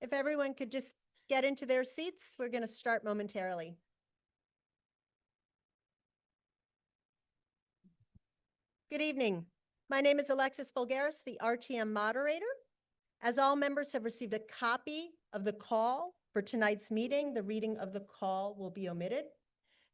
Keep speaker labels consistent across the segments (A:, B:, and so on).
A: If everyone could just get into their seats, we're going to start momentarily. Good evening. My name is Alexis Folgaris, the RTM moderator. As all members have received a copy of the call for tonight's meeting, the reading of the call will be omitted.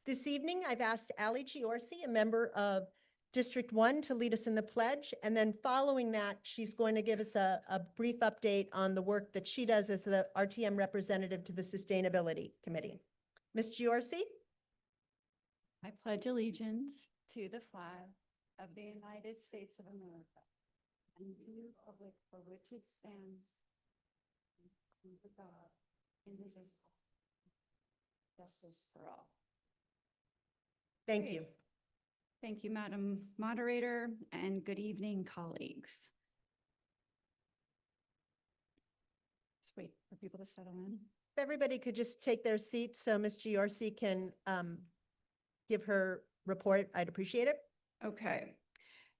A: This evening, I've asked Ali Giorsi, a member of District 1, to lead us in the pledge. And then following that, she's going to give us a brief update on the work that she does as the RTM representative to the Sustainability Committee. Ms. Giorsi?
B: I pledge allegiance to the flag of the United States of America and to the republic for which it stands, one God, indivisible, justice for all.
A: Thank
B: Great.
A: you.
B: Thank you, Madam Moderator, and good evening, colleagues. Let's wait for people to settle in.
A: If everybody could just take their seats so Ms. Giorsi can give her report, I'd appreciate it.
B: Okay.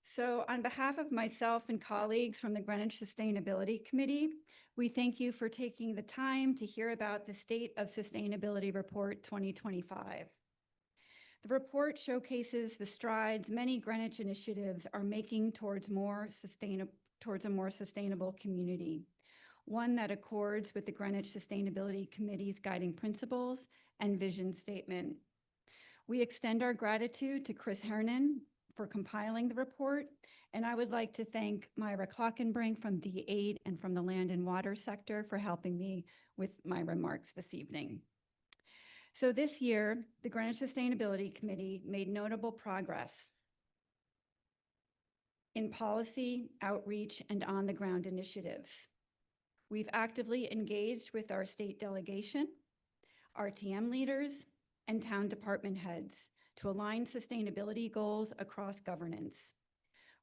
B: So on behalf of myself and colleagues from the Greenwich Sustainability Committee, we thank you for taking the time to hear about the State of Sustainability Report 2025. The report showcases the strides many Greenwich initiatives are making towards a more sustainable community, one that accords with the Greenwich Sustainability Committee's guiding principles and vision statement. We extend our gratitude to Chris Hernan for compiling the report, and I would like to thank Myra Klockenbrink from D8 and from the Land and Water sector for helping me with my remarks this evening. So this year, the Greenwich Sustainability Committee made notable progress in policy, outreach, and on-the-ground initiatives. We've actively engaged with our state delegation, RTM leaders, and town department heads to align sustainability goals across governance.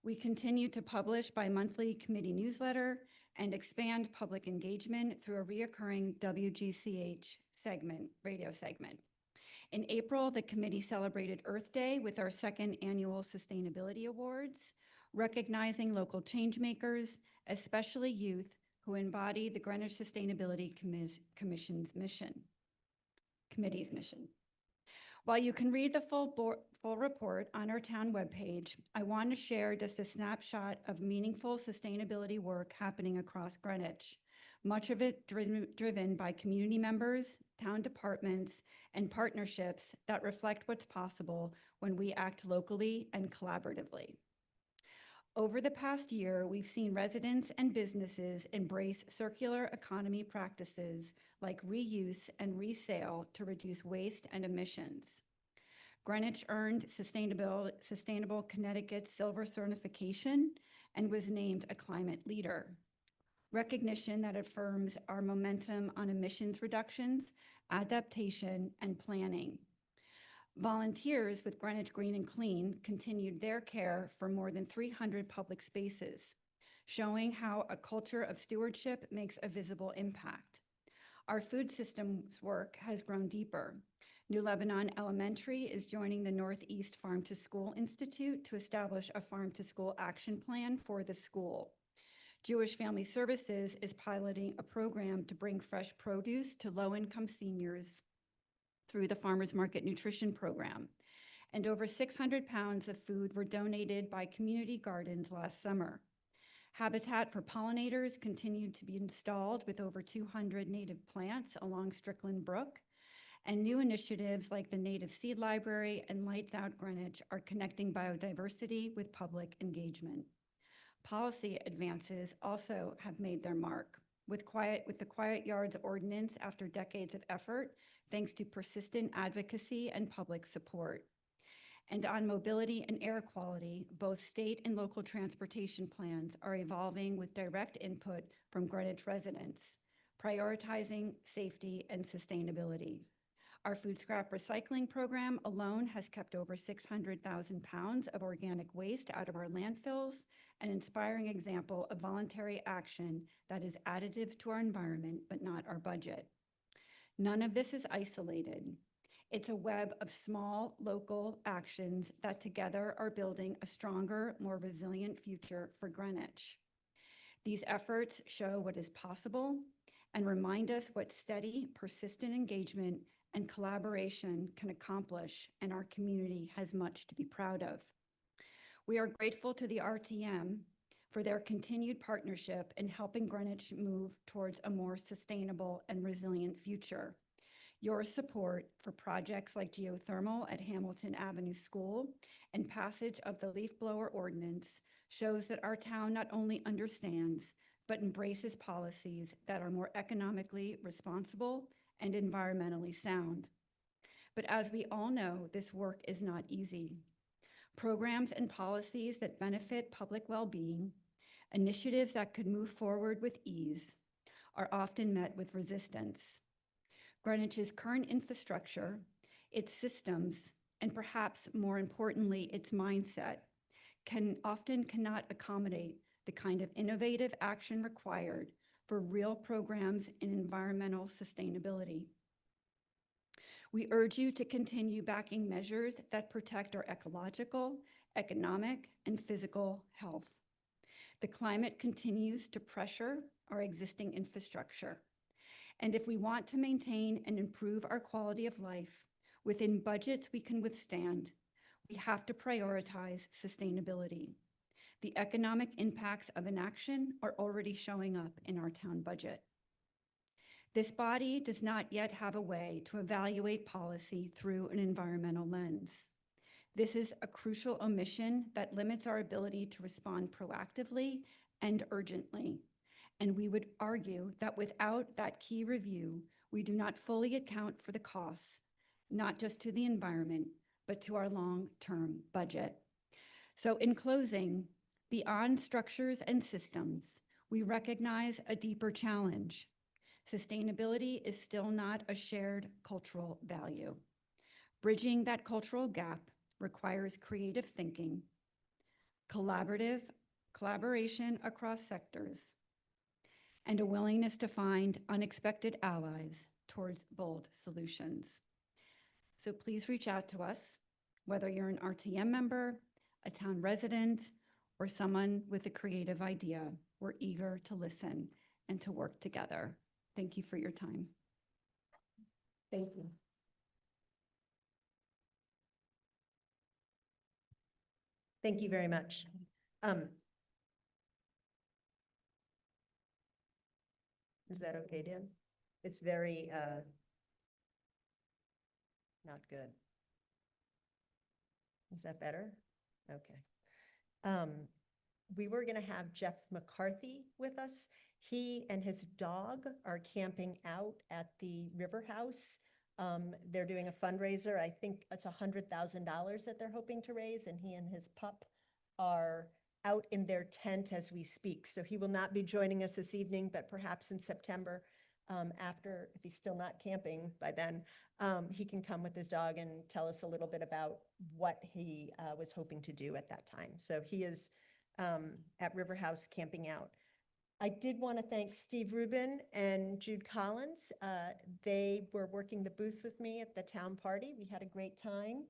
B: We continue to publish bi-monthly committee newsletter and expand public engagement through a reoccurring WGCH radio segment. In April, the committee celebrated Earth Day with our second annual Sustainability Awards, recognizing local changemakers, especially youth, who embody the Greenwich Sustainability Committee's mission. While you can read the full report on our town webpage, I want to share just a snapshot of meaningful sustainability work happening across Greenwich, much of it driven by community members, town departments, and partnerships that reflect what's possible when we act locally and collaboratively. Over the past year, we've seen residents and businesses embrace circular economy practices like reuse and resale to reduce waste and emissions. Greenwich earned Sustainable Connecticut Silver certification and was named a climate leader, recognition that affirms our momentum on emissions reductions, adaptation, and planning. Volunteers with Greenwich Green and Clean continued their care for more than 300 public spaces, showing how a culture of stewardship makes a visible impact. Our food systems work has grown deeper. New Lebanon Elementary is joining the Northeast Farm to School Institute to establish a farm to school action plan for the school. Jewish Family Services is piloting a program to bring fresh produce to low-income seniors through the Farmers Market Nutrition Program. And over 600 pounds of food were donated by community gardens last summer. Habitat for pollinators continued to be installed with over 200 native plants along Strickland Brook, and new initiatives like the Native Seed Library and Lights Out Greenwich are connecting biodiversity with public engagement. Policy advances also have made their mark. With the Quiet Yards Ordinance after decades of effort, thanks to persistent advocacy and public support. And on mobility and air quality, both state and local transportation plans are evolving with direct input from Greenwich residents, prioritizing safety and sustainability. Our food scrap recycling program alone has kept over 600,000 pounds of organic waste out of our landfills, an inspiring example of voluntary action that is additive to our environment, but not our budget. None of this is isolated. It's a web of small local actions that together are building a stronger, more resilient future for Greenwich. These efforts show what is possible and remind us what steady, persistent engagement and collaboration can accomplish, and our community has much to be proud of. We are grateful to the RTM for their continued partnership in helping Greenwich move towards a more sustainable and resilient future. Your support for projects like geothermal at Hamilton Avenue School and passage of the leaf blower ordinance shows that our town not only understands, but embraces policies that are more economically responsible and environmentally sound. But as we all know, this work is not easy. Programs and policies that benefit public well-being, initiatives that could move forward with ease, are often met with resistance. Greenwich's current infrastructure, its systems, and perhaps more importantly, its mindset, cannot accommodate the kind of innovative action required for real programs in environmental sustainability. We urge you to continue backing measures that protect our ecological, economic, and physical health. The climate continues to pressure our existing infrastructure. And if we want to maintain and improve our quality of life within budgets we can withstand, we have to prioritize sustainability. The economic impacts of inaction are already showing up in our town budget. This body does not yet have a way to evaluate policy through an environmental lens. This is a crucial omission that limits our ability to respond proactively and urgently. And we would argue that without that key review, we do not fully account for the costs, not just to the environment, but to our long-term budget. So in closing, beyond structures and systems, we recognize a deeper challenge. Sustainability is still not a shared cultural value. Bridging that cultural gap requires creative thinking, collaboration across sectors, and a willingness to find unexpected allies towards bold solutions. So please reach out to us, whether you're an RTM member, a town resident, or someone with a creative idea. We're eager to listen and to work together. Thank you for your time.
A: Thank you. Thank you very much. Is that okay, Dan? It's very, not good. Is that better? Okay. We were gonna have Jeff McCarthy with us. He and his dog are camping out at the River House. They're doing a fundraiser. I think it's $100,000 that they're hoping to raise, and he and his pup are out in their tent as we speak. So he will not be joining us this evening, but perhaps in September, after, if he's still not camping by then, he can come with his dog and tell us a little bit about what he was hoping to do at that time. So he is at River House camping out. I did want to thank Steve Rubin and Jude Collins. They were working the booth with me at the town party. We had a great time.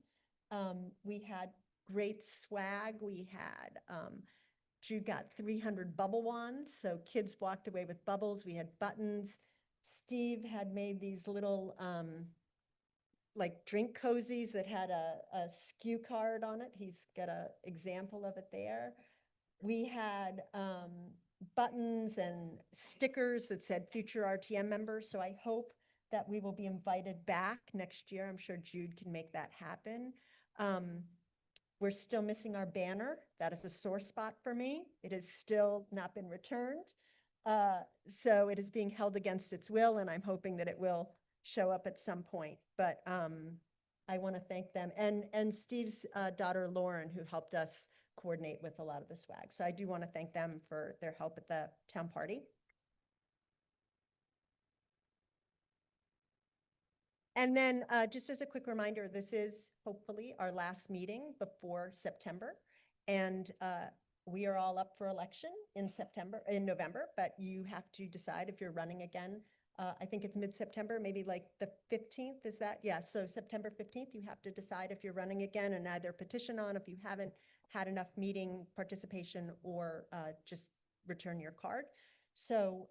A: We had great swag. We had, Jude got 300 bubble wands, so kids walked away with bubbles. We had buttons. Steve had made these little like drink cozies that had a SKU card on it. He's got an example of it there. We had buttons and stickers that said future RTM members. So I hope that we will be invited back next year. I'm sure Jude can make that happen. We're still missing our banner. That is a sore spot for me. It has still not been returned. So it is being held against its will, and I'm hoping that it will show up at some point. But I want to thank them and Steve's daughter, Lauren, who helped us coordinate with a lot of the swag. So I do want to thank them for their help at the town party. And then just as a quick reminder, this is hopefully our last meeting before September. And we are all up for election in November, but you have to decide if you're running again. I think it's mid-September, maybe like the 15th, is that? Yeah, so September 15th, you have to decide if you're running again and either petition on if you haven't had enough meeting participation or just return your card. So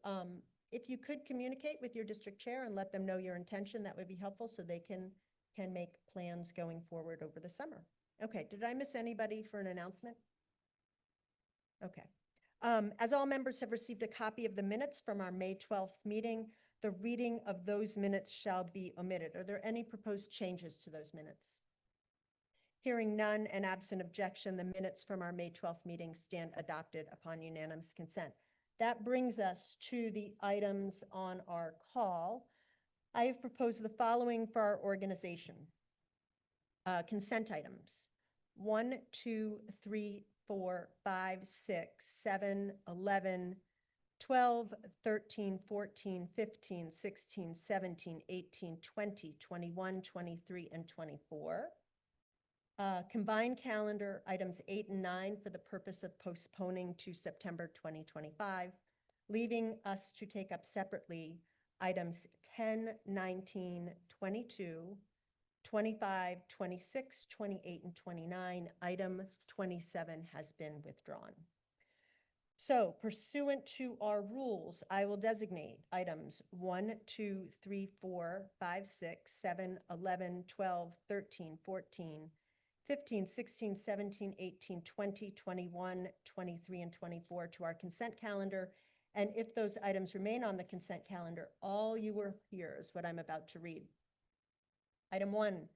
A: if you could communicate with your district chair and let them know your intention, that would be helpful so they can make plans going forward over the summer. Okay, did I miss anybody for an announcement? Okay. As all members have received a copy of the minutes from our May 12th meeting, the reading of those minutes shall be omitted. Are there any proposed changes to those minutes? Hearing none and absent objection, the minutes from our May 12th meeting stand adopted upon unanimous consent. That brings us to the items on our call. I have proposed the following for our organization. Consent items: 1, 2, 3, 4, 5, 6, 7, 11, 12, 13, 14, 15, 16, 17, 18, 20, 21, 23, and 24. Combined calendar items 8 and 9 for the purpose of postponing to September 2025, leaving us to take up separately items 10, 19, 22, 25, 26, 28, and 29. Item 27 has been withdrawn. So pursuant to our rules, I will designate items 1, 2, 3, 4, 5, 6, 7, 11, 12, 13, 14, 15, 16, 17, 18, 20, 21, 23, and 24 to our consent calendar. And if those items remain on the consent calendar, all you will hear is what I'm about to read. Item 1,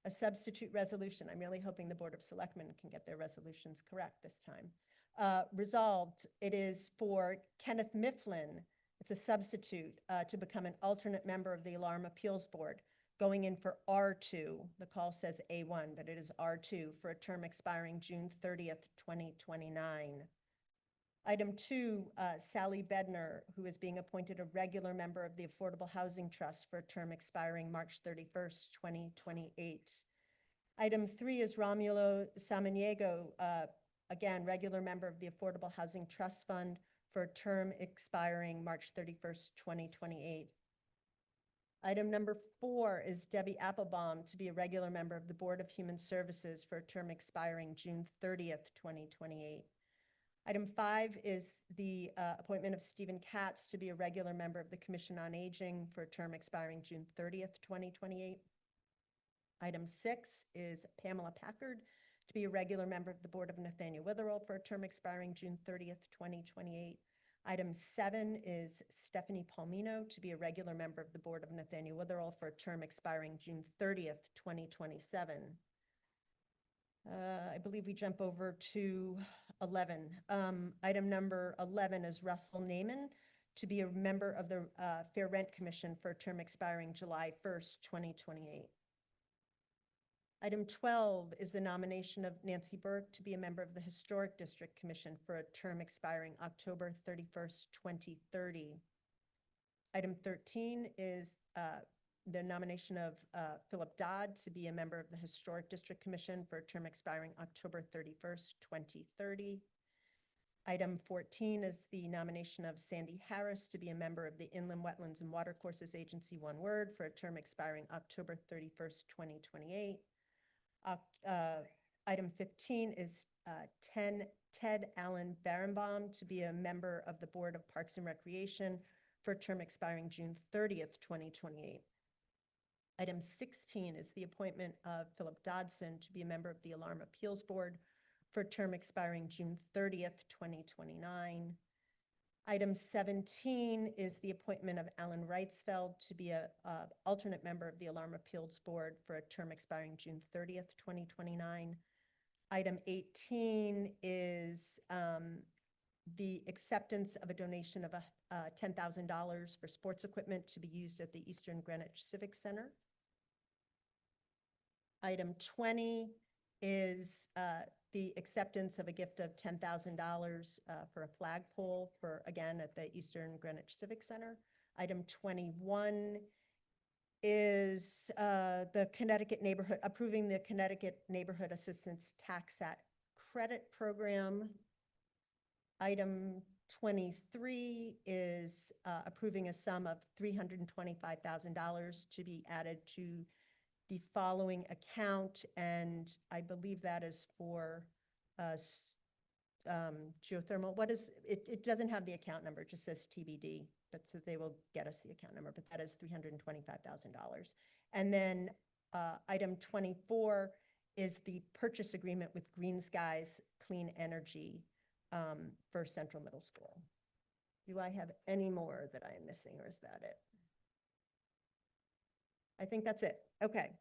A: a substitute resolution. I'm really hoping the Board of Selectmen can get their resolutions correct this time. Resolved, it is for Kenneth Mifflin. It's a substitute to become an alternate member of the Alarm Appeals Board, going in for R2. The call says A1, but it is R2 for a term expiring June 30th, 2029. Item 2, Sally Bednar, who is being appointed a regular member of the Affordable Housing Trust for a term expiring March 31st, 2028. Item 3 is Romulo Samaniego, again, regular member of the Affordable Housing Trust Fund for a term expiring March 31st, 2028. Item number 4 is Debbie Applebaum to be a regular member of the Board of Human Services for a term expiring June 30th, 2028. Item 5 is the appointment of Stephen Katz to be a regular member of the Commission on Aging for a term expiring June 30th, 2028. Item 6 is Pamela Packard to be a regular member of the Board of Nathaniel Witherell for a term expiring June 30th, 2028. Item 7 is Stephanie Palmino to be a regular member of the Board of Nathaniel Witherell for a term expiring June 30th, 2027. I believe we jump over to 11. Item number 11 is Russell Naiman to be a member of the Fair Rent Commission for a term expiring July 1st, 2028. Item 12 is the nomination of Nancy Burke to be a member of the Historic District Commission for a term expiring October 31st, 2030. Item 13 is the nomination of Philip Dodd to be a member of the Historic District Commission for a term expiring October 31st, 2030. Item 14 is the nomination of Sandy Harris to be a member of the Inland Wetlands and Watercourses Agency, one word, for a term expiring October 31st, 2028. Item 15 is Ted Allen Barenbaum to be a member of the Board of Parks and Recreation for a term expiring June 30th, 2028. Item 16 is the appointment of Philip Dodson to be a member of the Alarm Appeals Board for a term expiring June 30th, 2029. Item 17 is the appointment of Alan Reitzfeld to be a alternate member of the Alarm Appeals Board for a term expiring June 30th, 2029. Item 18 is the acceptance of a donation of $10,000 for sports equipment to be used at the Eastern Greenwich Civic Center. Item 20 is the acceptance of a gift of $10,000 for a flagpole for, again, at the Eastern Greenwich Civic Center. Item 21 is approving the Connecticut Neighborhood Assistance Tax Credit Program. Item 23 is approving a sum of $325,000 to be added to the following account, and I believe that is for geothermal. What is it? It doesn't have the account number, it just says TBD. but so they will get us the account number, but that is $325,000. And then item 24 is the purchase agreement with Green Skies Clean Energy for Central Middle School. Do I have any more that I am missing, or is that it? I think that's it. Okay.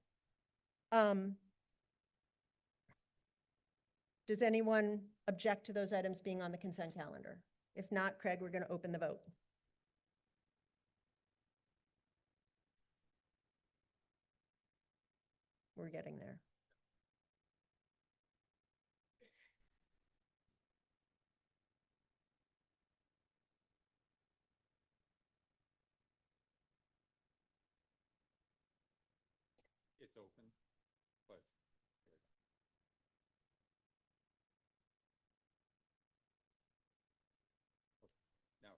A: Does anyone object to those items being on the consent calendar? If not, Craig, we're going to open the vote. We're getting there.
C: It's open, but now,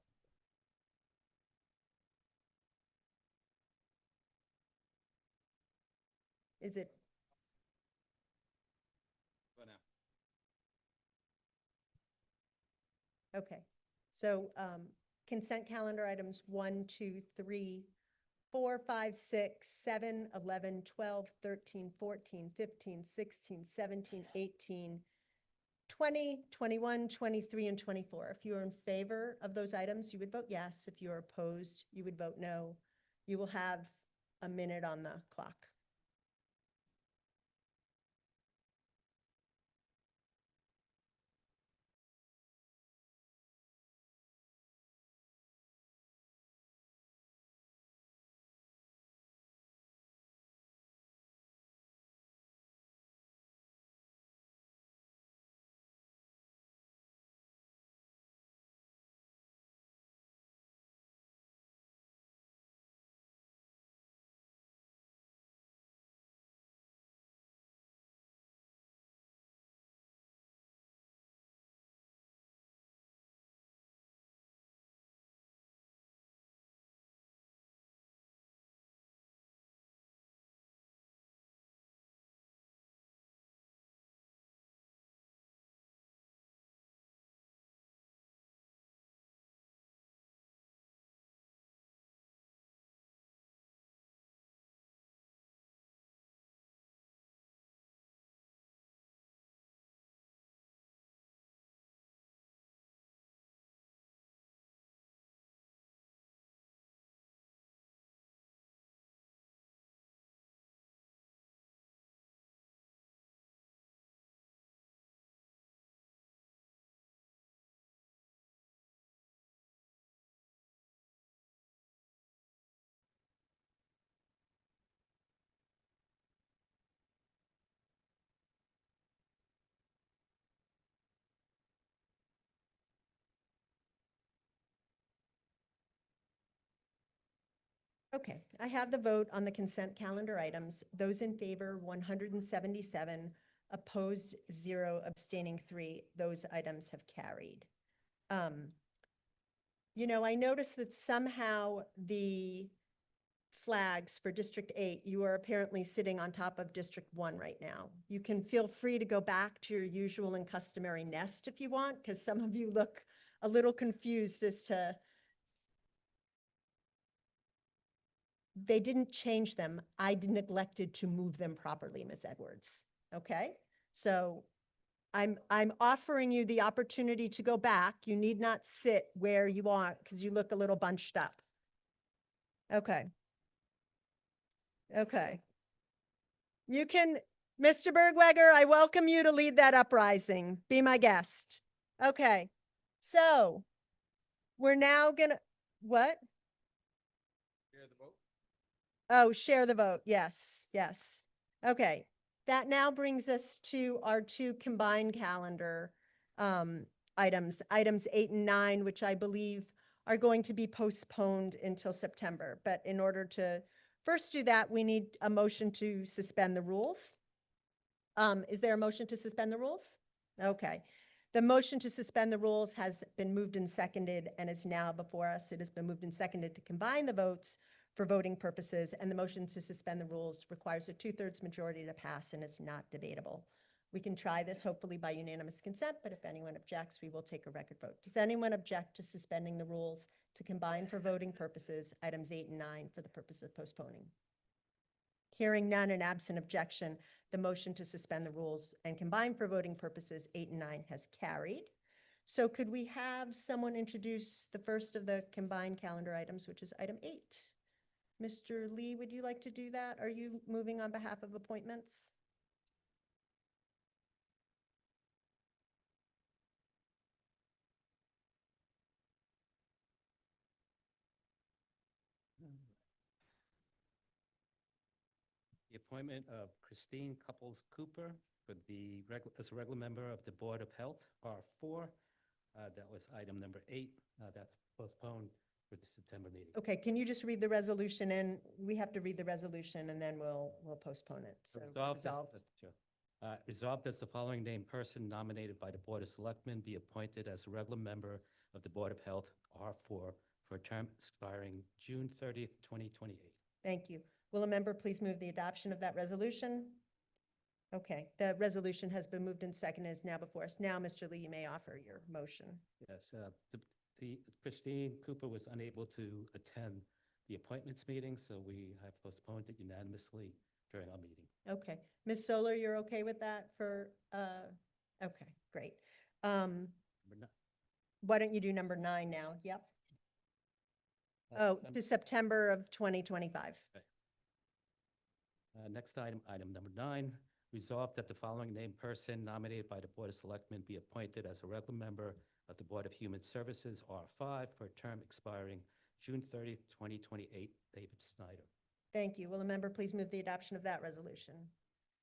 A: Is it,
C: but now,
A: okay. So consent calendar items 1, 2, 3, 4, 5, 6, 7, 11, 12, 13, 14, 15, 16, 17, 18, 20, 21, 23, and 24. If you are in favor of those items, you would vote yes. If you are opposed, you would vote no. You will have a minute on the clock. Okay, I have the vote on the consent calendar items. Those in favor, 177, opposed, 0, abstaining, 3. Those items have carried. You know, I noticed that somehow the flags for District 8, you are apparently sitting on top of District 1 right now. You can feel free to go back to your usual and customary nest if you want, because some of you look a little confused as to they didn't change them. I neglected to move them properly, Ms. Edwards. Okay? So I'm offering you the opportunity to go back. You need not sit where you are because you look a little bunched up. Okay. Okay. You can, Mr. Bergweger, I welcome you to lead that uprising. Be my guest. Okay. So we're now gonna, what?
C: hear the vote?
A: Oh, share the vote. Yes, yes. Okay. That now brings us to our two combined calendar items, items 8 and 9, which I believe are going to be postponed until September. But in order to first do that, we need a motion to suspend the rules. Is there a motion to suspend the rules? Okay. The motion to suspend the rules has been moved and seconded and is now before us. It has been moved and seconded to combine the votes for voting purposes, and the motion to suspend the rules requires a 2/3 majority to pass and is not debatable. We can try this hopefully by unanimous consent, but if anyone objects, we will take a record vote. Does anyone object to suspending the rules to combine for voting purposes items 8 and 9 for the purpose of postponing? Hearing none and absent objection, the motion to suspend the rules and combine for voting purposes 8 and 9 has carried. So could we have someone introduce the first of the combined calendar items, which is item 8? Mr. Lee, would you like to do that? Are you moving on behalf of appointments?
D: The appointment of Christine Couples Cooper as a regular member of the Board of Health, R4. That was item number 8. That's postponed for the September meeting.
A: Okay, can you just read the resolution, and we have to read the resolution and then we'll postpone it. So resolved.
D: Sure. Resolved as the following named person nominated by the Board of Selectmen be appointed as a regular member of the Board of Health, R4, for a term expiring June 30th, 2028.
A: Thank you. Will a member please move the adoption of that resolution? Okay, the resolution has been moved and seconded, is now before us. Now, Mr. Lee, you may offer your motion.
D: Yes, the Christine Cooper was unable to attend the appointments meeting, so we have postponed it unanimously during our meeting.
A: Okay, Ms. Solar, you're okay with that for, okay, great.
D: Number nine.
A: Why don't you do number 9 now? Yep.
D: Oh,
A: To September of 2025.
D: Next item, item number 9, resolved that the following named person nominated by the Board of Selectmen be appointed as a regular member of the Board of Human Services, R5, for a term expiring June 30th, 2028, David Snyder.
A: Thank you. Will a member please move the adoption of that resolution?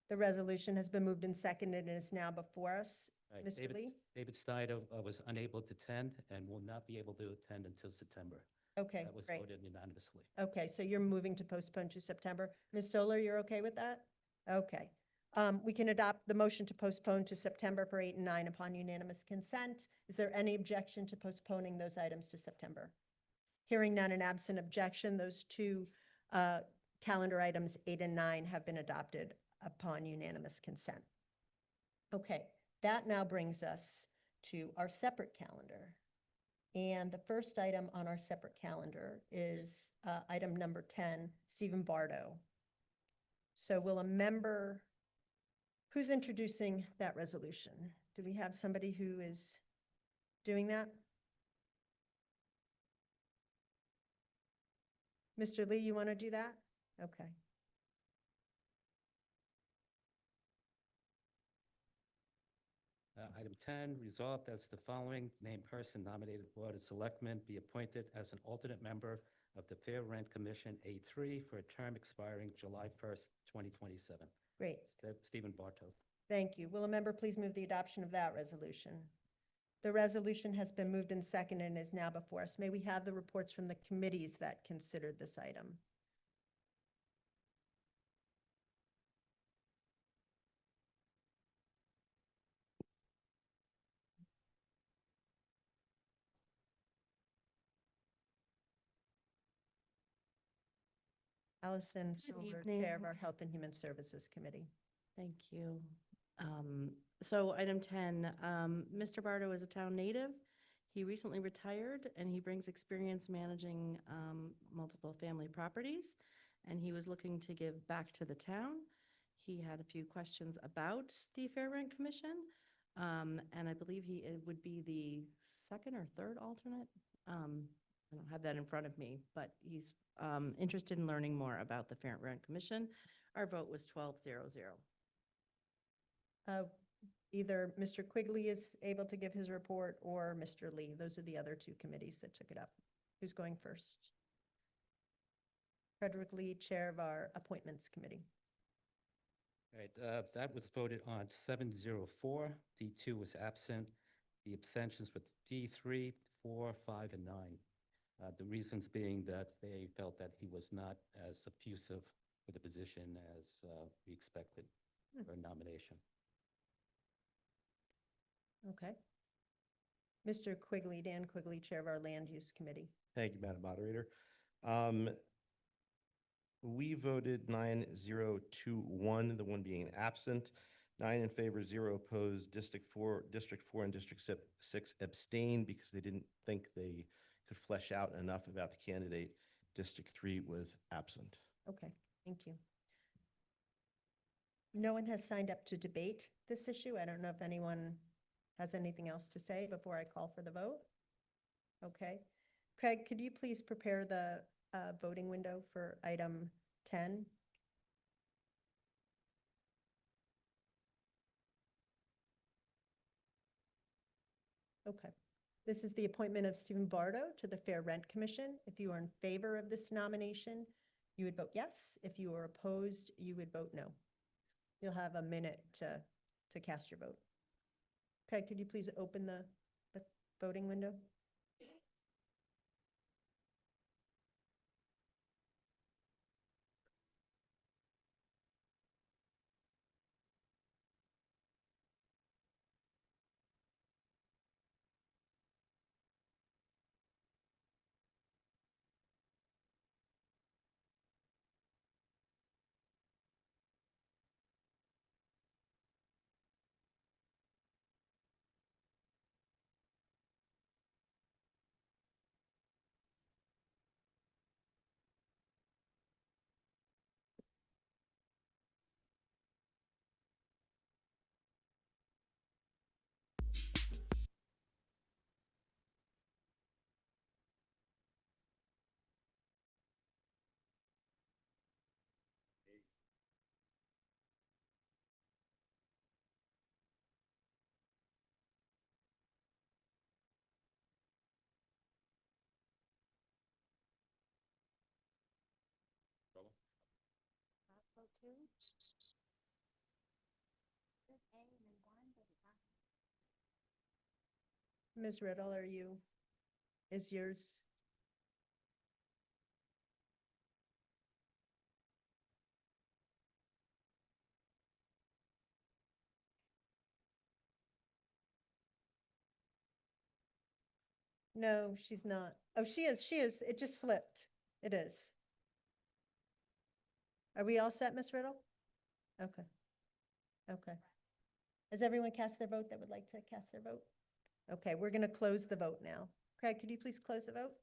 A: The resolution has been moved and seconded and is now before us.
D: Right,
A: Mr. Lee?
D: David Snyder was unable to attend and will not be able to attend until September.
A: Okay,
D: That was
A: great.
D: voted unanimously.
A: Okay, so you're moving to postpone to September. Ms. Solar, you're okay with that? Okay. We can adopt the motion to postpone to September for 8 and 9 upon unanimous consent. Is there any objection to postponing those items to September? Hearing none and absent objection, those two calendar items 8 and 9 have been adopted upon unanimous consent. Okay, that now brings us to our separate calendar. And the first item on our separate calendar is item number 10, Stephen Bardo. So will a member, who's introducing that resolution? Do we have somebody who is doing that? Mr. Lee, you want to do that? Okay.
D: Item 10, resolved as the following named person nominated Board of Selectmen be appointed as an alternate member of the Fair Rent Commission, A3, for a term expiring July 1st, 2027.
A: Great.
D: Stephen Bartow.
A: Thank you. Will a member please move the adoption of that resolution? The resolution has been moved and seconded and is now before us. May we have the reports from the committees that considered this item? Allison
E: Good
A: Silver,
E: evening.
A: Chair of our Health and Human Services Committee.
E: Thank you. So item 10, Mr. Bardo is a town native. He recently retired and he brings experience managing multiple family properties. And he was looking to give back to the town. He had a few questions about the Fair Rent Commission. And I believe he would be the second or third alternate. I don't have that in front of me, but he's interested in learning more about the Fair Rent Commission. Our vote was 12-0-0.
A: Either Mr. Quigley is able to give his report or Mr. Lee. Those are the other two committees that took it up. Who's going first? Frederick Lee, Chair of our Appointments Committee.
D: All right, that was voted on 704. D2 was absent. The abstentions were D3, 4, 5, and 9. The reasons being that they felt that he was not as effusive for the position as we expected for a nomination.
A: Okay. Mr. Quigley, Dan Quigley, Chair of our Land Use Committee.
F: Thank you, Madam Moderator. We voted 9-0-2-1, the one being absent, 9 in favor, 0 opposed. District 4 and District 6 abstained because they didn't think the could flesh out enough about the candidate. District 3 was absent.
A: Okay, thank you. No one has signed up to debate this issue. I don't know if anyone has anything else to say before I call for the vote. Okay. Craig, could you please prepare the voting window for item 10? Okay. This is the appointment of Stephen Bardo to the Fair Rent Commission. If you are in favor of this nomination, you would vote yes. If you are opposed, you would vote no. You'll have a minute to cast your vote. Craig, could you please open the voting window?
C: Trouble?
A: Ms. Riddle, is yours? No, she's not. Oh, she is. It just flipped. It is. Are we all set, Ms. Riddle? Okay. Okay. Has everyone cast their vote that would like to cast their vote? Okay, we're going to close the vote now. Craig, could you please close the vote?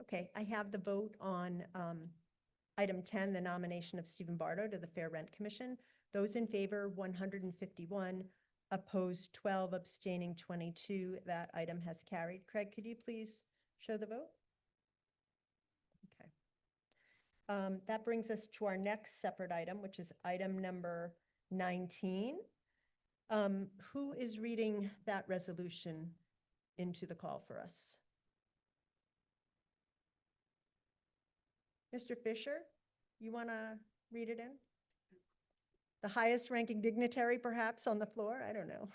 A: Okay, I have the vote on item 10, the nomination of Stephen Bardo to the Fair Rent Commission. Those in favor, 151, opposed 12, abstaining 22. That item has carried. Craig, could you please show the vote? Okay. That brings us to our next separate item, which is item number 19. Who is reading that resolution into the call for us? Mr. Fisher, you want to read it in? The highest ranking dignitary perhaps on the floor? I don't know.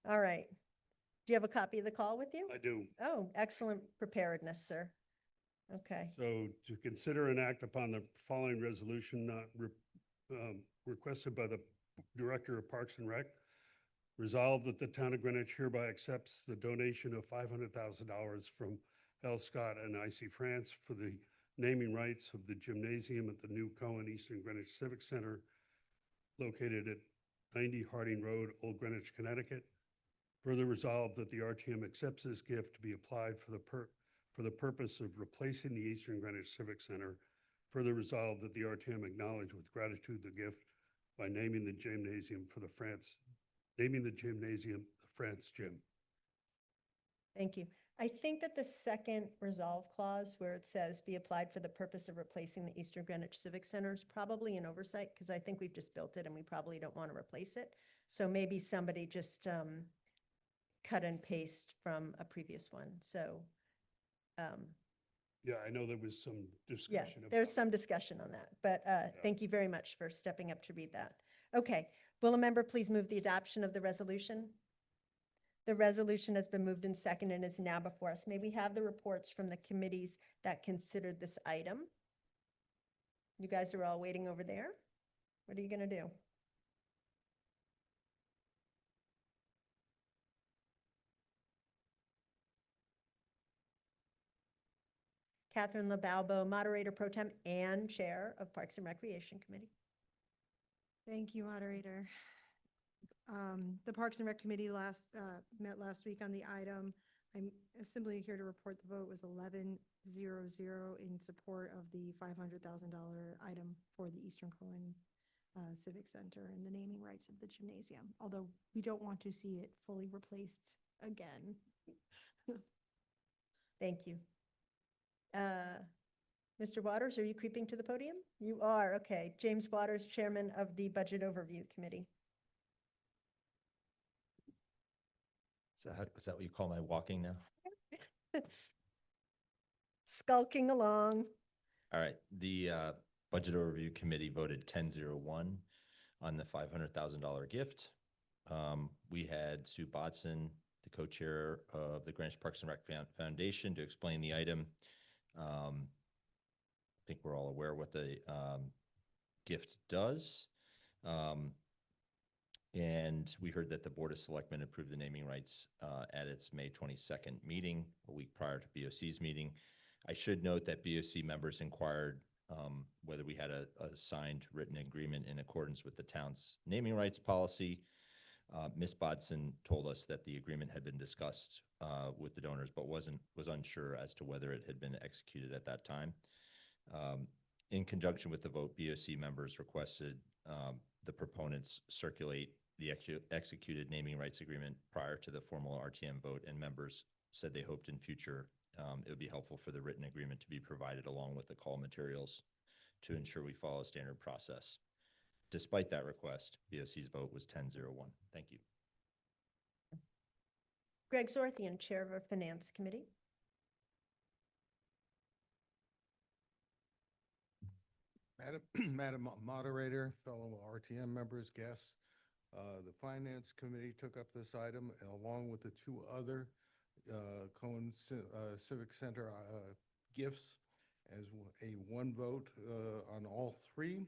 A: All right. Do you have a copy of the call with you?
G: I do.
A: Oh, excellent preparedness, sir. Okay.
G: So to consider and act upon the following resolution requested by the Director of Parks and Rec. Resolved that the town of Greenwich hereby accepts the donation of $500,000 from L. Scott and IC France for the naming rights of the gymnasium at the new Cohen Eastern Greenwich Civic Center located at 90 Harding Road, Old Greenwich, Connecticut. Further resolved that the RTM accepts this gift to be applied for the purpose of replacing the Eastern Greenwich Civic Center. Further resolved that the RTM acknowledge with gratitude the gift by naming the gymnasium the France Gym.
A: Thank you. I think that the second resolve clause where it says be applied for the purpose of replacing the Eastern Greenwich Civic Center is probably an oversight because I think we've just built it and we probably don't want to replace it. So maybe somebody just cut and paste from a previous one. So
G: Yeah, I know there was some
A: yeah,
G: discussion.
A: there's
G: about
A: some discussion on that, but thank you very much for stepping up to read that. Okay, will a member please move the adoption of the resolution? The resolution has been moved and seconded and is now before us. May we have the reports from the committees that considered this item? You guys are all waiting over there. What are you going to do? Catherine LaBalbo, Moderator Pro Tem and Chair of Parks and Recreation Committee.
H: Thank you, moderator. The Parks and Rec Committee met last week on the item. I'm simply here to report the vote was 11-0-0 in support of the $500,000 item for the Eastern Cohen Civic Center and the naming rights of the gymnasium, although we don't want to see it fully replaced again.
A: Thank you. Mr. Waters, are you creeping to the podium? You are, okay. James Waters, Chairman of the Budget Overview Committee.
I: Is that what you call my walking now?
A: Skulking along.
I: All right, the Budget Overview Committee voted 10-0-1 on the $500,000 gift. We had Sue Bodson, the co-chair of the Greenwich Parks and Rec Foundation, to explain the item. I think we're all aware what the gift does. And we heard that the Board of Selectmen approved the naming rights at its May 22nd meeting, a week prior to BOC's meeting. I should note that BOC members inquired whether we had a signed written agreement in accordance with the town's naming rights policy. Ms. Bodson told us that the agreement had been discussed with the donors, but was unsure as to whether it had been executed at that time. In conjunction with the vote, BOC members requested the proponents circulate the executed naming rights agreement prior to the formal RTM vote, and members said they hoped in future it would be helpful for the written agreement to be provided along with the call materials to ensure we follow a standard process. Despite that request, BOC's vote was 10-0-1. Thank you.
A: Greg Zorthian, Chair of our Finance Committee.
J: Madam Moderator, fellow RTM members, guests, the Finance Committee took up this item along with the two other Cohen Civic Center gifts as a one vote on all three.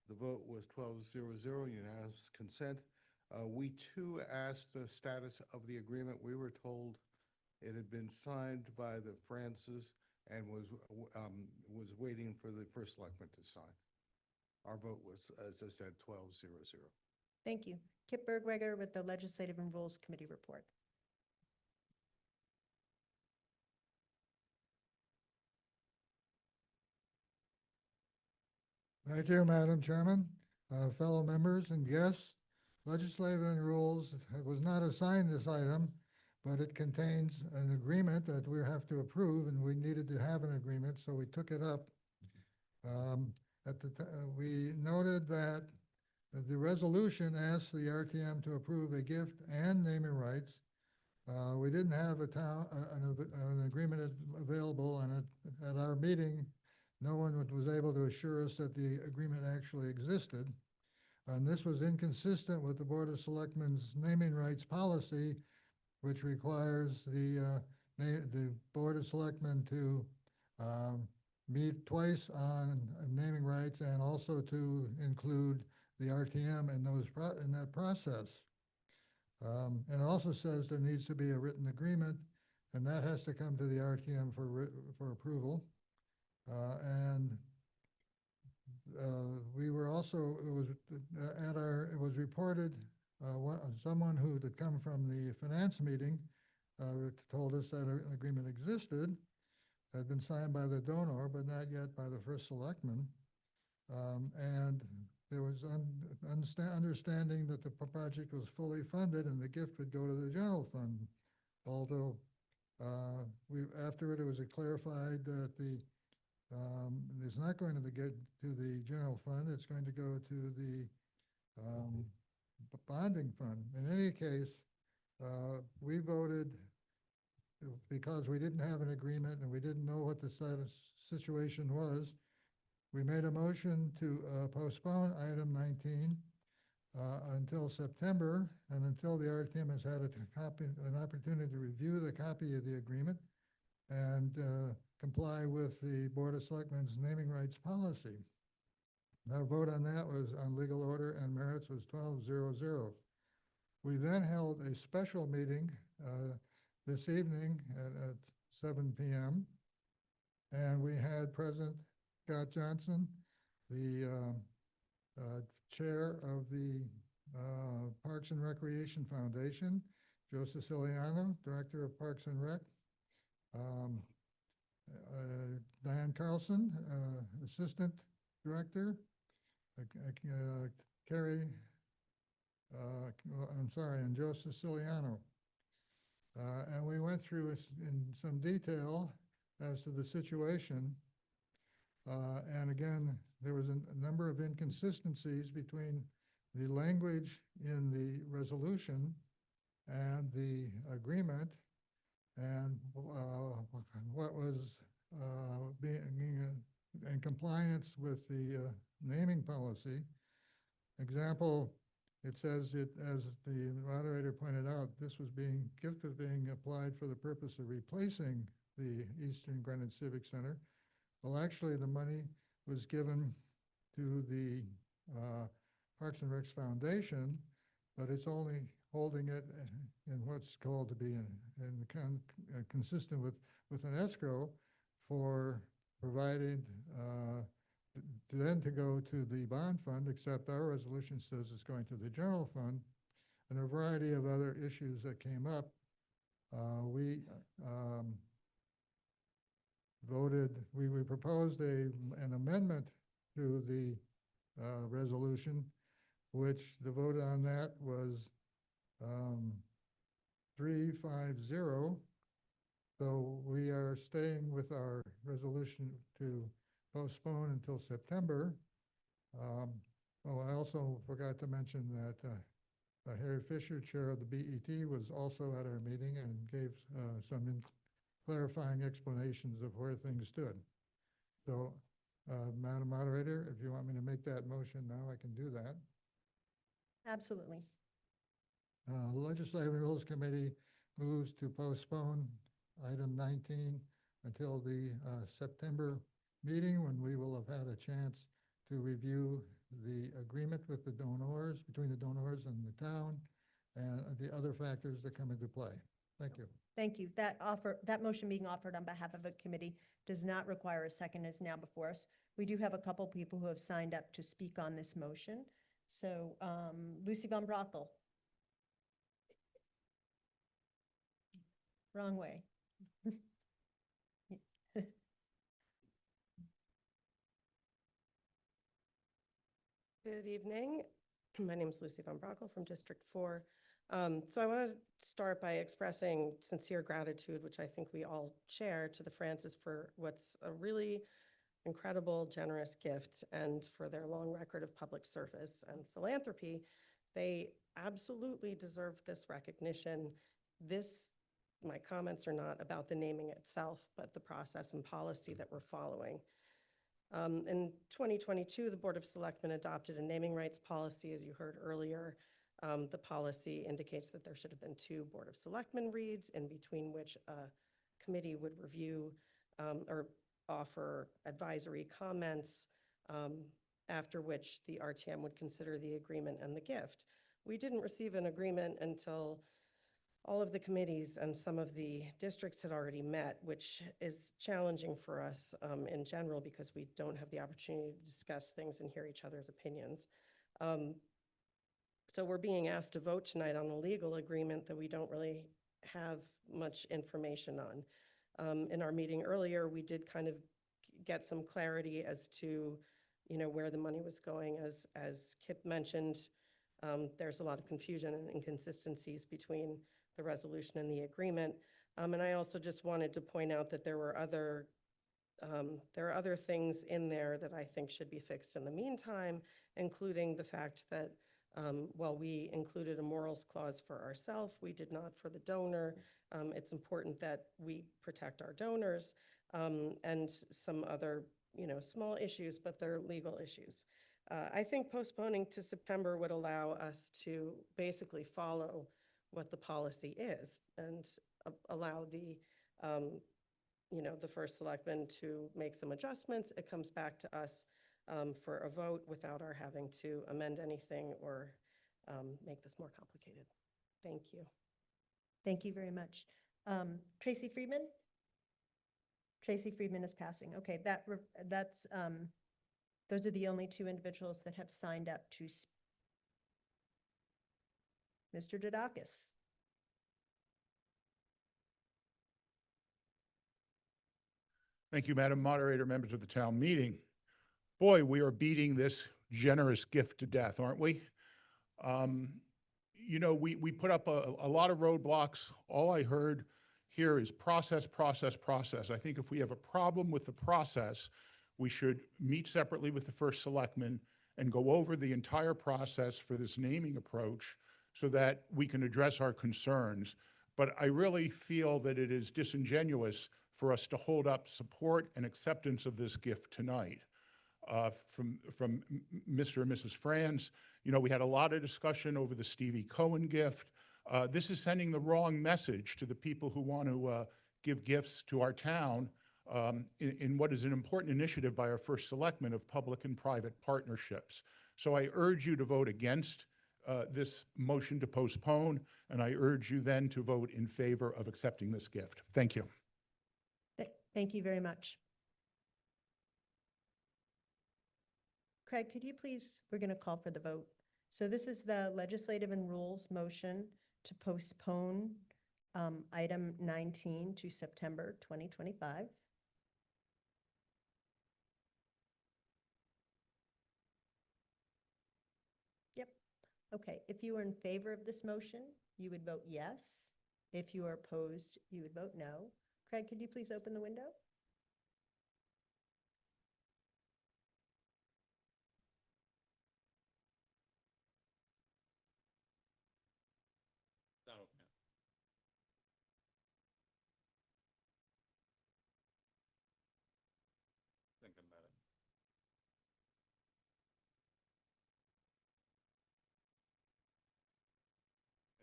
J: The vote was 12-0-0, unanimous consent. We too asked the status of the agreement. We were told it had been signed by the Francis and was waiting for the first selectman to sign. Our vote was, as I said, 12-0-0.
A: Thank you. Kip Bergweger with the Legislative and Rules Committee report.
K: Thank you, Madam Chairman. Fellow members and guests, Legislative and Rules was not assigned this item, but it contains an agreement that we have to approve, and we needed to have an agreement, so we took it up. We noted that the resolution asked the RTM to approve a gift and naming rights. We didn't have an agreement available, and at our meeting, no one was able to assure us that the agreement actually existed. And this was inconsistent with the Board of Selectmen's naming rights policy, which requires the Board of Selectmen to meet twice on naming rights and also to include the RTM in that process. And it also says there needs to be a written agreement, and that has to come to the RTM for approval. We were also, it was reported, someone who had come from the finance meeting told us that an agreement existed, had been signed by the donor, but not yet by the first selectman. And there was understanding that the project was fully funded and the gift would go to the general fund. Although after it was clarified that it's not going to get to the general fund, it's going to go to the bonding fund. In any case, we voted because we didn't have an agreement and we didn't know what the situation was. We made a motion to postpone item 19 until September, and until the RTM has had an opportunity to review the copy of the agreement and comply with the Board of Selectmen's naming rights policy. Our vote on that was on legal order and merits was 12-0-0. We then held a special meeting this evening at 7 p.m. And we had President Scott Johnson, the chair of the Parks and Recreation Foundation, Joe Siciliano, Director of Parks and Rec, Diane Carlson, Assistant Director, Carrie, I'm sorry, and Joe Siciliano. And we went through in some detail as to the situation. And again, there was a number of inconsistencies between the language in the resolution and the agreement, and what was being in compliance with the naming policy. Example, it says it, as the moderator pointed out, gift was being applied for the purpose of replacing the Eastern Greenwich Civic Center. Well, actually, the money was given to the Parks and Recs Foundation, but it's only holding it in what's called to be consistent with an escrow for provided to go to the bond fund, except our resolution says it's going to the general fund, and a variety of other issues that came up. We proposed an amendment to the resolution, which the vote on that was 3-5-0. So we are staying with our resolution to postpone until September. Oh, I also forgot to mention that Harry Fisher, chair of the BET, was also at our meeting and gave some clarifying explanations of where things stood. So, Madam Moderator, if you want me to make that motion now, I can do that.
A: Absolutely.
K: Legislative Rules Committee moves to postpone item 19 until the September meeting, when we will have had a chance to review the agreement with the donors, between the donors and the town, and the other factors that come into play. Thank you.
A: Thank you. That motion being offered on behalf of a committee does not require a second, is now before us. We do have a couple people who have signed up to speak on this motion. So, Lucy Von Brockel. Wrong way.
L: Good evening. My name is Lucy Von Brockel from District 4. So I want to start by expressing sincere gratitude, which I think we all share, to the Francis for what's a really incredible, generous gift, and for their long record of public service and philanthropy. They absolutely deserve this recognition. My comments are not about the naming itself, but the process and policy that we're following. In 2022, the Board of Selectmen adopted a naming rights policy, as you heard earlier. The policy indicates that there should have been 2 Board of Selectmen reads, in between which a committee would review or offer advisory comments, after which the RTM would consider the agreement and the gift. We didn't receive an agreement until all of the committees and some of the districts had already met, which is challenging for us in general, because we don't have the opportunity to discuss things and hear each other's opinions. So we're being asked to vote tonight on a legal agreement that we don't really have much information on. In our meeting earlier, we did kind of get some clarity as to, where the money was going. As Kip mentioned, there's a lot of confusion and inconsistencies between the resolution and the agreement. And I also just wanted to point out that there are other things in there that I think should be fixed in the meantime, including the fact that while we included a morals clause for ourselves, we did not for the donor. It's important that we protect our donors, and some other, small issues, but they're legal issues. I think postponing to September would allow us to basically follow what the policy is and allow the first selectman to make some adjustments. It comes back to us for a vote without our having to amend anything or make this more complicated. Thank you.
A: Thank you very much. Tracy Friedman? Tracy Friedman is passing. Okay, that's, those are the only two individuals that have signed up to Mr. Dudakis.
M: Thank you, Madam Moderator, members of the town meeting. Boy, we are beating this generous gift to death, aren't we? We put up a lot of roadblocks. All I heard here is process, process, process. I think if we have a problem with the process, we should meet separately with the first selectman and go over the entire process for this naming approach so that we can address our concerns. But I really feel that it is disingenuous for us to hold up support and acceptance of this gift tonight. From Mr. and Mrs. Franz, we had a lot of discussion over the Stevie Cohen gift. This is sending the wrong message to the people who want to give gifts to our town in what is an important initiative by our first selectman of public and private partnerships. So I urge you to vote against this motion to postpone, and I urge you then to vote in favor of accepting this gift. Thank you.
A: Thank you very much. Craig, could you please, we're going to call for the vote. So this is the legislative and rules motion to postpone item 19 to September 2025. Yep. Okay. If you are in favor of this motion, you would vote yes. If you are opposed, you would vote no. Craig, could you please open the window?
C: It's not open yet. Thinking about it.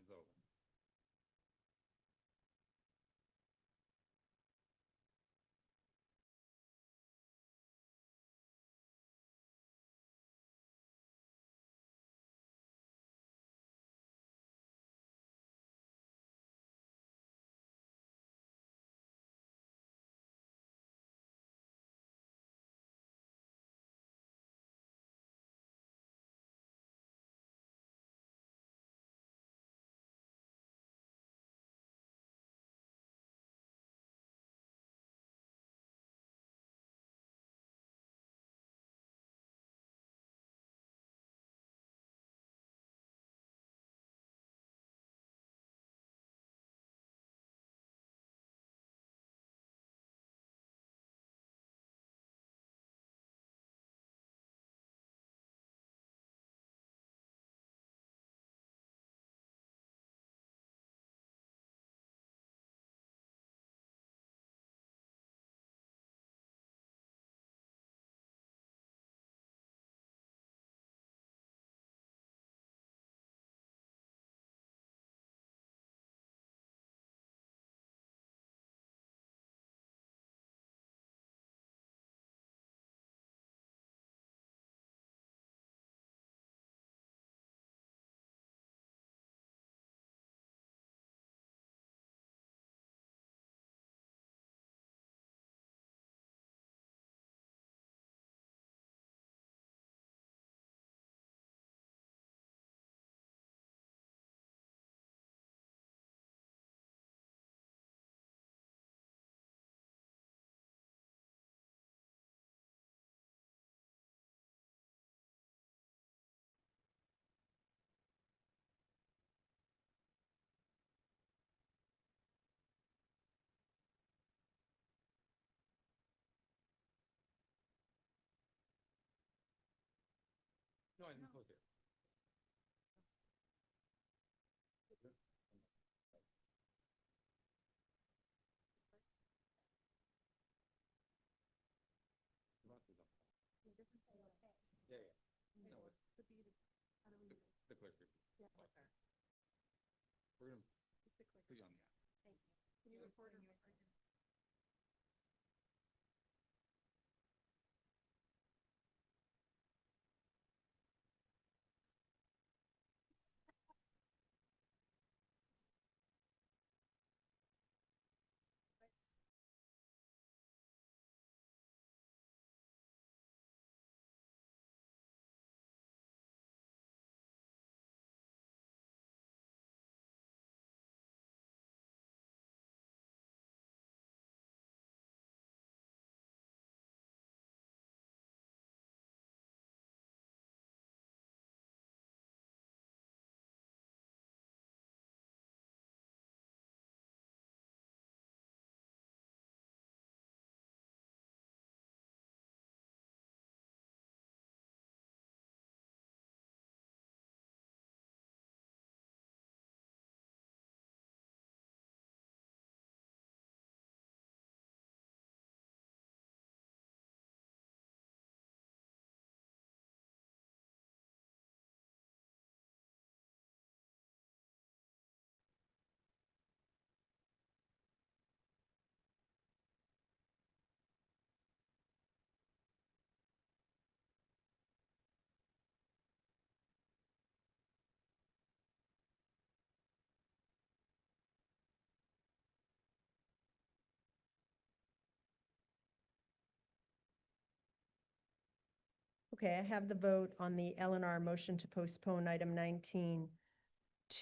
C: It's open. No, I didn't close it. Yeah, yeah. The clerk. We're gonna put you on the app.
H: Can you report or?
A: Okay, I have the vote on the L&R motion to postpone item 19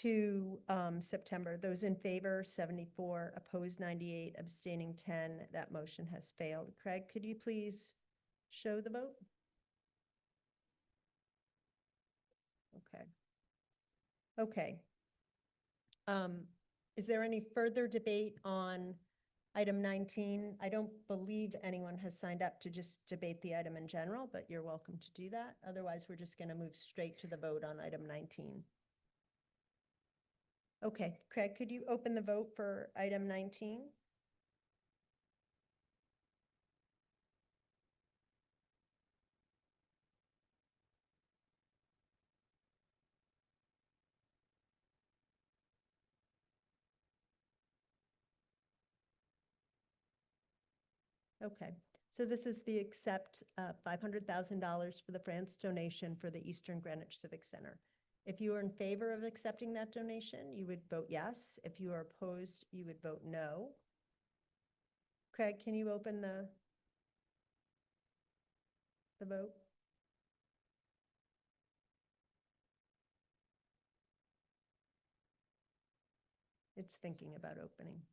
A: to September. Those in favor, 74, opposed 98, abstaining 10. That motion has failed. Craig, could you please show the vote? Okay. Okay. Is there any further debate on item 19? I don't believe anyone has signed up to just debate the item in general, but you're welcome to do that. Otherwise, we're just going to move straight to the vote on item 19. Okay, Craig, could you open the vote for item 19? Okay, so this is the accept $500,000 for the France donation for the Eastern Greenwich Civic Center. If you are in favor of accepting that donation, you would vote yes. If you are opposed, you would vote no. Craig, can you open the vote? It's thinking about opening.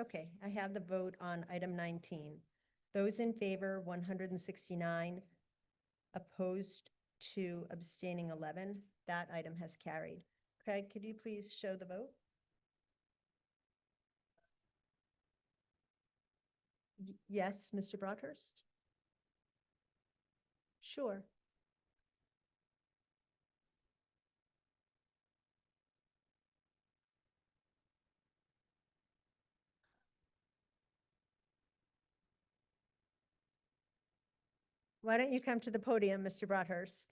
A: Okay, I have the vote on item 19. Those in favor, 169, opposed 2, abstaining 11. That item has carried. Craig, could you please show the vote? Yes, Mr. Broadhurst? Sure. Why don't you come to the podium, Mr. Broadhurst?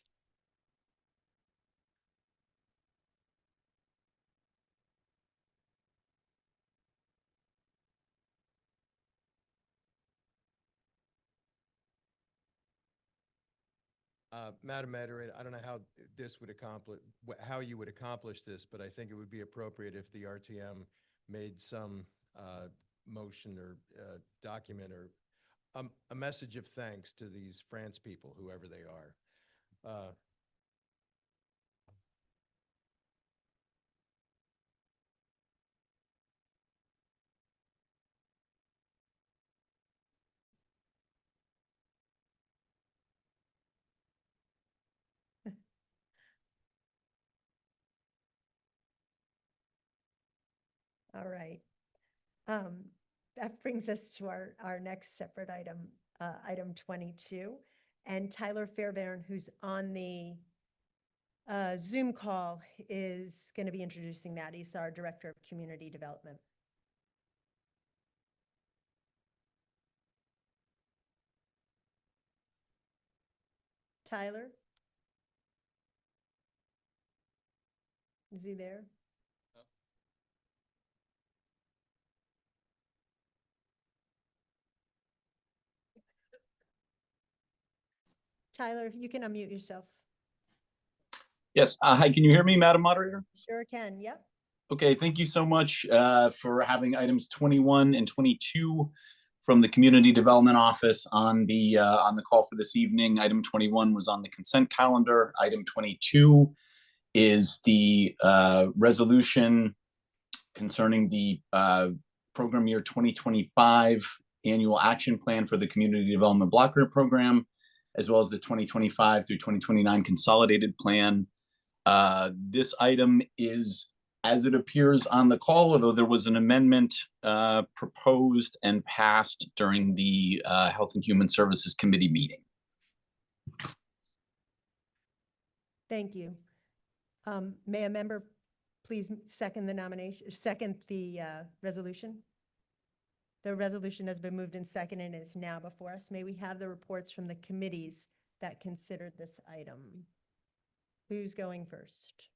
N: Madam Moderator, I don't know how this would accomplish, how you would accomplish this, but I think it would be appropriate if the RTM made some motion or document or a message of thanks to these France people, whoever they are.
A: All right. That brings us to our next separate item, item 22. And Tyler Fairbairn, who's on the Zoom call, is going to be introducing that. He's our Director of Community Development. Tyler? Is he there? Tyler, you can unmute yourself.
O: Yes. Hi, can you hear me, Madam Moderator?
A: Sure can. Yep.
O: Okay, thank you so much for having items 21 and 22 from the Community Development Office on the call for this evening. Item 21 was on the consent calendar. Item 22 is the resolution concerning the program year 2025 annual action plan for the Community Development Block Grant Program, as well as the 2025 through 2029 consolidated plan. This item is as it appears on the call, although there was an amendment proposed and passed during the Health and Human Services Committee meeting.
A: Thank you. May a member please second the nomination, second the resolution? The resolution has been moved and seconded and is now before us. May we have the reports from the committees that considered this item? Who's going first?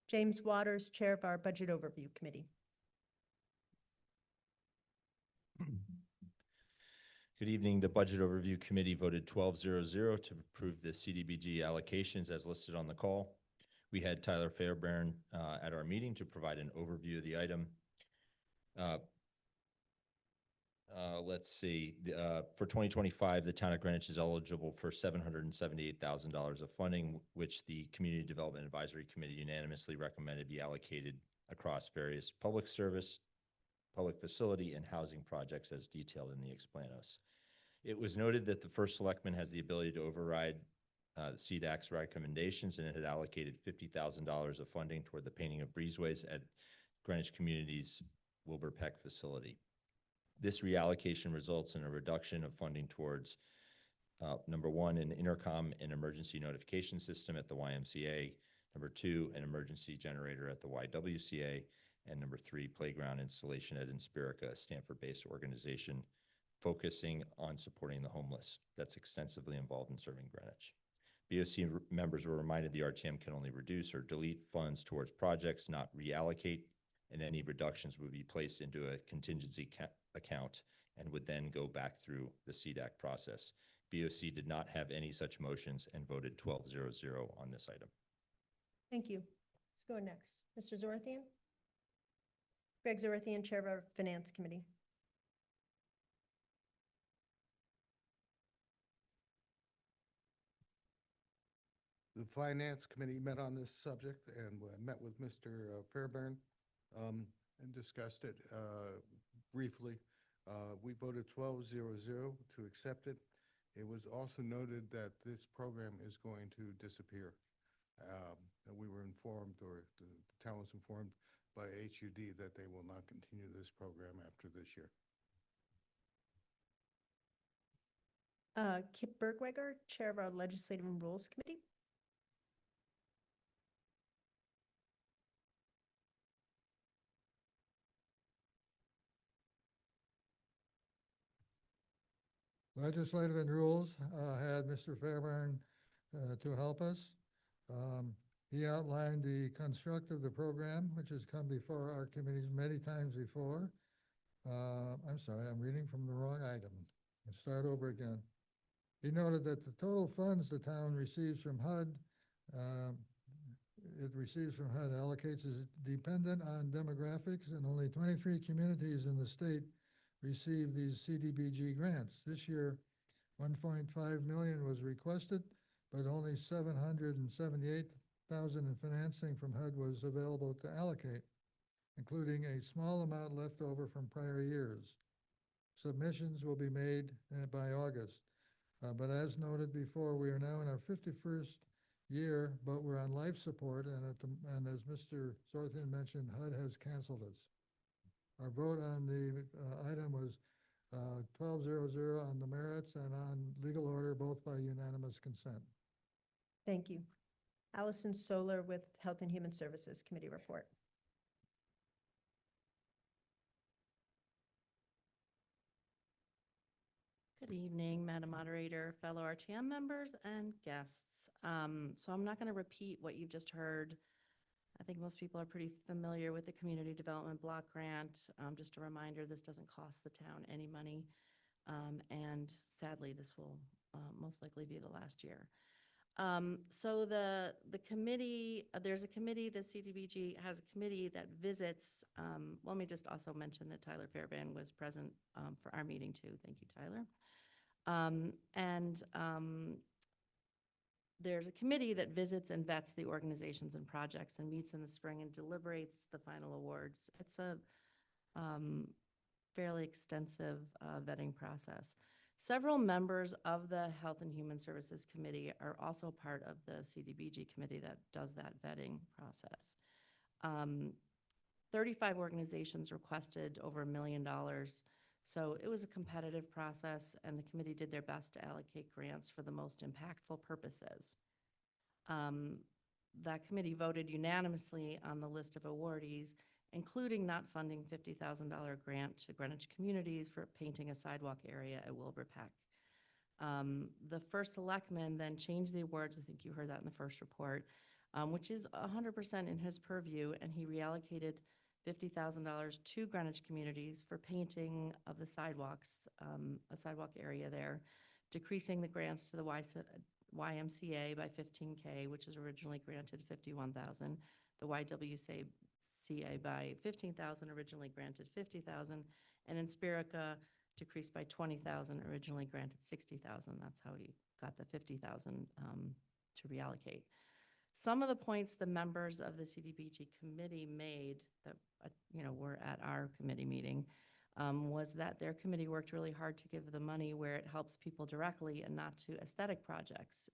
A: James Waters, Chair of our Budget Overview Committee.
I: Good evening. The Budget Overview Committee voted 12-0-0 to approve the CDBG allocations as listed on the call. We had Tyler Fairbairn at our meeting to provide an overview of the item. Let's see, for 2025, the town of Greenwich is eligible for $778,000 of funding, which the Community Development Advisory Committee unanimously recommended be allocated across various public service, public facility, and housing projects as detailed in the explanos. It was noted that the first selectman has the ability to override the CDAC's recommendations, and it had allocated $50,000 of funding toward the painting of breezeways at Greenwich Community's Wilbur Peck facility. This reallocation results in a reduction of funding towards number one, an intercom and emergency notification system at the YMCA, number two, an emergency generator at the YWCA, and number three, playground installation at Inspirica, a Stanford-based organization focusing on supporting the homeless that's extensively involved in serving Greenwich. BOC members were reminded the RTM can only reduce or delete funds towards projects, not reallocate, and any reductions would be placed into a contingency account and would then go back through the CDAC process. BOC did not have any such motions and voted 12-0-0 on this item.
A: Thank you. Let's go next. Mr. Zorathian? Greg Zorathian, Chair of our Finance Committee.
J: The Finance Committee met on this subject and met with Mr. Fairbairn and discussed it briefly. We voted 12-0-0 to accept it. It was also noted that this program is going to disappear. And we were informed, or the town was informed by HUD that they will not continue this program after this year.
A: Kip Bergweger, Chair of our Legislative and Rules Committee.
K: Legislative and Rules had Mr. Fairbairn to help us. He outlined the construct of the program, which has come before our committees many times before. I'm sorry, I'm reading from the wrong item. I'll start over again. He noted that the total funds the town receives from HUD, allocates is dependent on demographics, and only 23 communities in the state receive these CDBG grants. This year, 1.5 million was requested, but only 778,000 in financing from HUD was available to allocate, including a small amount left over from prior years. Submissions will be made by August. But as noted before, we are now in our 51st year, but we're on life support, and as Mr. Sorthian mentioned, HUD has canceled us. Our vote on the item was 12-0-0 on the merits and on legal order, both by unanimous consent.
A: Thank you. Allison Solar with Health and Human Services Committee report.
E: Good evening, Madam Moderator, fellow RTM members, and guests. So I'm not going to repeat what you've just heard. I think most people are pretty familiar with the Community Development Block Grant. Just a reminder, this doesn't cost the town any money. And sadly, this will most likely be the last year. So the committee, there's a committee, the CDBG has a committee that visits. Let me just also mention that Tyler Fairbairn was present for our meeting too. Thank you, Tyler. There's a committee that visits and vets the organizations and projects and meets in the spring and deliberates the final awards. It's a fairly extensive vetting process. Several members of the Health and Human Services Committee are also part of the CDBG committee that does that vetting process. 35 organizations requested over $1 million. So it was a competitive process, and the committee did their best to allocate grants for the most impactful purposes. That committee voted unanimously on the list of awardees, including not funding $50,000 grant to Greenwich Communities for painting a sidewalk area at Wilbur Peck. The first selectman then changed the awards. I think you heard that in the first report, which is 100% in his purview, and he reallocated $50,000 to Greenwich Communities for painting of the sidewalks, a sidewalk area there, decreasing the grants to the YMCA by $15K, which was originally granted $51,000, the YWCA by $15,000, originally granted $50,000, and Inspirica decreased by $20,000, originally granted $60,000. That's how he got the $50,000 to reallocate. Some of the points the members of the CDBG committee made that were at our committee meeting was that their committee worked really hard to give the money where it helps people directly and not to aesthetic projects,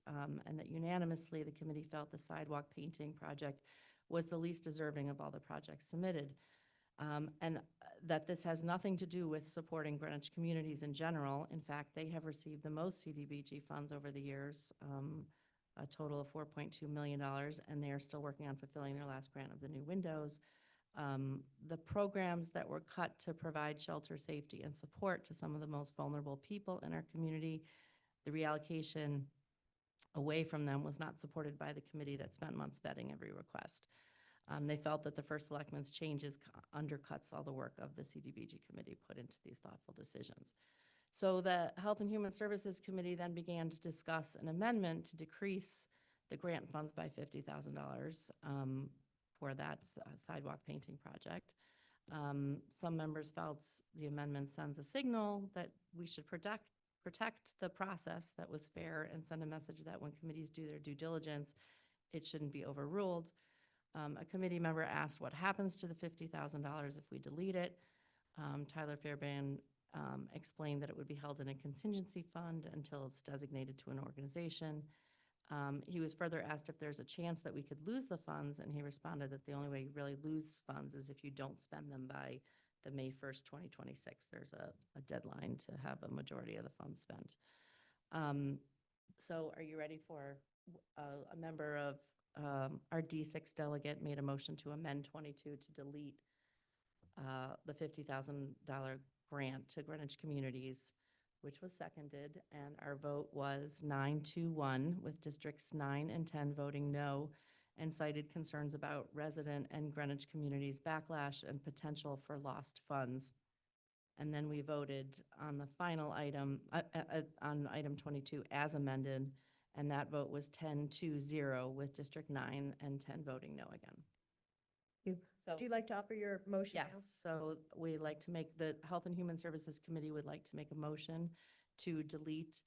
E: and that unanimously the committee felt the sidewalk painting project was the least deserving of all the projects submitted, and that this has nothing to do with supporting Greenwich Communities in general. In fact, they have received the most CDBG funds over the years, a total of $4.2 million, and they are still working on fulfilling their last grant of the new windows. The programs that were cut to provide shelter, safety, and support to some of the most vulnerable people in our community, the reallocation away from them was not supported by the committee that spent months vetting every request. They felt that the first selectman's changes undercuts all the work of the CDBG committee put into these thoughtful decisions. So the Health and Human Services Committee then began to discuss an amendment to decrease the grant funds by $50,000 for that sidewalk painting project. Some members felt the amendment sends a signal that we should protect protect the process that was fair and send a message that when committees do their due diligence, it shouldn't be overruled. A committee member asked what happens to the $50,000 if we delete it. Tyler Fairbairn explained that it would be held in a contingency fund until it's designated to an organization. He was further asked if there's a chance that we could lose the funds, and he responded that the only way you really lose funds is if you don't spend them by the May 1st, 2026. There's a deadline to have a majority of the funds spent. So are you ready for a member of our D6 delegate made a motion to amend 22 to delete the $50,000 grant to Greenwich Communities, which was seconded, and our vote was 9-1, with districts 9 and 10 voting no, and cited concerns about resident and Greenwich Communities backlash and potential for lost funds. And then we voted on the final item, on item 22 as amended, and that vote was 10-0, with District 9 and 10 voting no again. So,
A: Would you like to offer your motion now?
E: yes, so we like to make, the Health and Human Services Committee would like to make a motion to delete,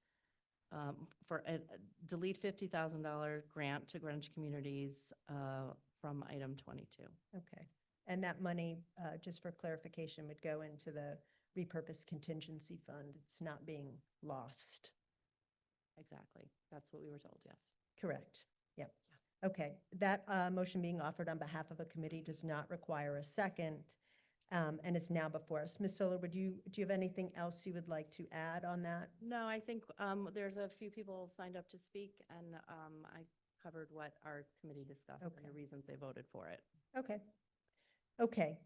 E: delete $50,000 grant to Greenwich Communities from item 22.
A: Okay. And that money, just for clarification, would go into the repurposed contingency fund. It's not being lost.
E: Exactly. That's what we were told, yes.
A: Correct. Yep. Okay. That motion being offered on behalf of a committee does not require a second, and is now before us. Ms. Solar, do you have anything else you would like to add on that?
E: No, I think there's a few people signed up to speak, and I covered what our committee discussed and the reasons they voted for it.
A: Okay. Okay.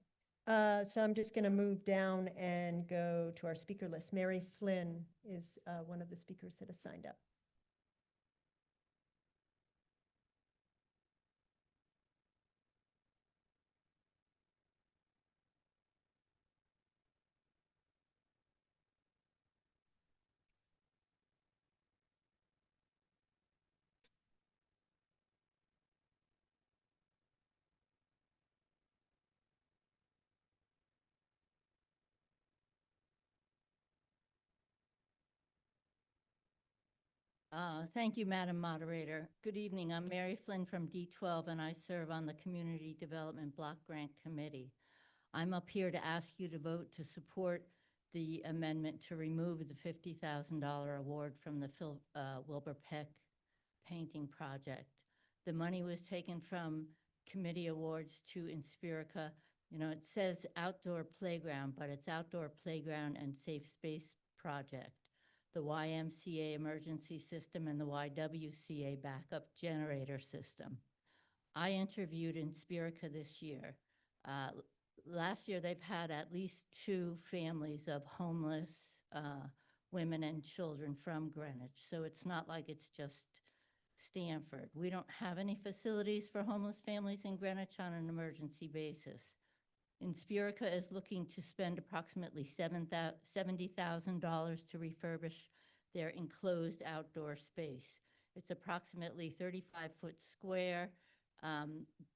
A: So I'm just going to move down and go to our speaker list. Mary Flynn is one of the speakers that has signed up.
P: Thank you, Madam Moderator. Good evening. I'm Mary Flynn from D12, and I serve on the Community Development Block Grant Committee. I'm up here to ask you to vote to support the amendment to remove the $50,000 award from the Wilbur Peck painting project. The money was taken from committee awards to Inspirica. You know, it says outdoor playground, but it's outdoor playground and safe space project, the YMCA emergency system, and the YWCA backup generator system. I interviewed Inspirica this year. Last year, they've had at least 2 families of homeless women and children from Greenwich, so it's not like it's just Stanford. We don't have any facilities for homeless families in Greenwich on an emergency basis. Inspirica is looking to spend approximately $70,000 to refurbish their enclosed outdoor space. It's approximately 35-foot square.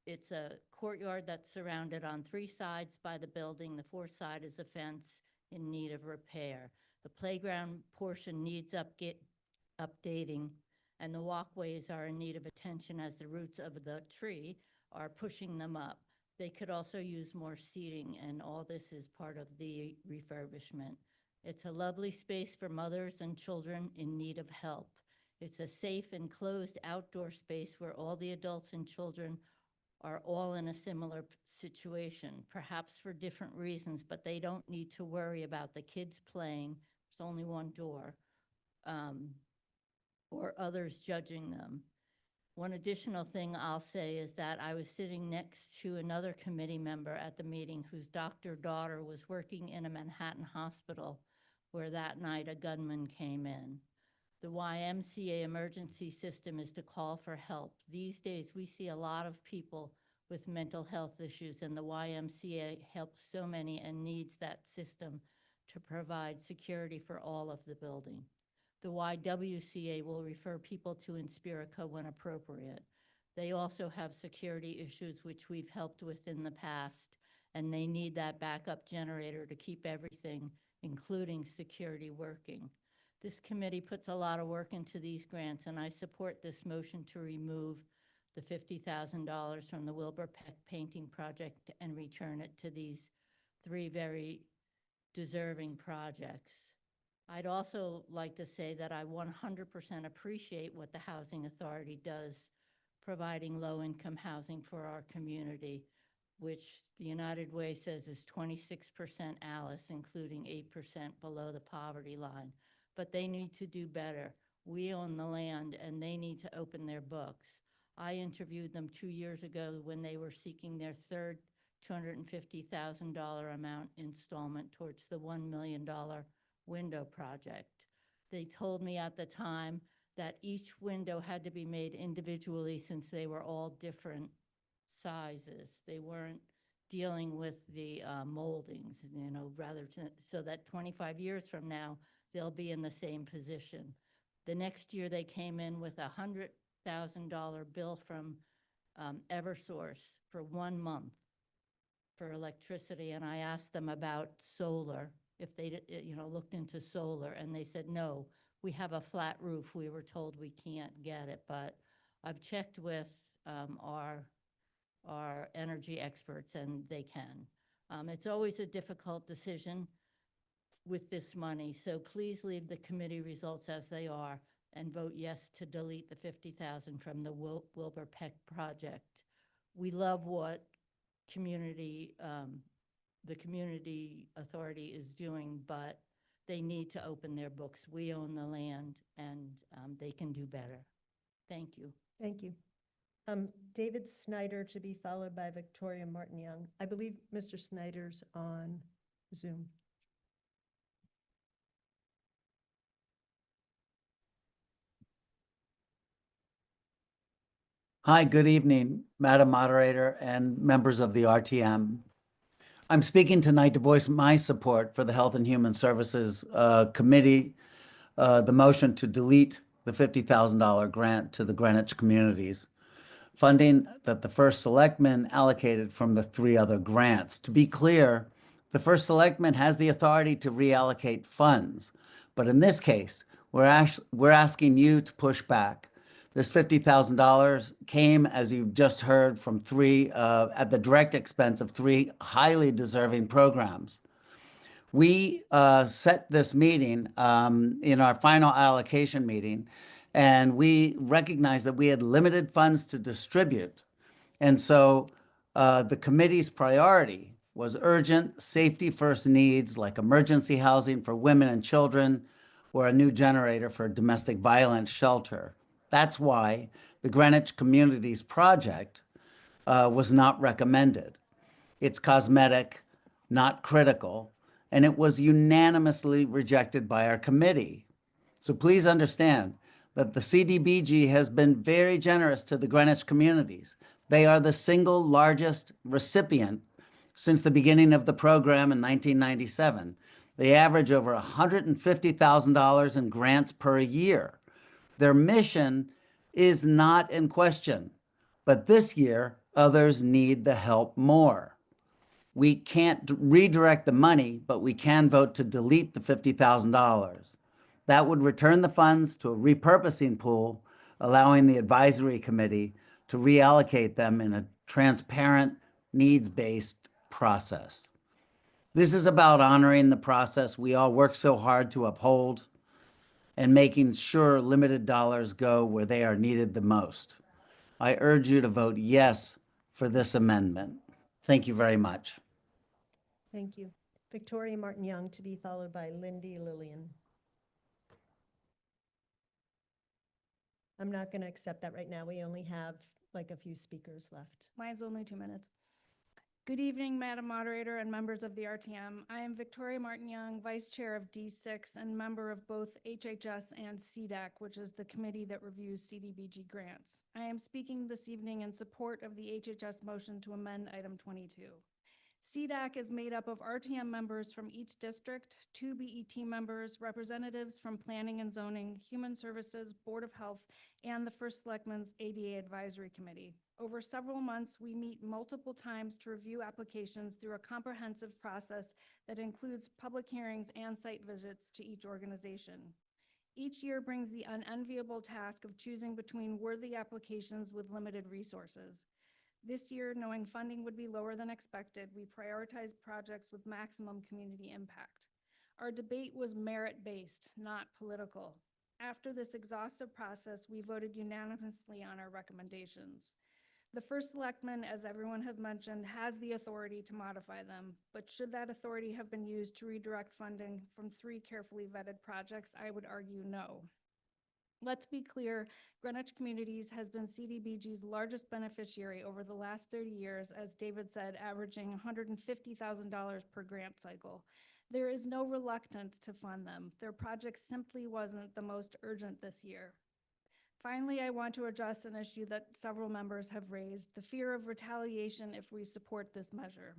P: It's a courtyard that's surrounded on 3 sides by the building. The 4th side is a fence in need of repair. The playground portion needs updating, and the walkways are in need of attention as the roots of the tree are pushing them up. They could also use more seating, and all this is part of the refurbishment. It's a lovely space for mothers and children in need of help. It's a safe, enclosed outdoor space where all the adults and children are all in a similar situation, perhaps for different reasons, but they don't need to worry about the kids playing, there's only one door, or others judging them. One additional thing I'll say is that I was sitting next to another committee member at the meeting whose daughter was working in a Manhattan hospital where that night a gunman came in. The YMCA emergency system is to call for help. These days, we see a lot of people with mental health issues, and the YMCA helps so many and needs that system to provide security for all of the building. The YWCA will refer people to Inspirica when appropriate. They also have security issues which we've helped with in the past, and they need that backup generator to keep everything, including security, working. This committee puts a lot of work into these grants, and I support this motion to remove the $50,000 from the Wilbur Peck Painting Project and return it to these three very deserving projects. I'd also like to say that I 100% appreciate what the Housing Authority does, providing low-income housing for our community, which the United Way says is 26% Alice, including 8% below the poverty line. But they need to do better. We own the land, and they need to open their books. I interviewed them 2 years ago when they were seeking their third $250,000 amount installment towards the $1 million window project. They told me at the time that each window had to be made individually since they were all different sizes. They weren't dealing with the moldings, rather so that 25 years from now, they'll be in the same position. The next year, they came in with a $100,000 bill from Eversource for 1 month for electricity, and I asked them about solar, if they looked into solar, and they said, no, we have a flat roof. We were told we can't get it, but I've checked with our energy experts, and they can. It's always a difficult decision with this money, so please leave the committee results as they are and vote yes to delete the $50,000 from the Wilbur Peck project. We love what the community authority is doing, but they need to open their books. We own the land, and they can do better. Thank you.
A: Thank you. David Snyder to be followed by Victoria Martin Young. I believe Mr. Snyder's on Zoom.
Q: Hi, good evening, Madam Moderator and members of the RTM. I'm speaking tonight to voice my support for the Health and Human Services Committee, the motion to delete the $50,000 grant to the Greenwich communities, funding that the First Selectman allocated from the 3 other grants. To be clear, the First Selectman has the authority to reallocate funds, but in this case, we're asking you to push back. This $50,000 came, as you've just heard, from 3, at the direct expense of 3 highly deserving programs. We set this meeting in our final allocation meeting, and we recognized that we had limited funds to distribute. And so the committee's priority was urgent safety first needs like emergency housing for women and children or a new generator for a domestic violence shelter. That's why the Greenwich Communities Project was not recommended. It's cosmetic, not critical, and it was unanimously rejected by our committee. So please understand that the CDBG has been very generous to the Greenwich communities. They are the single largest recipient since the beginning of the program in 1997. They average over $150,000 in grants per year. Their mission is not in question, but this year, others need the help more. We can't redirect the money, but we can vote to delete the $50,000. That would return the funds to a repurposing pool, allowing the advisory committee to reallocate them in a transparent, needs-based process. This is about honoring the process we all work so hard to uphold and making sure limited dollars go where they are needed the most. I urge you to vote yes for this amendment. Thank you very much.
A: Thank you. Victoria Martin Young to be followed by Lindy Lillian. I'm not going to accept that right now. We only have like a few speakers left.
R: Mine's only 2 minutes. Good evening, Madam Moderator and members of the RTM. I am Victoria Martin Young, Vice Chair of D6 and member of both HHS and CDAC, which is the committee that reviews CDBG grants. I am speaking this evening in support of the HHS motion to amend item 22. CDAC is made up of RTM members from each district, 2 BET members, representatives from Planning and Zoning, Human Services, Board of Health, and the First Selectman's ADA Advisory Committee. Over several months, we meet multiple times to review applications through a comprehensive process that includes public hearings and site visits to each organization. Each year brings the unenviable task of choosing between worthy applications with limited resources. This year, knowing funding would be lower than expected, we prioritized projects with maximum community impact. Our debate was merit-based, not political. After this exhaustive process, we voted unanimously on our recommendations. The first selectman, as everyone has mentioned, has the authority to modify them, but should that authority have been used to redirect funding from 3 carefully vetted projects, I would argue no. Let's be clear, Greenwich Communities has been CDBG's largest beneficiary over the last 30 years, as David said, averaging $150,000 per grant cycle. There is no reluctance to fund them. Their project simply wasn't the most urgent this year. Finally, I want to address an issue that several members have raised, the fear of retaliation if we support this measure.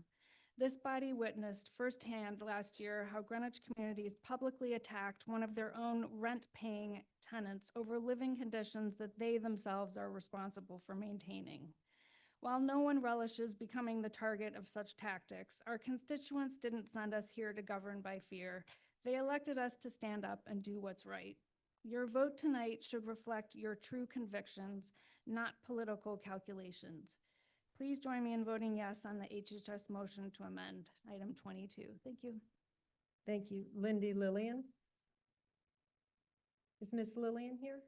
R: This body witnessed firsthand last year how Greenwich Communities publicly attacked one of their own rent-paying tenants over living conditions that they themselves are responsible for maintaining. While no one relishes becoming the target of such tactics, our constituents didn't send us here to govern by fear. They elected us to stand up and do what's right. Your vote tonight should reflect your true convictions, not political calculations. Please join me in voting yes on the HHS motion to amend item 22. Thank you.
A: Thank you. Lindy Lillian? Is Miss Lillian here?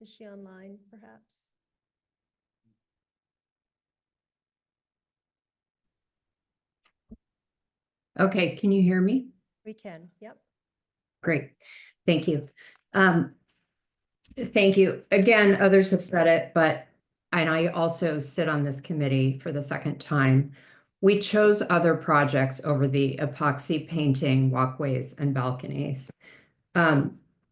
A: Is she online, perhaps?
S: Okay, can you hear me?
A: We can, yep.
S: Great, thank you. Thank you. Again, others have said it, but, and I also sit on this committee for the second time. We chose other projects over the epoxy painting walkways and balconies.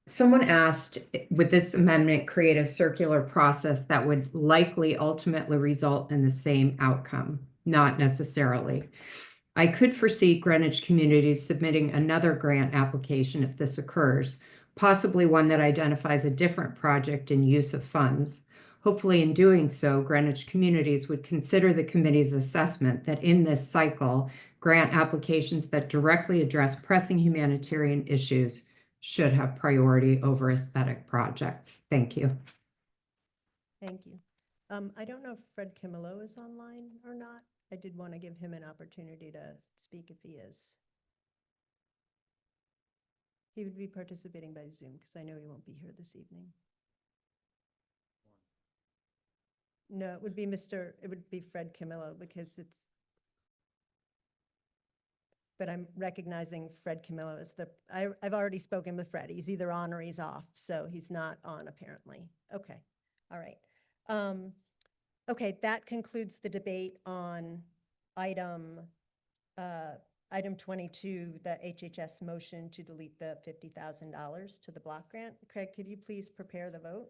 S: Someone asked, would this amendment create a circular process that would likely ultimately result in the same outcome? Not necessarily. I could foresee Greenwich Communities submitting another grant application if this occurs, possibly one that identifies a different project and use of funds. Hopefully, in doing so, Greenwich Communities would consider the committee's assessment that in this cycle, grant applications that directly address pressing humanitarian issues should have priority over aesthetic projects. Thank you.
A: Thank you. I don't know if Fred Camillo is online or not. I did want to give him an opportunity to speak if he is. He would be participating by Zoom because I know he won't be here this evening. No, it would be Fred Camillo because it's, but I'm recognizing Fred Camillo as I've already spoken with Fred. He's either on or he's off, so he's not on apparently. Okay, all right. Okay, that concludes the debate on item 22, the HHS motion to delete the $50,000 to the block grant. Craig, could you please prepare the vote?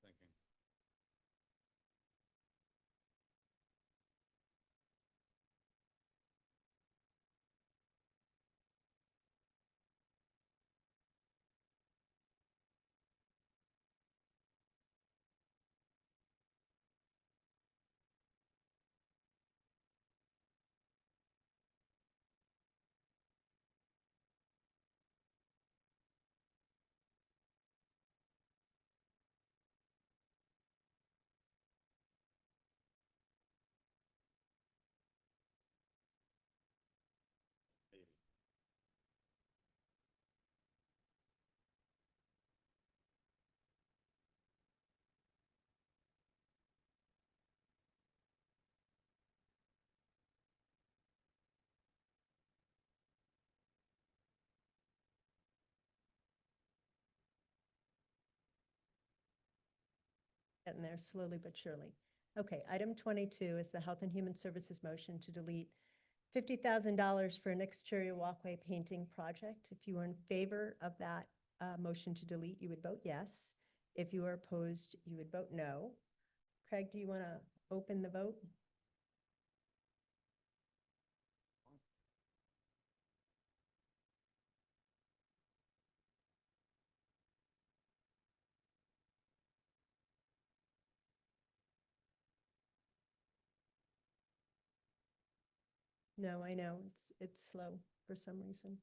C: Thinking.
A: Getting there slowly but surely. Okay, item 22 is the Health and Human Services motion to delete $50,000 for an exterior walkway painting project. If you are in favor of that motion to delete, you would vote yes. If you are opposed, you would vote no. Craig, do you want to open the vote? No, I know, it's slow for some reason.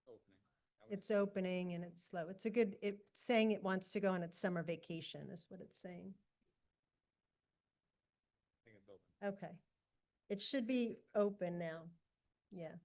C: Opening.
A: It's opening and it's slow. It's a good, it's saying it wants to go on its summer vacation is what it's saying.
C: I think it's open.
A: Okay. It should be open now. Yeah.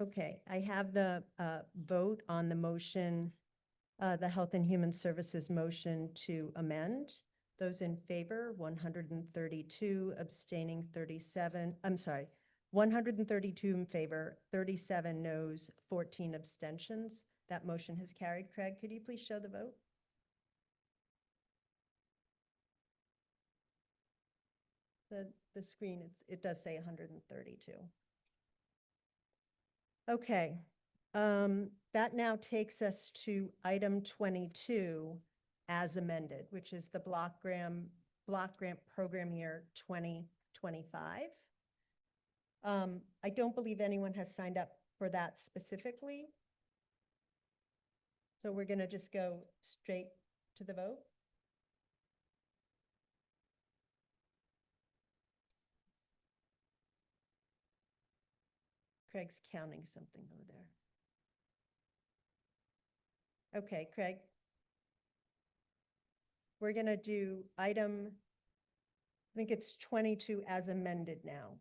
A: Okay, I have the vote on the motion, the Health and Human Services motion to amend. Those in favor, 132, abstaining 37, I'm sorry, 132 in favor, 37 noes, 14 abstentions. That motion has carried. Craig, could you please show the vote? The screen, it does say 132. Okay, that now takes us to item 22 as amended, which is the block grant program year 2025. I don't believe anyone has signed up for that specifically. So we're going to just go straight to the vote. Craig's counting something over there. Okay, Craig. We're going to do item, I think it's 22 as amended now.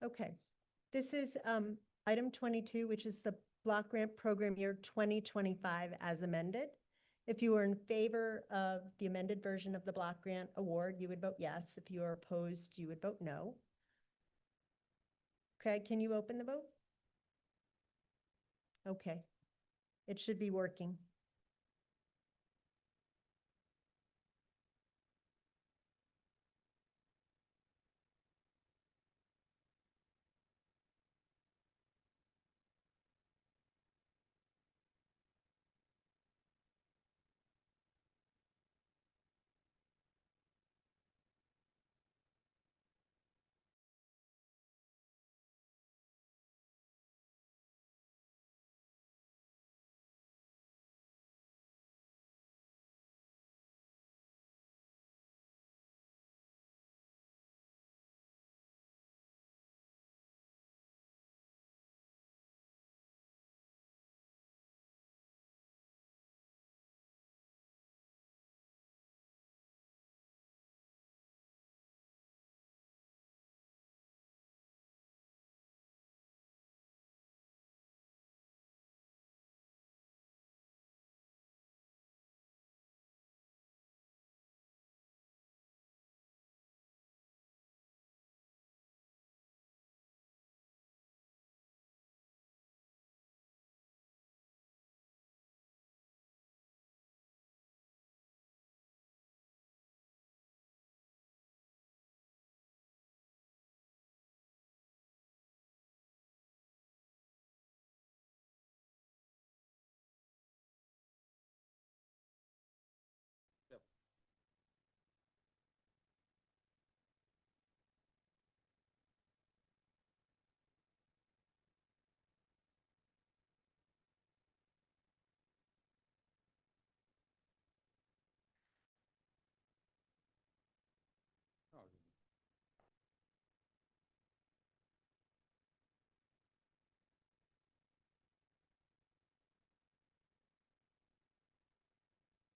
A: Okay, this is item 22, which is the block grant program year 2025 as amended. If you are in favor of the amended version of the block grant award, you would vote yes. If you are opposed, you would vote no. Craig, can you open the vote? Okay. It should be working.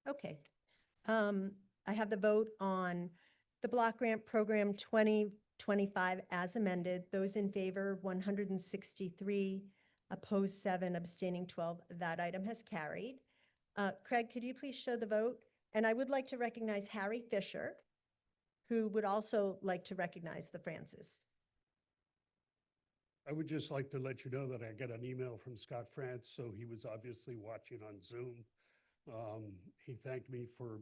A: Okay. I have the vote on the block grant program 2025 as amended. Those in favor, 163, opposed 7, abstaining 12. That item has carried. Craig, could you please show the vote? And I would like to recognize Harry Fisher, who would also like to recognize the Francis.
G: I would just like to let you know that I got an email from Scott France, so he was obviously watching on Zoom. He thanked me for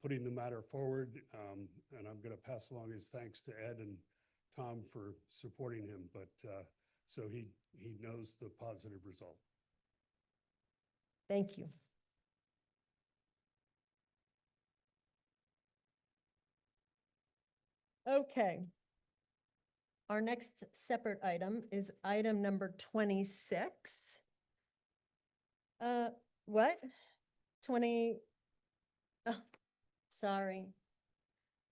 G: putting the matter forward, and I'm going to pass along his thanks to Ed and Tom for supporting him, but so he knows the positive result.
A: Thank you. Okay. Our next separate item is item number 26. What? 20, oh, sorry.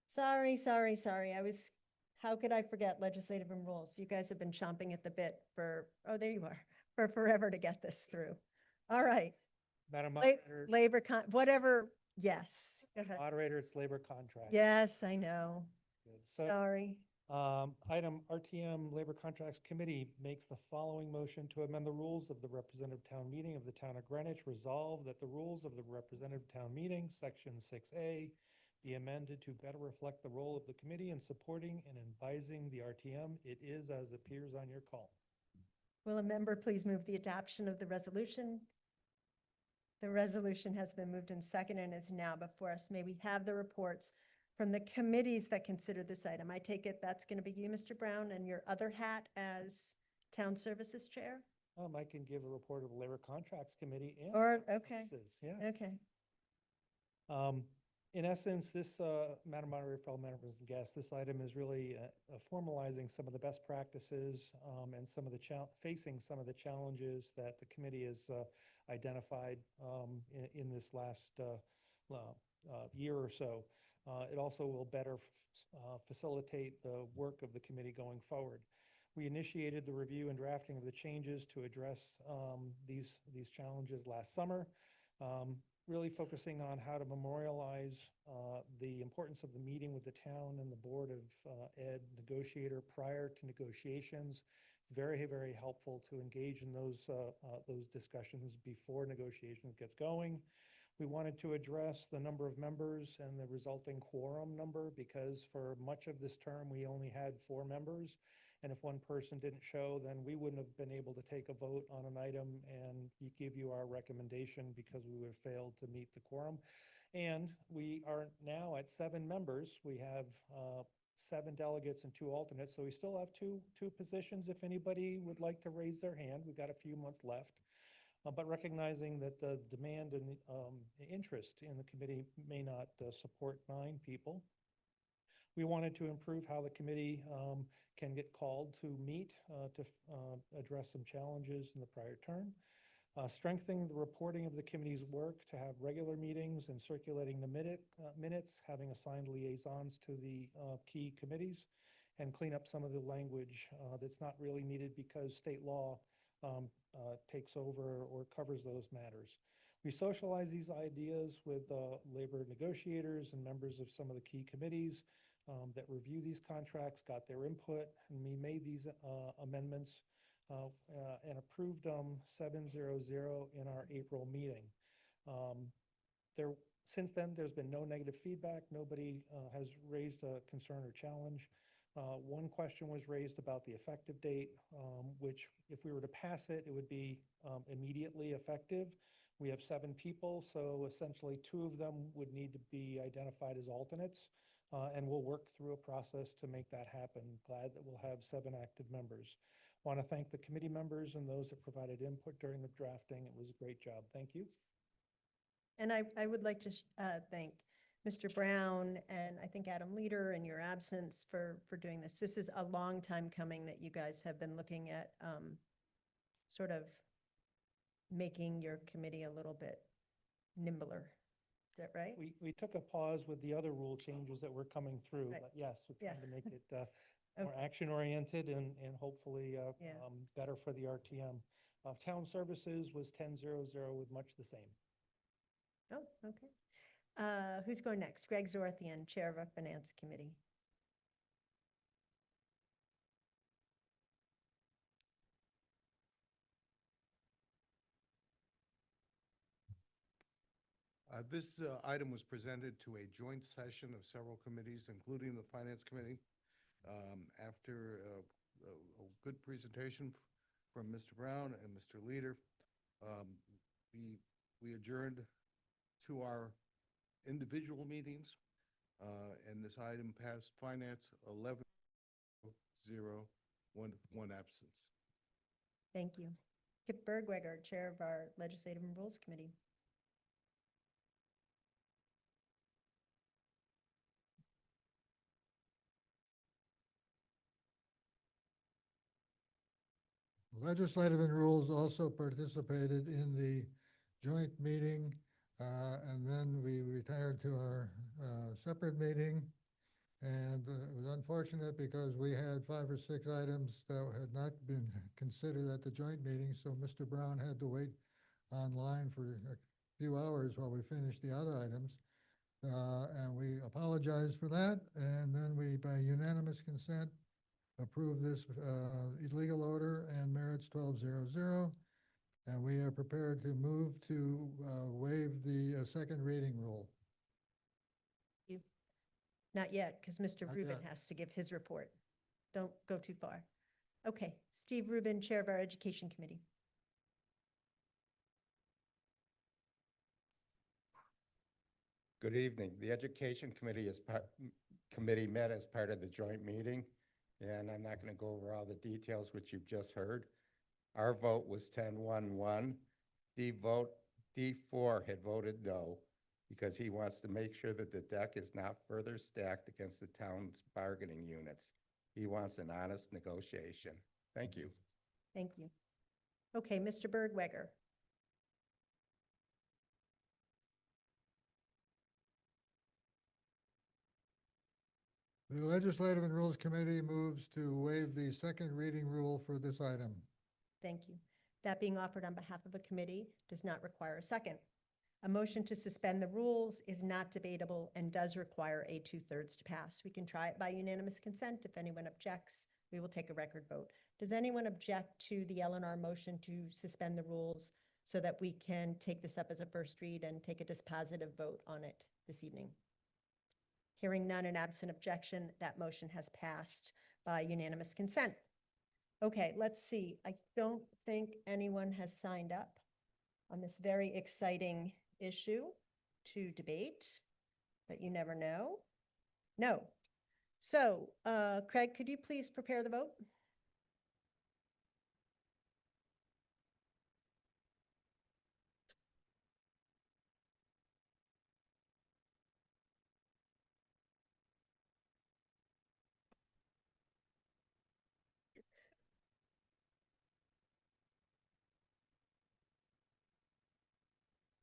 A: Sorry. How could I forget legislative and rules? You guys have been chomping at the bit for, oh, there you are, for forever to get this through. All right.
T: Madam Moderator,
A: Whatever, yes. Go ahead.
T: Moderator, it's labor contract.
A: Yes, I know.
T: Good. So,
A: Sorry.
T: item RTM Labor Contracts Committee makes the following motion to amend the rules of the representative town meeting of the town of Greenwich. Resolve that the rules of the representative town meeting, section 6A, be amended to better reflect the role of the committee in supporting and advising the RTM. It is as appears on your call.
A: Will a member please move the adoption of the resolution? The resolution has been moved and seconded and is now before us. May we have the reports from the committees that considered this item? I take it that's going to be you, Mr. Brown, and your other hat as Town Services Chair?
T: I can give a report of the Labor Contracts Committee and.
A: Okay.
T: Services, yes.
A: Okay.
T: In essence, this, Madam Moderator, fellow members and guests, this item is really formalizing some of the best practices and some of the facing some of the challenges that the committee has identified in this last year or so. It also will better facilitate the work of the committee going forward. We initiated the review and drafting of the changes to address these challenges last summer. Really focusing on how to memorialize the importance of the meeting with the town and the Board of Ed negotiator prior to negotiations. It's very, very helpful to engage in those discussions before negotiations gets going. We wanted to address the number of members and the resulting quorum number because for much of this term, we only had 4 members. And if one person didn't show, then we wouldn't have been able to take a vote on an item and give you our recommendation because we would have failed to meet the quorum. And we are now at 7 members. We have 7 delegates and 2 alternates, so we still have two positions if anybody would like to raise their hand. We've got a few months left. But recognizing that the demand and interest in the committee may not support 9 people, we wanted to improve how the committee can get called to meet to address some challenges in the prior term. Strengthening the reporting of the committee's work to have regular meetings and circulating the minutes, having assigned liaisons to the key committees, and clean up some of the language that's not really needed because state law takes over or covers those matters. We socialize these ideas with labor negotiators and members of some of the key committees that review these contracts, got their input, and we made these amendments and approved them 7-0-0 in our April meeting. Since then, there's been no negative feedback. Nobody has raised a concern or challenge. One question was raised about the effective date, which if we were to pass it, it would be immediately effective. We have 7 people, so essentially 2 of them would need to be identified as alternates, and we'll work through a process to make that happen. Glad that we'll have 7 active members. Want to thank the committee members and those that provided input during the drafting. It was a great job. Thank you.
A: And I would like to thank Mr. Brown and I think Adam Leader in your absence for doing this. This is a long time coming that you guys have been looking at sort of making your committee a little bit nimbler. Is that right?
T: We took a pause with the other rule changes that were coming through,
A: Right.
T: but yes, we're
A: Yeah.
T: trying to make it more action-oriented and hopefully better for the RTM. Town services was 10-0-0 with much the same.
A: Oh, okay. Who's going next? Greg Zorthian, Chair of our Finance Committee.
J: This item was presented to a joint session of several committees, including the Finance Committee. After a good presentation from Mr. Brown and Mr. Leader, we adjourned to our individual meetings, and this item passed Finance 11-0, 1 absence.
A: Thank you. Kip Bergweger, Chair of our Legislative and Rules Committee.
K: Legislative and Rules also participated in the joint meeting, and then we retired to our separate meeting. And it was unfortunate because we had 5 or 6 items that had not been considered at the joint meeting, so Mr. Brown had to wait online for a few hours while we finished the other items. And we apologize for that, and then we, by unanimous consent, approved this illegal order and merits 12-0-0. And we are prepared to move to waive the second reading rule.
A: You. Not yet, because Mr.
K: Not
A: Rubin
K: yet.
A: has to give his report. Don't go too far. Okay, Steve Rubin, Chair of our Education Committee.
U: Good evening. The Education Committee committee met as part of the joint meeting, and I'm not going to go over all the details which you've just heard. Our vote was 10-1-1. D4 had voted no because he wants to make sure that the deck is not further stacked against the town's bargaining units. He wants an honest negotiation. Thank you.
A: Thank you. Okay, Mr. Bergweger.
K: The Legislative and Rules Committee moves to waive the second reading rule for this item.
A: Thank you. That being offered on behalf of a committee does not require a second. A motion to suspend the rules is not debatable and does require a 2/3 to pass. We can try it by unanimous consent. If anyone objects, we will take a record vote. Does anyone object to the Eleanor motion to suspend the rules so that we can take this up as a first read and take a dispositive vote on it this evening? Hearing none and absent objection, that motion has passed by unanimous consent. Okay, let's see. I don't think anyone has signed up on this very exciting issue to debate, but you never know. No. So, Craig, could you please prepare the vote?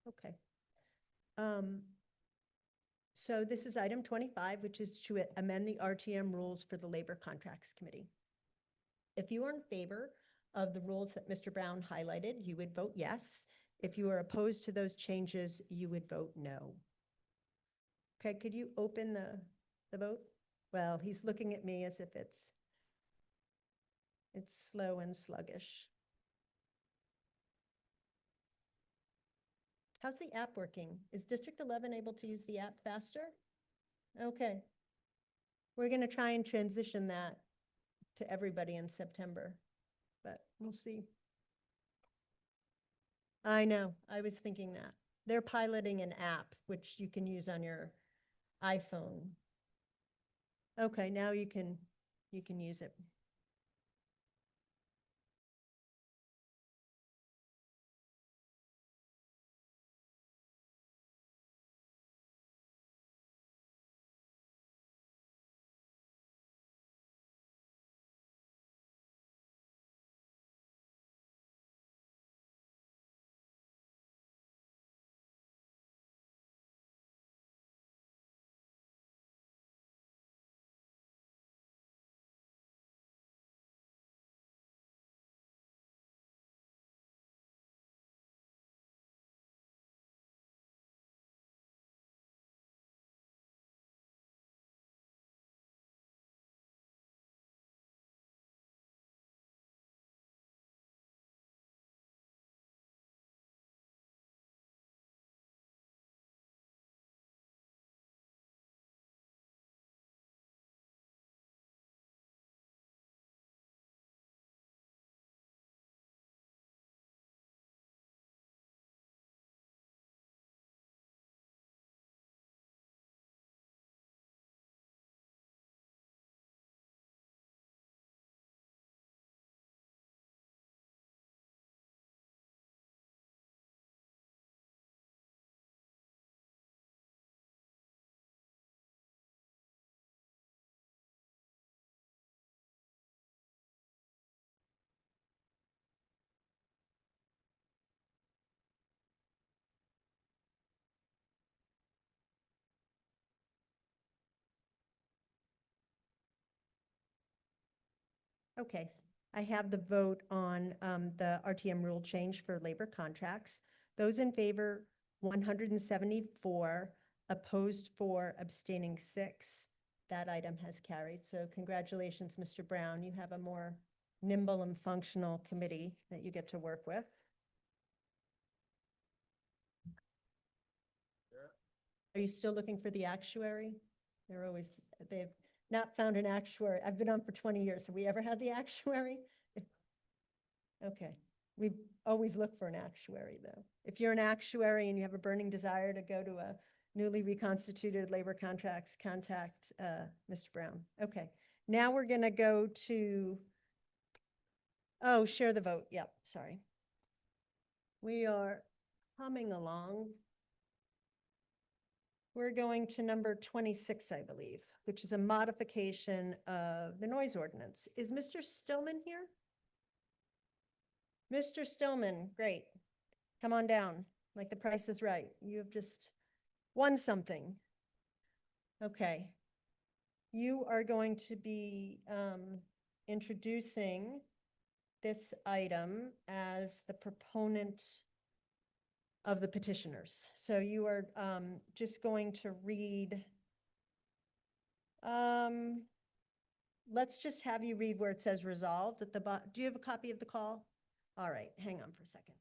A: Okay. So this is item 25, which is to amend the RTM rules for the Labor Contracts Committee. If you are in favor of the rules that Mr. Brown highlighted, you would vote yes. If you are opposed to those changes, you would vote no. Okay, could you open the vote? Well, he's looking at me as if it's slow and sluggish. How's the app working? Is District 11 able to use the app faster? Okay. We're going to try and transition that to everybody in September, but we'll see. I know, I was thinking that. They're piloting an app which you can use on your iPhone. Okay, now you can use it. Okay, I have the vote on the RTM rule change for labor contracts. Those in favor, 174, opposed 4, abstaining 6. That item has carried. So congratulations, Mr. Brown. You have a more nimble and functional committee that you get to work with. Are you still looking for the actuary? They've not found an actuary. I've been on for 20 years. Have we ever had the actuary? Okay. We always look for an actuary, though. If you're an actuary and you have a burning desire to go to a newly reconstituted labor contracts, contact Mr. Brown. Okay. Now we're going to go to, share the vote. Yep, sorry. We are humming along. We're going to number 26, I believe, which is a modification of the noise ordinance. Is Mr. Stillman here? Mr. Stillman, great. Come on down, like the price is right. You have just won something. Okay. You are going to be introducing this item as the proponent of the petitioners. So you are just going to read, let's just have you read where it says resolved at the bottom. Do you have a copy of the call? All right, hang on for a second.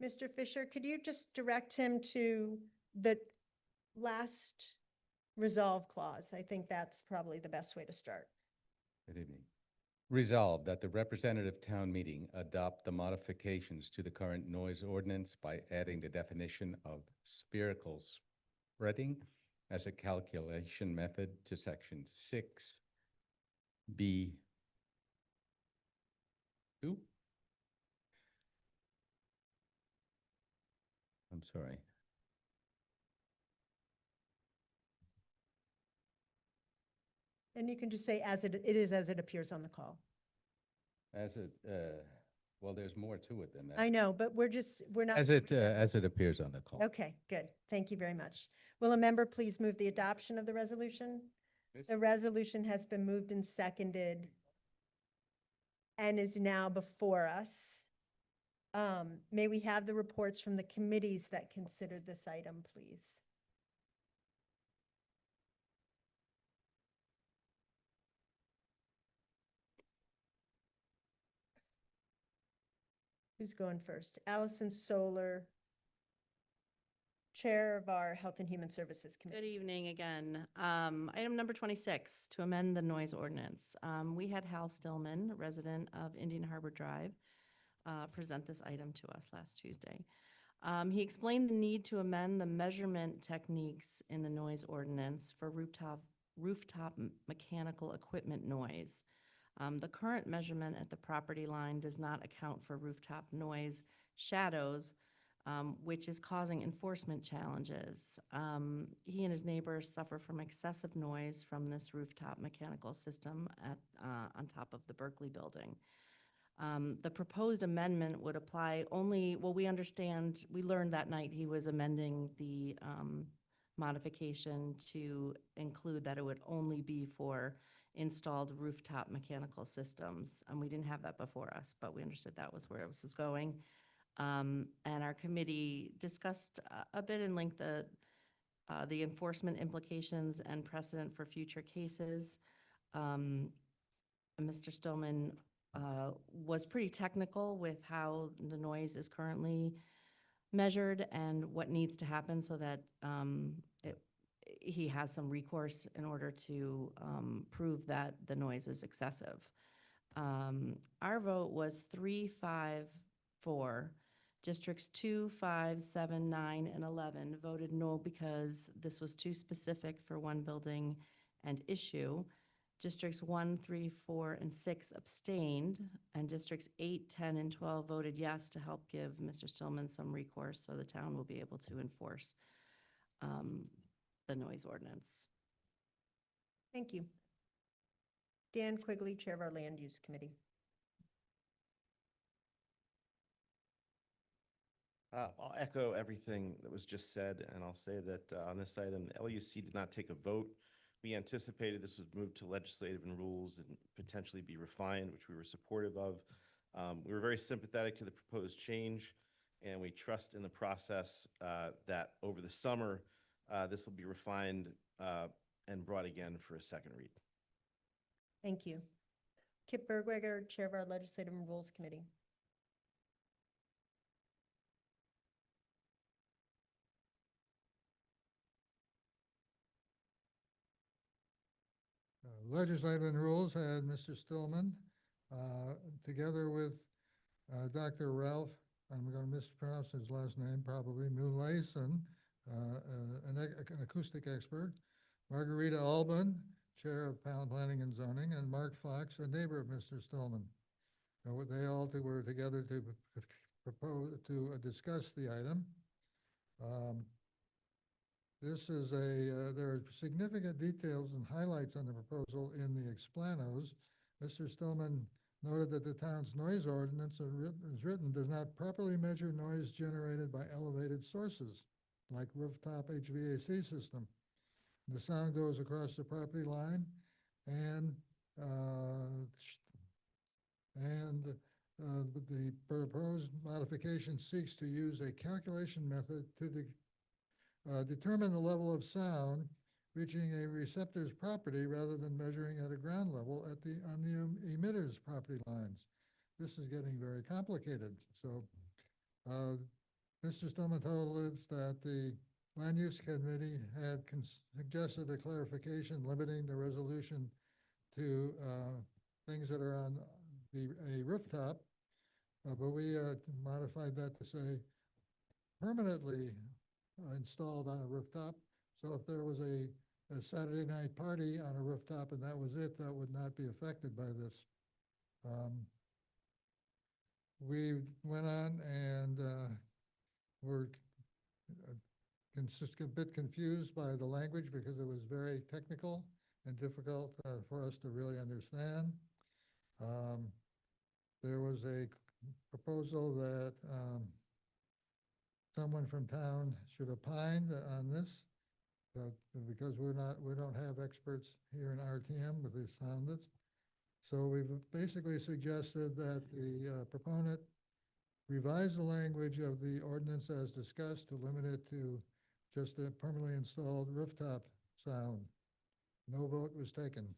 A: Mr. Fisher, could you just direct him to the last resolve clause? I think that's probably the best way to start.
B: Good evening. Resolved that the representative town meeting adopt the modifications to the current noise ordinance by adding the definition of spherical spreading as a calculation method to section 6B2. I'm sorry.
A: And you can just say as it is as it appears on the call.
B: As it, well, there's more to it than that.
A: I know, but we're not.
B: As it appears on the call.
A: Okay, good. Thank you very much. Will a member please move the adoption of the resolution? The resolution has been moved and seconded and is now before us. May we have the reports from the committees that considered this item, please? Who's going first? Allison Solar, Chair of our Health and Human Services
E: Good
A: Committee.
E: evening again. Item number 26, to amend the noise ordinance. We had Hal Stillman, resident of Indian Harbor Drive, present this item to us last Tuesday. He explained the need to amend the measurement techniques in the noise ordinance for rooftop mechanical equipment noise. The current measurement at the property line does not account for rooftop noise shadows, which is causing enforcement challenges. He and his neighbors suffer from excessive noise from this rooftop mechanical system on top of the Berkeley building. The proposed amendment would apply only, well, we learned that night he was amending the modification to include that it would only be for installed rooftop mechanical systems. And we didn't have that before us, but we understood that was where this was going. And our committee discussed a bit in length the enforcement implications and precedent for future cases. Mr. Stillman was pretty technical with how the noise is currently measured and what needs to happen so that he has some recourse in order to prove that the noise is excessive. Our vote was 3-5-4. Districts 2, 5, 7, 9, and 11 voted no because this was too specific for one building and issue. Districts 1, 3, 4, and 6 abstained, and districts 8, 10, and 12 voted yes to help give Mr. Stillman some recourse so the town will be able to enforce the noise ordinance.
A: Thank you. Dan Quigley, Chair of our Land Use Committee.
F: I'll echo everything that was just said, and I'll say that on this item, LUC did not take a vote. We anticipated this would move to legislative and rules and potentially be refined, which we were supportive of. We were very sympathetic to the proposed change, and we trust in the process that over the summer, this will be refined and brought again for a second read.
A: Thank you. Kip Bergweger, Chair of our Legislative and Rules Committee.
K: Legislative and Rules had Mr. Stillman, together with Dr. Ralph, I'm going to mispronounce his last name probably, Mulayson, an acoustic expert, Margarita Alban, Chair of Planning and Zoning, and Mark Fox, a neighbor of Mr. Stillman. They all were together to propose to discuss the item. There are significant details and highlights on the proposal in the explanos. Mr. Stillman noted that the town's noise ordinance as written does not properly measure noise generated by elevated sources, like rooftop HVAC system. The sound goes across the property line and the proposed modification seeks to use a calculation method to determine the level of sound reaching a receptor's property rather than measuring at a ground level on the emitter's property lines. This is getting very complicated. So Mr. Stillman told us that the Land Use Committee had suggested a clarification limiting the resolution to things that are on a rooftop, but we modified that to say permanently installed on a rooftop. So if there was a Saturday night party on a rooftop and that was it, that would not be affected by this. We went on and were a bit confused by the language because it was very technical and difficult for us to really understand. There was a proposal that someone from town should opine on this, because we don't have experts here in RTM with these sounded. So we've basically suggested that the proponent revise the language of the ordinance as discussed to limit it to just a permanently installed rooftop sound. No vote was taken.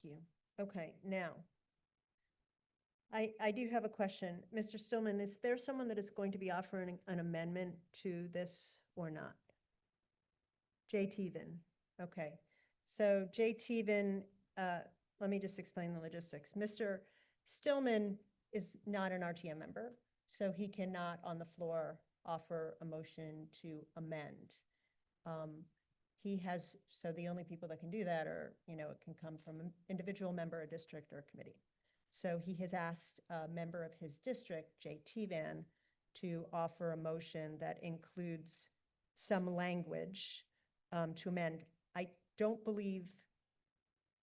A: Thank you. Okay, now, I do have a question. Mr. Stillman, is there someone that is going to be offering an amendment to this or not? Jay Teven, okay. So Jay Teven, let me just explain the logistics. Mr. Stillman is not an RTM member, so he cannot on the floor offer a motion to amend. He has, so the only people that can do that are, you know, it can come from an individual member, a district, or a committee. So he has asked a member of his district, Jay Tevan, to offer a motion that includes some language to amend. I don't believe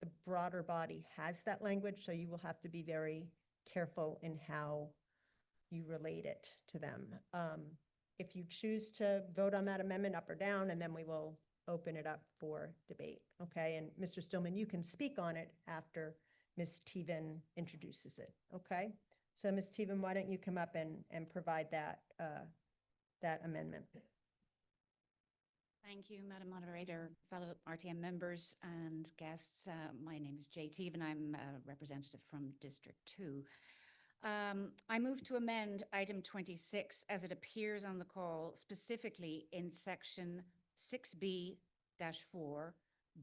A: the broader body has that language, so you will have to be very careful in how you relate it to them. If you choose to vote on that amendment up or down, and then we will open it up for debate, okay? And Mr. Stillman, you can speak on it after Ms. Teven introduces it, okay? So Ms. Teven, why don't you come up and provide that, that amendment?
D: Thank you, Madam Moderator, fellow RTM members and guests. My name is Jay Teven. I'm a representative from District 2. I move to amend item 26 as it appears on the call, specifically in section 6B-4,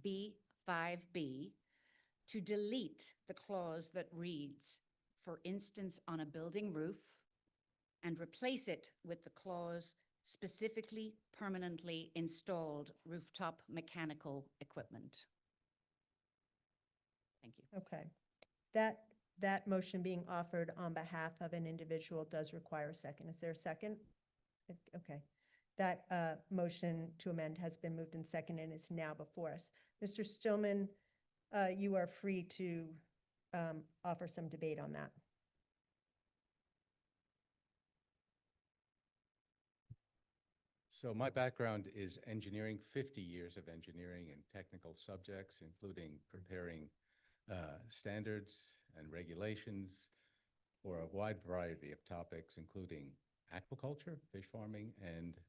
D: B5B, to delete the clause that reads, "for instance, on a building roof," and replace it with the clause, "specifically permanently installed rooftop mechanical equipment." Thank you.
A: Okay. That motion being offered on behalf of an individual does require a second. Is there a second? Okay. That motion to amend has been moved and seconded and is now before us. Mr. Stillman, you are free to offer some debate on that.
B: So my background is engineering, 50 years of engineering and technical subjects, including preparing standards and regulations for a wide variety of topics, including aquaculture, fish farming, and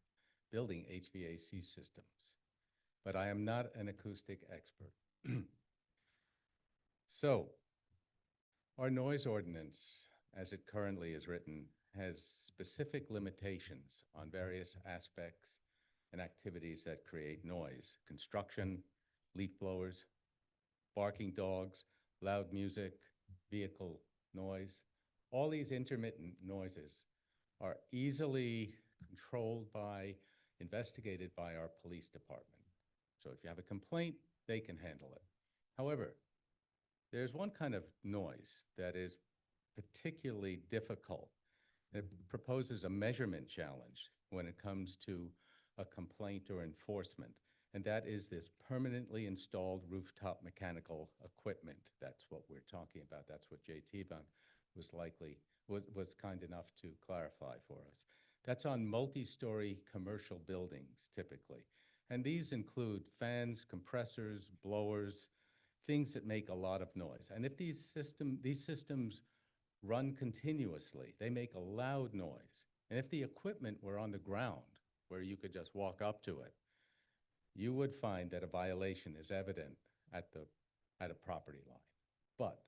B: building HVAC systems. But I am not an acoustic expert. So our noise ordinance, as it currently is written, has specific limitations on various aspects and activities that create noise: construction, leaf blowers, barking dogs, loud music, vehicle noise. All these intermittent noises are easily controlled by, investigated by our police department. So if you have a complaint, they can handle it. However, there's one kind of noise that is particularly difficult. It proposes a measurement challenge when it comes to a complaint or enforcement, and that is this permanently installed rooftop mechanical equipment. That's what we're talking about. That's what Jay Tevan was kind enough to clarify for us. That's on multi-story commercial buildings typically. And these include fans, compressors, blowers, things that make a lot of noise. And if these systems run continuously, they make a loud noise. And if the equipment were on the ground where you could just walk up to it, you would find that a violation is evident at a property line. But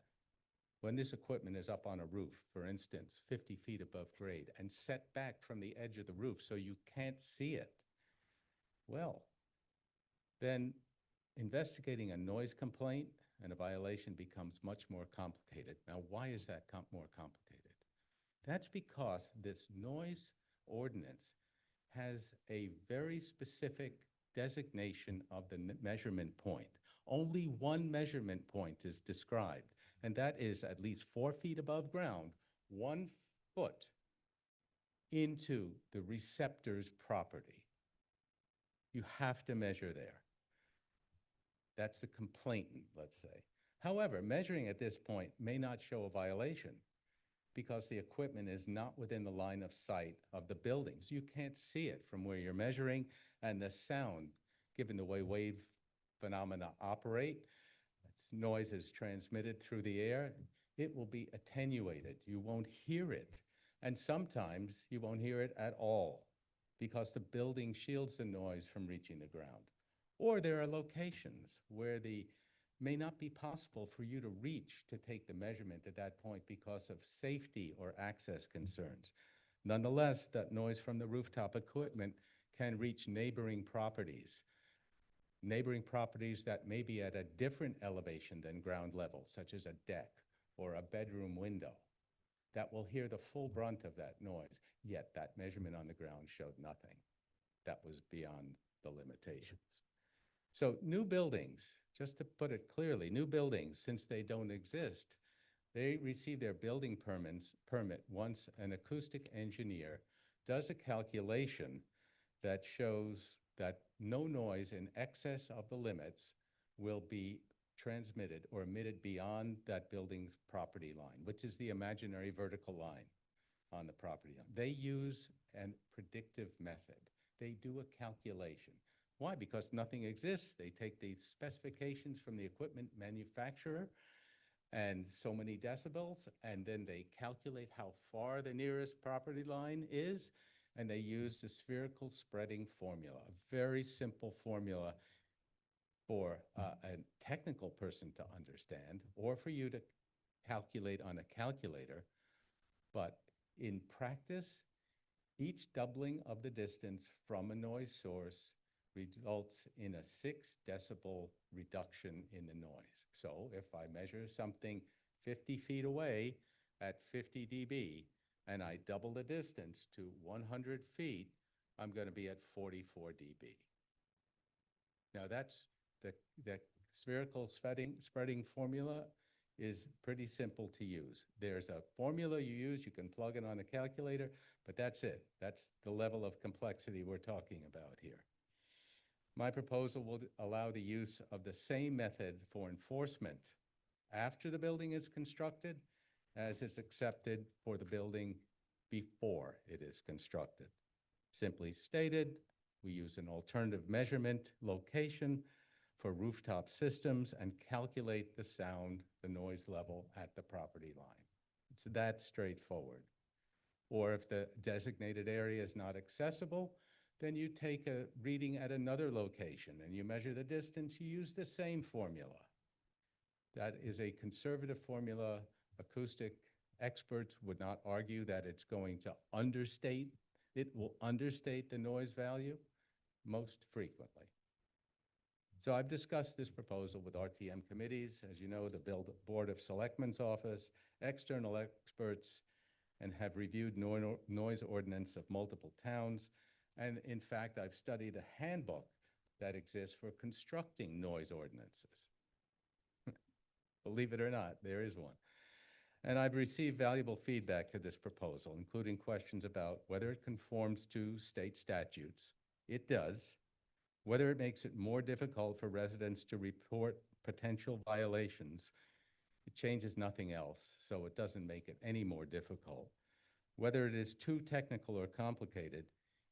B: when this equipment is up on a roof, for instance, 50 feet above grade and set back from the edge of the roof so you can't see it, well, then investigating a noise complaint and a violation becomes much more complicated. Now, why is that more complicated? That's because this noise ordinance has a very specific designation of the measurement point. Only one measurement point is described, and that is at least 4 feet above ground, 1 foot into the receptor's property. You have to measure there. That's the complainant, let's say. However, measuring at this point may not show a violation because the equipment is not within the line of sight of the buildings. You can't see it from where you're measuring, and the sound, given the way wave phenomena operate, noise is transmitted through the air, it will be attenuated. You won't hear it. And sometimes you won't hear it at all because the building shields the noise from reaching the ground. Or there are locations where may not be possible for you to reach to take the measurement at that point because of safety or access concerns. Nonetheless, that noise from the rooftop equipment can reach neighboring properties that may be at a different elevation than ground level, such as a deck or a bedroom window, that will hear the full brunt of that noise, yet that measurement on the ground showed nothing. That was beyond the limitations. So new buildings, just to put it clearly, new buildings, since they don't exist, they receive their building permit once an acoustic engineer does a calculation that shows that no noise in excess of the limits will be transmitted or emitted beyond that building's property line, which is the imaginary vertical line on the property line. They use a predictive method. They do a calculation. Why? Because nothing exists. They take the specifications from the equipment manufacturer and so many decibels, and then they calculate how far the nearest property line is, and they use the spherical spreading formula, a very simple formula for a technical person to understand or for you to calculate on a calculator. But in practice, each doubling of the distance from a noise source results in a 6 decibel reduction in the noise. So if I measure something 50 feet away at 50 dB and I double the distance to 100 feet, I'm going to be at 44 dB. Now that's the spherical spreading formula is pretty simple to use. There's a formula you use, you can plug it on a calculator, but that's it. That's the level of complexity we're talking about here. My proposal will allow the use of the same method for enforcement after the building is constructed as is accepted for the building before it is constructed. Simply stated, we use an alternative measurement location for rooftop systems and calculate the sound, the noise level at the property line. It's that straightforward. Or if the designated area is not accessible, then you take a reading at another location and you measure the distance, you use the same formula. That is a conservative formula. Acoustic experts would not argue that it's going to understate, it will understate the noise value most frequently. So I've discussed this proposal with RTM committees, as you know, the Board of Selectmen's office, external experts, and have reviewed noise ordinance of multiple towns. And in fact, I've studied a handbook that exists for constructing noise ordinances. Believe it or not, there is one. And I've received valuable feedback to this proposal, including questions about whether it conforms to state statutes. It does. Whether it makes it more difficult for residents to report potential violations. It changes nothing else, so it doesn't make it any more difficult. Whether it is too technical or complicated,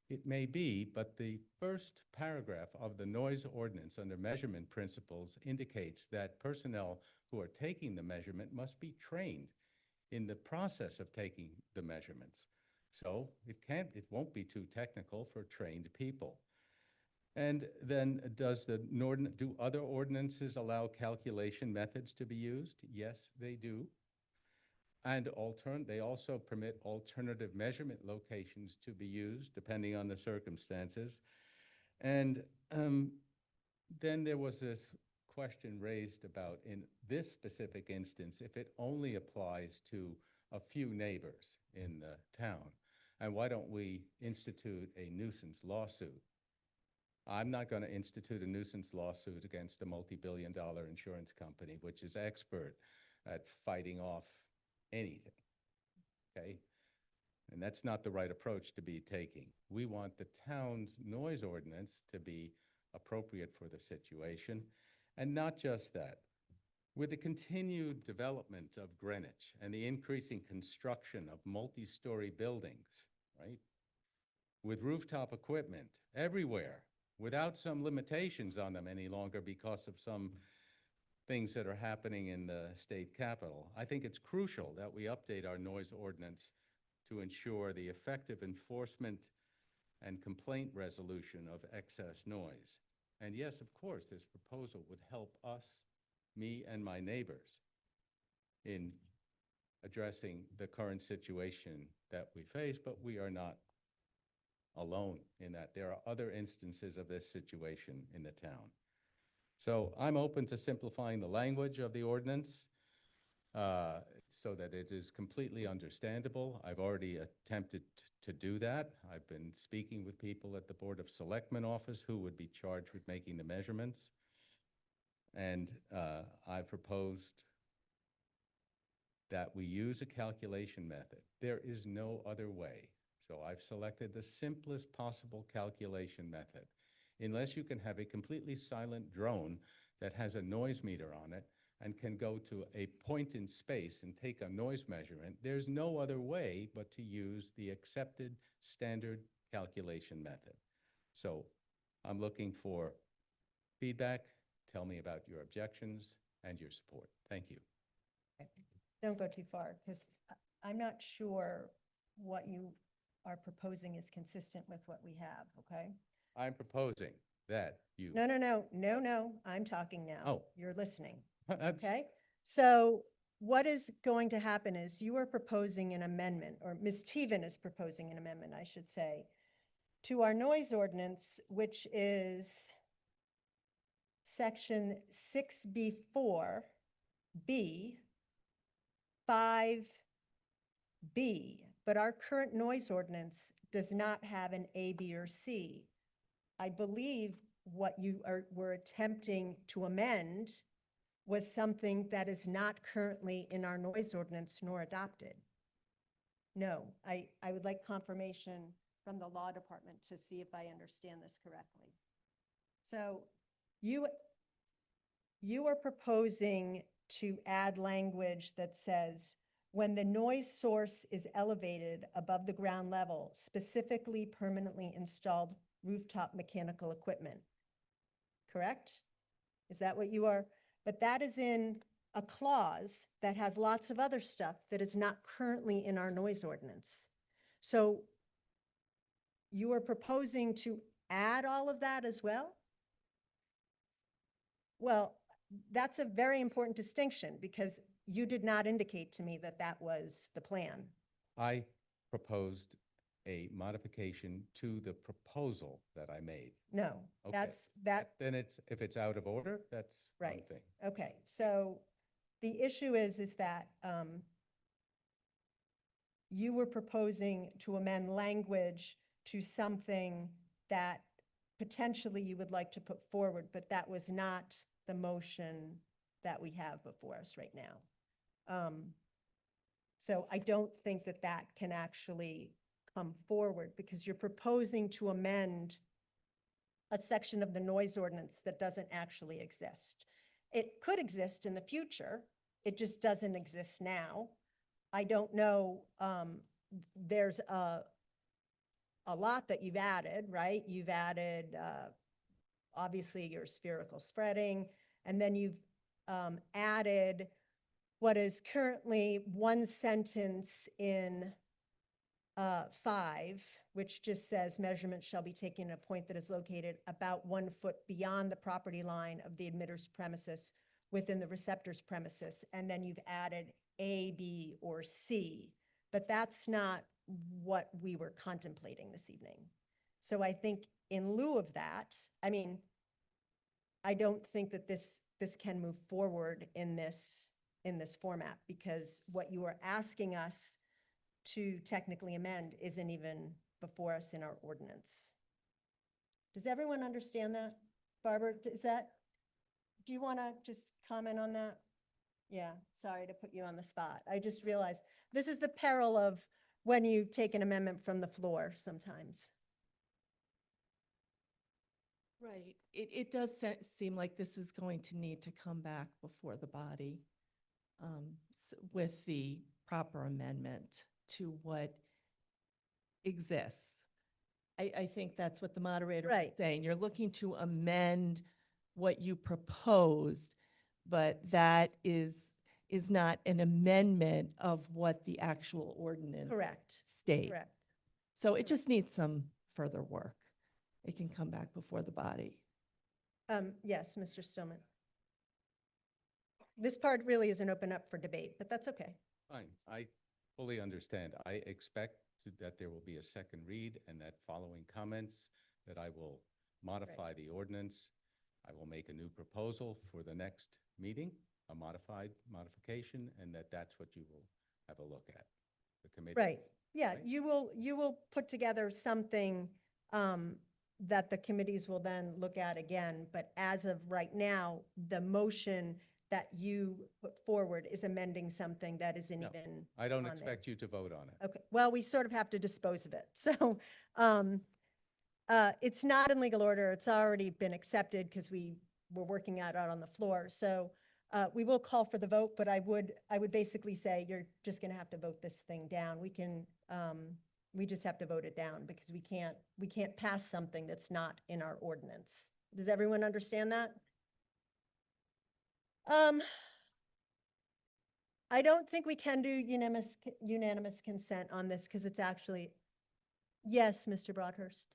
B: it may be, but the first paragraph of the noise ordinance under measurement principles indicates that personnel who are taking the measurement must be trained in the process of taking the measurements. So it won't be too technical for trained people. And then do other ordinances allow calculation methods to be used? Yes, they do. And they also permit alternative measurement locations to be used depending on the circumstances. And then there was this question raised about, in this specific instance, if it only applies to a few neighbors in the town, and why don't we institute a nuisance lawsuit? I'm not going to institute a nuisance lawsuit against a multi-billion-dollar insurance company, which is expert at fighting off anything, okay? And that's not the right approach to be taking. We want the town's noise ordinance to be appropriate for the situation. And not just that. With the continued development of Greenwich and the increasing construction of multi-story buildings, right? With rooftop equipment everywhere, without some limitations on them any longer because of some things that are happening in the state capitol, I think it's crucial that we update our noise ordinance to ensure the effective enforcement and complaint resolution of excess noise. And yes, of course, this proposal would help us, me and my neighbors, in addressing the current situation that we face, but we are not alone in that. There are other instances of this situation in the town. So I'm open to simplifying the language of the ordinance so that it is completely understandable. I've already attempted to do that. I've been speaking with people at the Board of Selectmen office who would be charged with making the measurements. And I proposed that we use a calculation method. There is no other way. So I've selected the simplest possible calculation method. Unless you can have a completely silent drone that has a noise meter on it and can go to a point in space and take a noise measurement, there's no other way but to use the accepted standard calculation method. So I'm looking for feedback. Tell me about your objections and your support. Thank you.
A: Don't go too far, because I'm not sure what you are proposing is consistent with what we have, okay?
B: I'm proposing that you.
A: No, I'm talking now.
B: Oh.
A: You're listening,
B: That's-
A: okay? So what is going to happen is you are proposing an amendment, or Ms. Teven is proposing an amendment, I should say, to our noise ordinance, which is section 6B4B, 5B, but our current noise ordinance does not have an A, B, or C. I believe what you were attempting to amend was something that is not currently in our noise ordinance nor adopted. No, I would like confirmation from the law department to see if I understand this correctly. So you are proposing to add language that says, when the noise source is elevated above the ground level, specifically permanently installed rooftop mechanical equipment. Correct? Is that what you are? But that is in a clause that has lots of other stuff that is not currently in our noise ordinance. So you are proposing to add all of that as well? Well, that's a very important distinction because you did not indicate to me that that was the plan.
B: I proposed a modification to the proposal that I made.
A: No,
B: Okay.
A: that,
B: Then if it's out of order, that's one
A: Right.
B: thing.
A: okay. So the issue is that you were proposing to amend language to something that potentially you would like to put forward, but that was not the motion that we have before us right now. So I don't think that that can actually come forward because you're proposing to amend a section of the noise ordinance that doesn't actually exist. It could exist in the future. It just doesn't exist now. I don't know, there's a lot that you've added, right? You've added, obviously, your spherical spreading, and then you've added what is currently one sentence in 5, which just says measurements shall be taken at a point that is located about 1 foot beyond the property line of the emitters premises within the receptor's premises. And then you've added A, B, or C, but that's not what we were contemplating this evening. So I think in lieu of that, I mean, I don't think that this can move forward in this format, because what you are asking us to technically amend isn't even before us in our ordinance. Does everyone understand that? Barbara, do you want to just comment on that? Yeah, sorry to put you on the spot. I just realized this is the peril of when you take an amendment from the floor sometimes.
L: Right. It does seem like this is going to need to come back before the body with the proper amendment to what exists. I think that's what the moderator was saying. You're looking to amend what you proposed, but that is not an amendment of what the actual ordinance states.
A: Correct.
L: So it just needs some further work. It can come back before the body.
A: Yes, Mr. Stillman. This part really isn't open up for debate, but that's okay.
B: Fine, I fully understand. I expect that there will be a second read, and that following comments, that I will modify the ordinance. I will make a new proposal for the next meeting, a modification, and that's what you will have a look at, the committee.
A: Right, yeah,
B: right?
A: you will put together something that the committees will then look at again, but as of right now, the motion that you put forward is amending something that isn't
B: No,
A: even
B: I don't
A: on there.
B: expect you to vote on it.
A: Okay, well, we sort of have to dispose of it. So it's not in legal order. It's already been accepted because we were working out on the floor. So we will call for the vote, but I would basically say you're just going to have to vote this thing down. We just have to vote it down because we can't pass something that's not in our ordinance. Does everyone understand that? I don't think we can do unanimous consent on this because it's actually, yes, Mr. Broadhurst.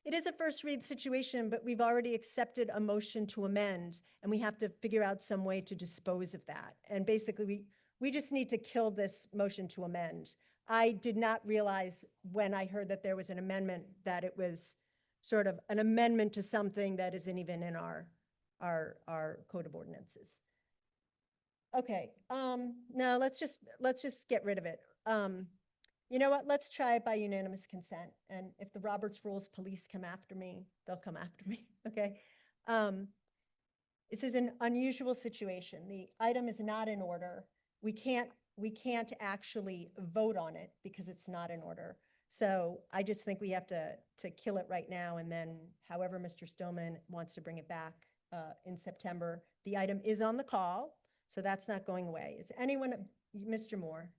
A: It is a first read situation, but we've already accepted a motion to amend, and we have to figure out some way to dispose of that. And basically, we just need to kill this motion to amend. I did not realize when I heard that there was an amendment that it was sort of an amendment to something that isn't even in our code of ordinances. Okay, no, let's just get rid of it. You know what, let's try it by unanimous consent, and if the Roberts Rules police come after me, they'll come after me, okay? This is an unusual situation. The item is not in order. We can't actually vote on it because it's not in order. So I just think we have to kill it right now, and then however Mr. Stillman wants to bring it back in September. The item is on the call, so that's not going away. Is anyone, Mr. Moore?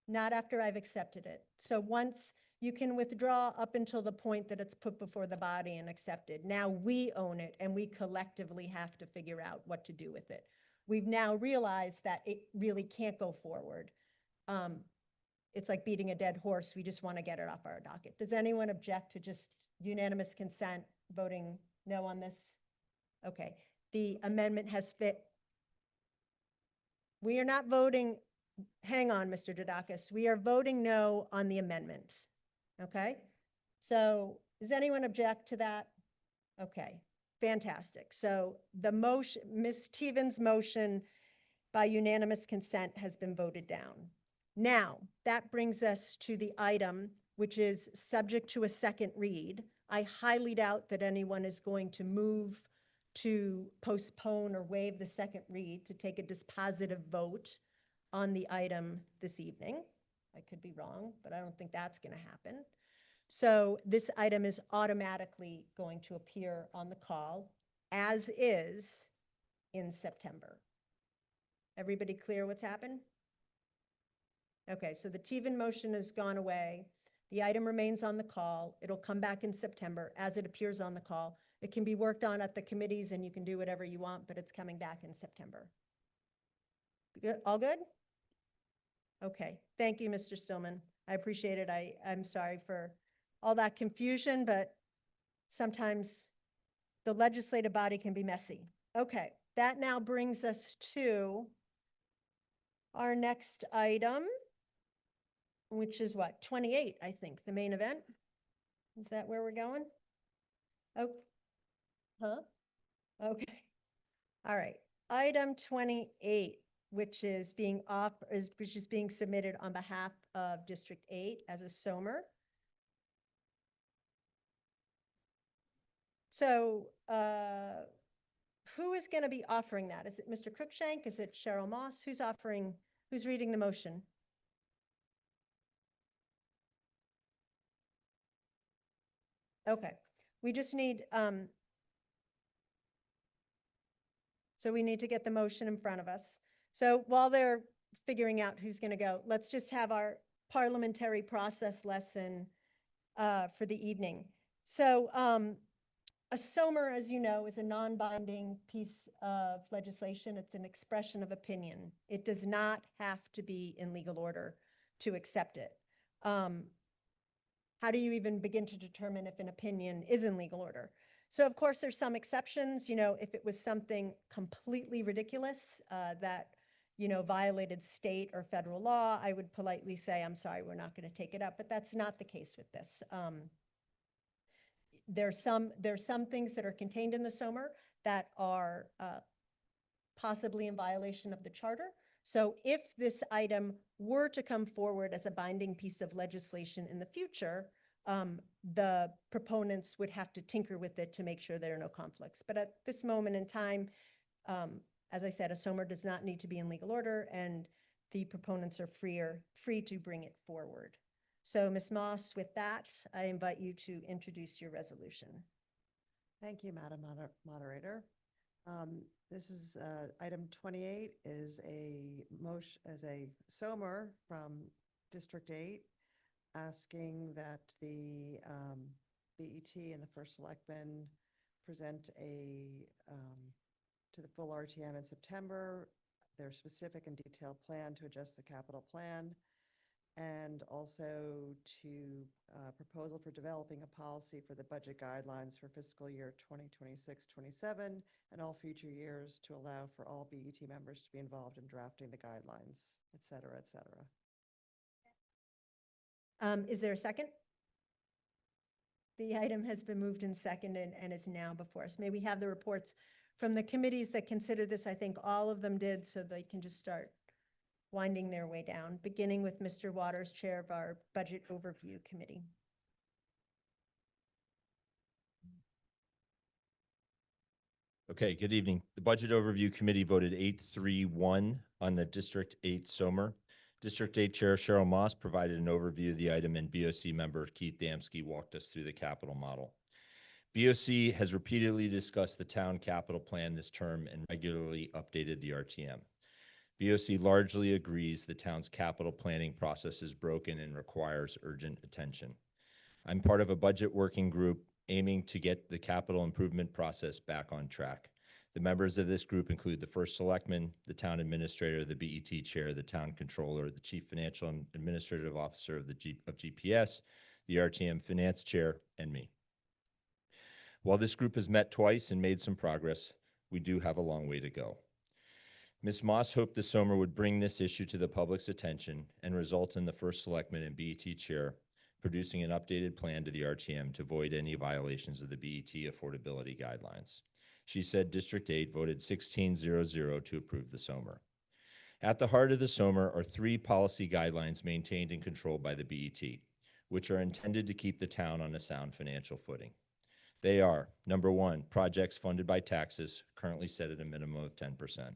A: Not after I've accepted it. So once you can withdraw up until the point that it's put before the body and accepted. Now we own it and we collectively have to figure out what to do with it. We've now realized that it really can't go forward. It's like beating a dead horse. We just want to get it off our docket. Does anyone object to just unanimous consent, voting no on this? Okay, the amendment has fit. We are not voting, hang on, Mr. Dudakis. We are voting no on the amendments, okay? So does anyone object to that? Okay, fantastic. So the motion, Ms. Stevens' motion by unanimous consent has been voted down. Now, that brings us to the item, which is subject to a second read. I highly doubt that anyone is going to move to postpone or waive the second read to take a dispositive vote on the item this evening. I could be wrong, but I don't think that's going to happen. So this item is automatically going to appear on the call as is in September. Everybody clear what's happened? Okay, so the Teven motion has gone away. The item remains on the call. It'll come back in September as it appears on the call. It can be worked on at the committees and you can do whatever you want, but it's coming back in September. Good, all good? Okay, thank you, Mr. Stillman. I appreciate it. I'm sorry for all that confusion, but sometimes the legislative body can be messy. Okay, that now brings us to our next item, which is what, 28, I think, the main event? Is that where we're going? Oh, huh? Okay. All right. Item 28, which is being submitted on behalf of District 8 as a SOMR. So, who is going to be offering that? Is it Mr. Cruikshank? Is it Cheryl Moss? Who's reading the motion? Okay, we just need, so we need to get the motion in front of us. So while they're figuring out who's going to go, let's just have our parliamentary process lesson for the evening. So a SOMR, as you know, is a non-binding piece of legislation. It's an expression of opinion. It does not have to be in legal order to accept it. How do you even begin to determine if an opinion is in legal order? So of course, there's some exceptions. You know, if it was something completely ridiculous that, you know, violated state or federal law, I would politely say, I'm sorry, we're not going to take it up. But that's not the case with this. There's some things that are contained in the SOMR that are possibly in violation of the charter. So if this item were to come forward as a binding piece of legislation in the future, the proponents would have to tinker with it to make sure there are no conflicts. But at this moment in time, as I said, a SOMR does not need to be in legal order, and the proponents are free to bring it forward. So Ms. Moss, with that, I invite you to introduce your resolution.
E: Thank you, Madam Moderator. This is item 28 is a motion as a SOMR from District 8 asking that the BET and the First Selectman present to the full RTM in September their specific and detailed plan to adjust the capital plan, and also to proposal for developing a policy for the budget guidelines for fiscal year 2026-27 and all future years to allow for all BET members to be involved in drafting the guidelines, et cetera, et cetera.
A: Is there a second? The item has been moved and seconded and is now before us. May we have the reports from the committees that consider this? I think all of them did, so they can just start winding their way down, beginning with Mr. Waters, Chair of our Budget Overview Committee.
I: Okay, good evening. The Budget Overview Committee voted 8-3-1 on the District 8 SOMR. District 8 Chair Cheryl Moss provided an overview of the item, and BOC member Keith Damsky walked us through the capital model. BOC has repeatedly discussed the town capital plan this term and regularly updated the RTM. BOC largely agrees the town's capital planning process is broken and requires urgent attention. I'm part of a budget working group aiming to get the capital improvement process back on track. The members of this group include the First Selectman, the Town Administrator, the BET Chair, the Town Controller, the Chief Financial and Administrative Officer of GPS, the RTM Finance Chair, and me. While this group has met twice and made some progress, we do have a long way to go. Ms. Moss hoped the SOMR would bring this issue to the public's attention and result in the First Selectman and BET Chair producing an updated plan to the RTM to avoid any violations of the BET affordability guidelines. She said District 8 voted 16-0-0 to approve the SOMR. At the heart of the SOMR are 3 policy guidelines maintained and controlled by the BET, which are intended to keep the town on a sound financial footing. They are, number 1, projects funded by taxes, currently set at a minimum of 10%.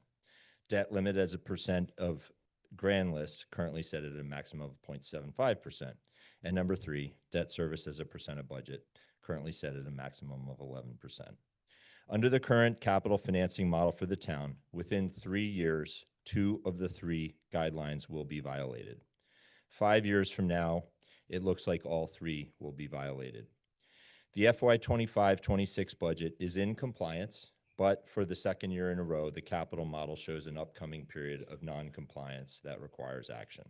I: Debt limit as a percent of grand list, currently set at a maximum of 0.75%. And number 3, debt service as a percent of budget, currently set at a maximum of 11%. Under the current capital financing model for the town, within 3 years, 2 of the 3 guidelines will be violated. 5 years from now, it looks like all 3 will be violated. The FY 25-26 budget is in compliance, but for the second year in a row, the capital model shows an upcoming period of non-compliance that requires action.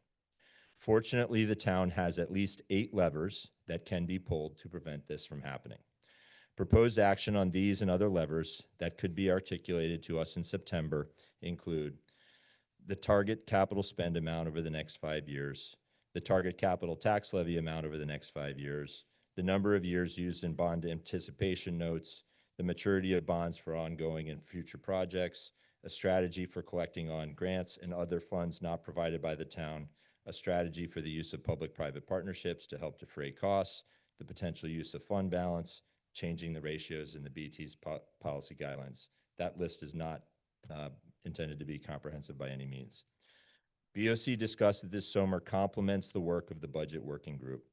I: Fortunately, the town has at least 8 levers that can be pulled to prevent this from happening. Proposed action on these and other levers that could be articulated to us in September include the target capital spend amount over the next 5 years, the target capital tax levy amount over the next 5 years, the number of years used in bond anticipation notes, the maturity of bonds for ongoing and future projects, a strategy for collecting on grants and other funds not provided by the town, a strategy for the use of public-private partnerships to help defray costs, the potential use of fund balance, changing the ratios in the BT's policy guidelines. That list is not intended to be comprehensive by any means. BOC discussed that this SOMR complements the work of the Budget Working Group.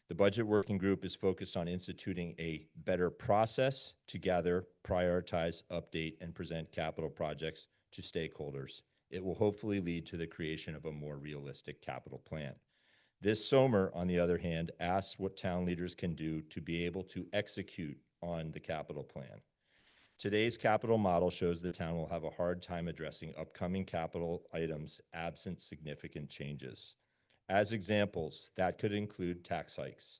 I: The Budget Working Group is focused on instituting a better process to gather, prioritize, update, and present capital projects to stakeholders. It will hopefully lead to the creation of a more realistic capital plan. This SOMR, on the other hand, asks what town leaders can do to be able to execute on the capital plan. Today's capital model shows the town will have a hard time addressing upcoming capital items absent significant changes. As examples, that could include tax hikes.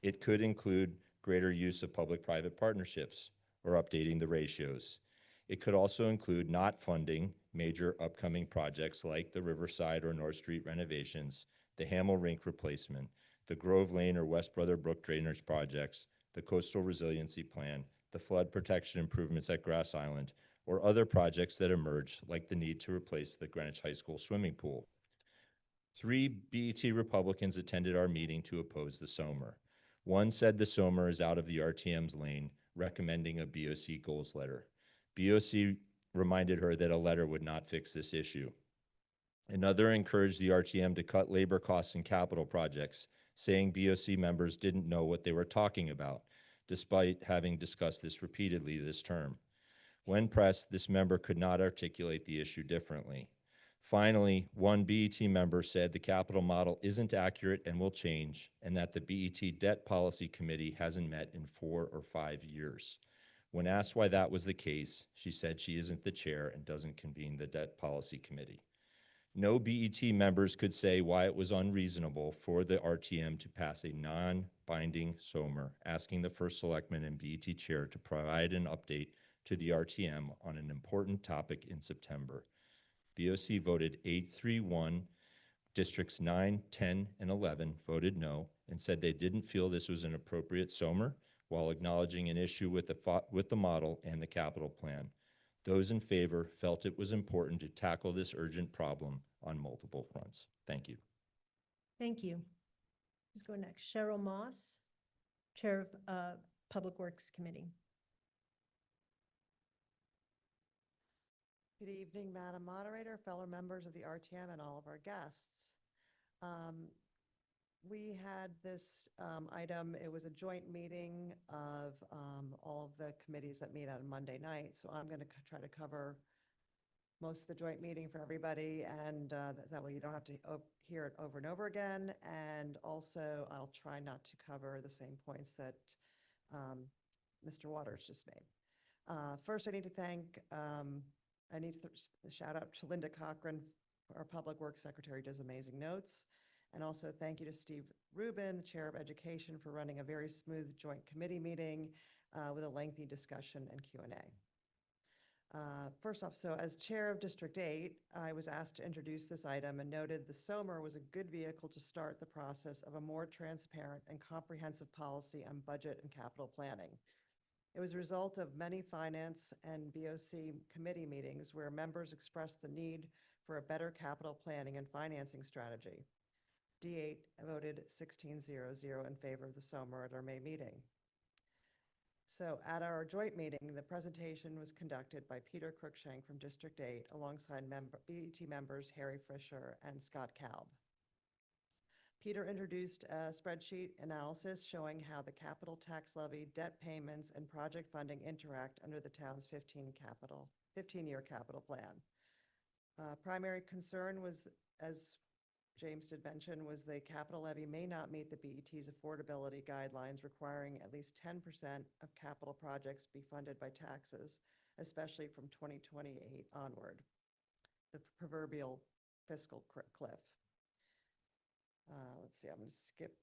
I: It could include greater use of public-private partnerships or updating the ratios. It could also include not funding major upcoming projects like the Riverside or North Street renovations, the Hamel Rink replacement, the Grove Lane or West Brother Brook drainage projects, the Coastal Resiliency Plan, the flood protection improvements at Grass Island, or other projects that emerge, like the need to replace the Greenwich High School swimming pool. 3 BET Republicans attended our meeting to oppose the SOMR. One said the SOMR is out of the RTM's lane, recommending a BOC goals letter. BOC reminded her that a letter would not fix this issue. Another encouraged the RTM to cut labor costs in capital projects, saying BOC members didn't know what they were talking about, despite having discussed this repeatedly this term. When pressed, this member could not articulate the issue differently. Finally, one BET member said the capital model isn't accurate and will change, and that the BET Debt Policy Committee hasn't met in 4 or 5 years. When asked why that was the case, she said she isn't the chair and doesn't convene the Debt Policy Committee. No BET members could say why it was unreasonable for the RTM to pass a non-binding SOMR, asking the First Selectman and BET Chair to provide an update to the RTM on an important topic in September. BOC voted 8-3-1. Districts 9, 10, and 11 voted no and said they didn't feel this was an appropriate SOMR, while acknowledging an issue with the model and the capital plan. Those in favor felt it was important to tackle this urgent problem on multiple fronts. Thank you.
A: Thank you. Who's going next? Cheryl Moss, Chair of Public Works Committee.
M: Good evening, Madam Moderator, fellow members of the RTM, and all of our guests. We had this item, it was a joint meeting of all of the committees that meet on Monday night, so I'm going to try to cover most of the joint meeting for everybody, and that way you don't have to hear it over and over again, and also I'll try not to cover the same points that Mr. Waters just made. First, I need to shout out to Linda Cochran, our Public Works Secretary, does amazing notes. And also thank you to Steve Rubin, the Chair of Education, for running a very smooth joint committee meeting with a lengthy discussion and Q&A. First off, so as Chair of District 8, I was asked to introduce this item and noted the SOMR was a good vehicle to start the process of a more transparent and comprehensive policy on budget and capital planning. It was a result of many finance and BOC committee meetings where members expressed the need for a better capital planning and financing strategy. D8 voted 16-0-0 in favor of the SOMR at our May meeting. So at our joint meeting, the presentation was conducted by Peter Cruikshank from District 8 alongside BET members Harry Fisher and Scott Kalb. Peter introduced a spreadsheet analysis showing how the capital tax levy, debt payments, and project funding interact under the town's 15-year capital plan. Primary concern was, as James did mention, was the capital levy may not meet the BET's affordability guidelines, requiring at least 10% of capital projects be funded by taxes, especially from 2028 onward, the proverbial fiscal cliff. Let's see, I'm going to skip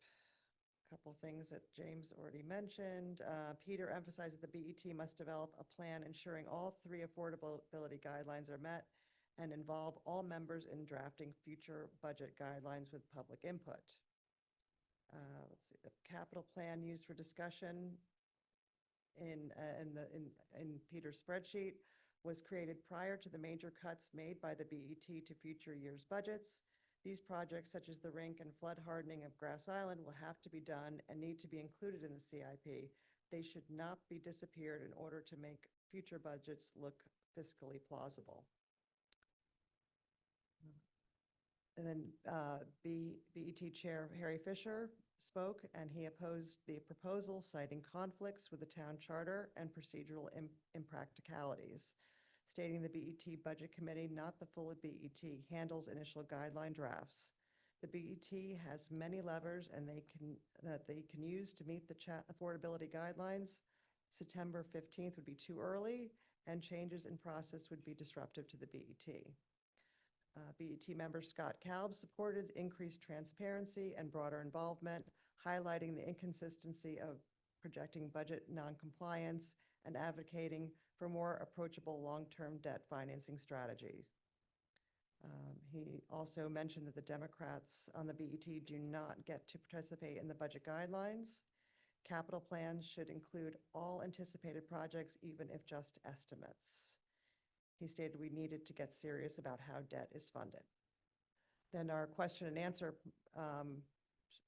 M: Couple things that James already mentioned. Peter emphasized that the BET must develop a plan ensuring all three affordability guidelines are met and involve all members in drafting future budget guidelines with public input. Let's see, the capital plan used for discussion in Peter's spreadsheet was created prior to the major cuts made by the BET to future years' budgets. These projects, such as the rink and flood hardening of Grass Island, will have to be done and need to be included in the CIP. They should not be disappeared in order to make future budgets look fiscally plausible. And then BET Chair Harry Fisher spoke, and he opposed the proposal, citing conflicts with the town charter and procedural impracticalities, stating the BET Budget Committee, not the full BET, handles initial guideline drafts. The BET has many levers that they can use to meet the affordability guidelines. September 15th would be too early, and changes in process would be disruptive to the BET. BET member Scott Kalb supported increased transparency and broader involvement, highlighting the inconsistency of projecting budget noncompliance and advocating for more approachable long-term debt financing strategies. He also mentioned that the Democrats on the BET do not get to participate in the budget guidelines. Capital plans should include all anticipated projects, even if just estimates. He stated we needed to get serious about how debt is funded. Then our question and answer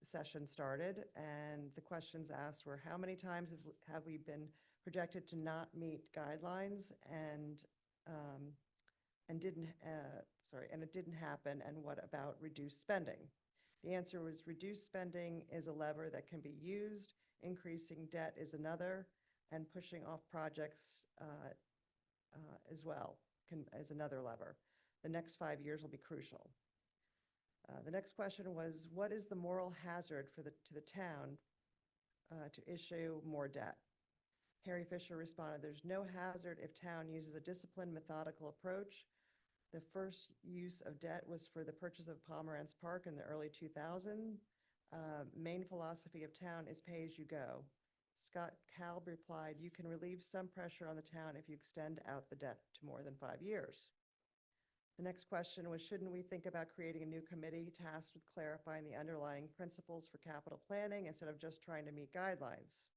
M: session started, and the questions asked were, how many times have we been projected to not meet guidelines and it didn't happen, and what about reduced spending? The answer was reduced spending is a lever that can be used, increasing debt is another, and pushing off projects as well is another lever. The next 5 years will be crucial. The next question was, what is the moral hazard to the town to issue more debt? Harry Fisher responded, there's no hazard if town uses a disciplined, methodical approach. The first use of debt was for the purchase of Pomerantz Park in the early 2000s. Main philosophy of town is pay as you go. Scott Kalb replied, you can relieve some pressure on the town if you extend out the debt to more than 5 years. The next question was, shouldn't we think about creating a new committee tasked with clarifying the underlying principles for capital planning instead of just trying to meet guidelines?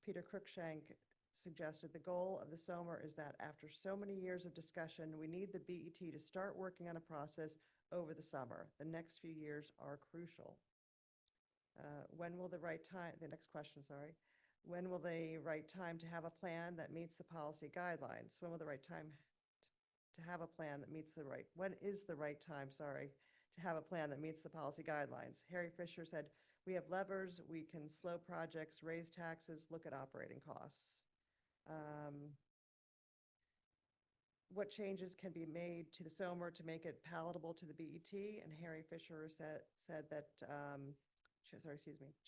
M: Peter Cruikshank suggested the goal of the SOMR is that after so many years of discussion, we need the BET to start working on a process over the summer. The next few years are crucial. When will the right time to have a plan that meets the policy guidelines? When is the right time to have a plan that meets the policy guidelines? Harry Fisher said, we have levers, we can slow projects, raise taxes, look at operating costs. What changes can be made to the SOMR to make it palatable to the BET? And Harry Fisher said that,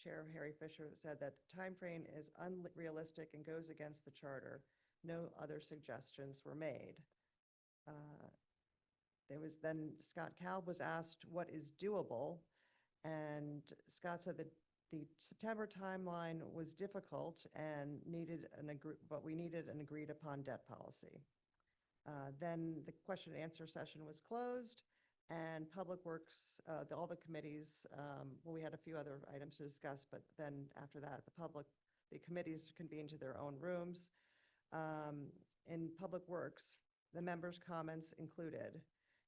M: Chair Harry Fisher said that timeframe is unrealistic and goes against the charter. No other suggestions were made. Scott Kalb was asked what is doable, and Scott said that the September timeline was difficult and but we needed an agreed upon debt policy. Then the question and answer session was closed, and Public Works, all the committees, we had a few other items to discuss, but then after that, the committees convened to their own rooms. In Public Works, the members' comments included,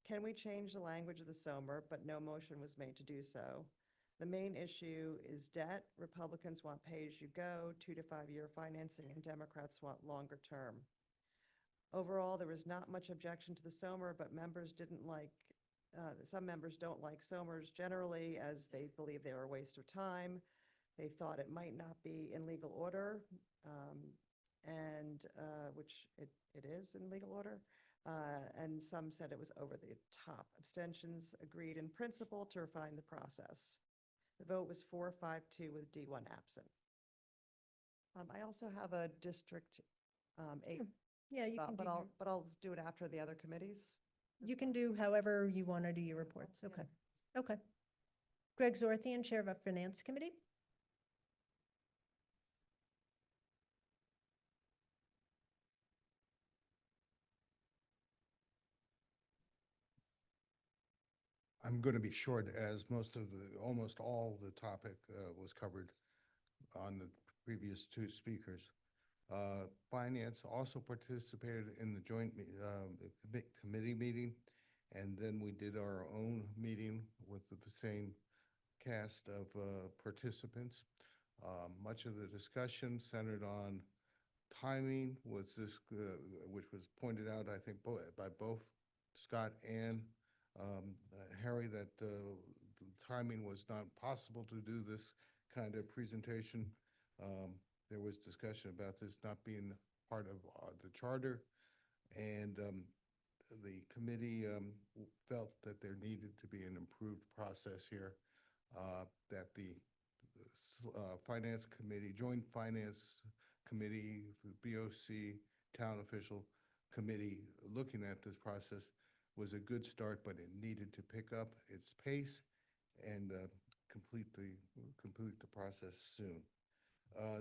M: can we change the language of the SOMR, but no motion was made to do so. The main issue is debt. Republicans want pay-as-you-go, 2 to 5 year financing, and Democrats want longer term. Overall, there was not much objection to the SOMR, but some members don't like SOMRs generally, as they believe they were a waste of time. They thought it might not be in legal order, which it is in legal order. And some said it was over the top. Abstentions agreed in principle to refine the process. The vote was 4-5-2 with D1 absent. I also have a District 8.
A: Yeah, you can do your-
M: But I'll do it after the other committees.
A: You can do however you want to do your reports. Okay. Okay. Greg Zorthian, Chair of our Finance Committee.
J: I'm going to be short as almost all the topic was covered on the previous two speakers. Finance also participated in the joint committee meeting, and then we did our own meeting with the same cast of participants. Much of the discussion centered on timing, which was pointed out, I think, by both Scott and Harry, that the timing was not possible to do this kind of presentation. There was discussion about this not being part of the charter, and the committee felt that there needed to be an improved process here, that the Finance Committee, Joint Finance Committee, BOC, Town Official Committee, looking at this process was a good start, but it needed to pick up its pace and complete the process soon.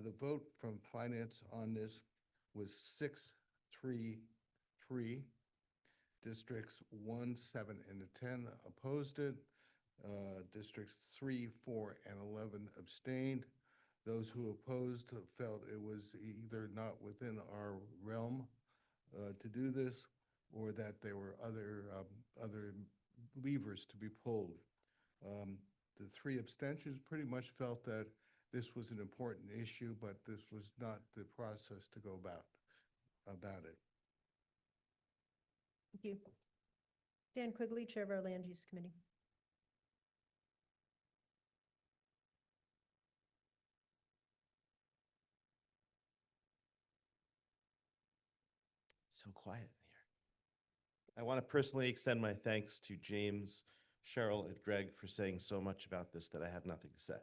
J: The vote from Finance on this was 6-3-3. Districts 1, 7, and 10 opposed it. Districts 3, 4, and 11 abstained. Those who opposed felt it was either not within our realm to do this, or that there were other levers to be pulled. The 3 abstentions pretty much felt that this was an important issue, but this was not the process to go about it.
A: Thank you. Dan Quigley, Chair of our Land Use Committee.
F: So quiet in here. I want to personally extend my thanks to James, Cheryl, and Greg for saying so much about this that I have nothing to say.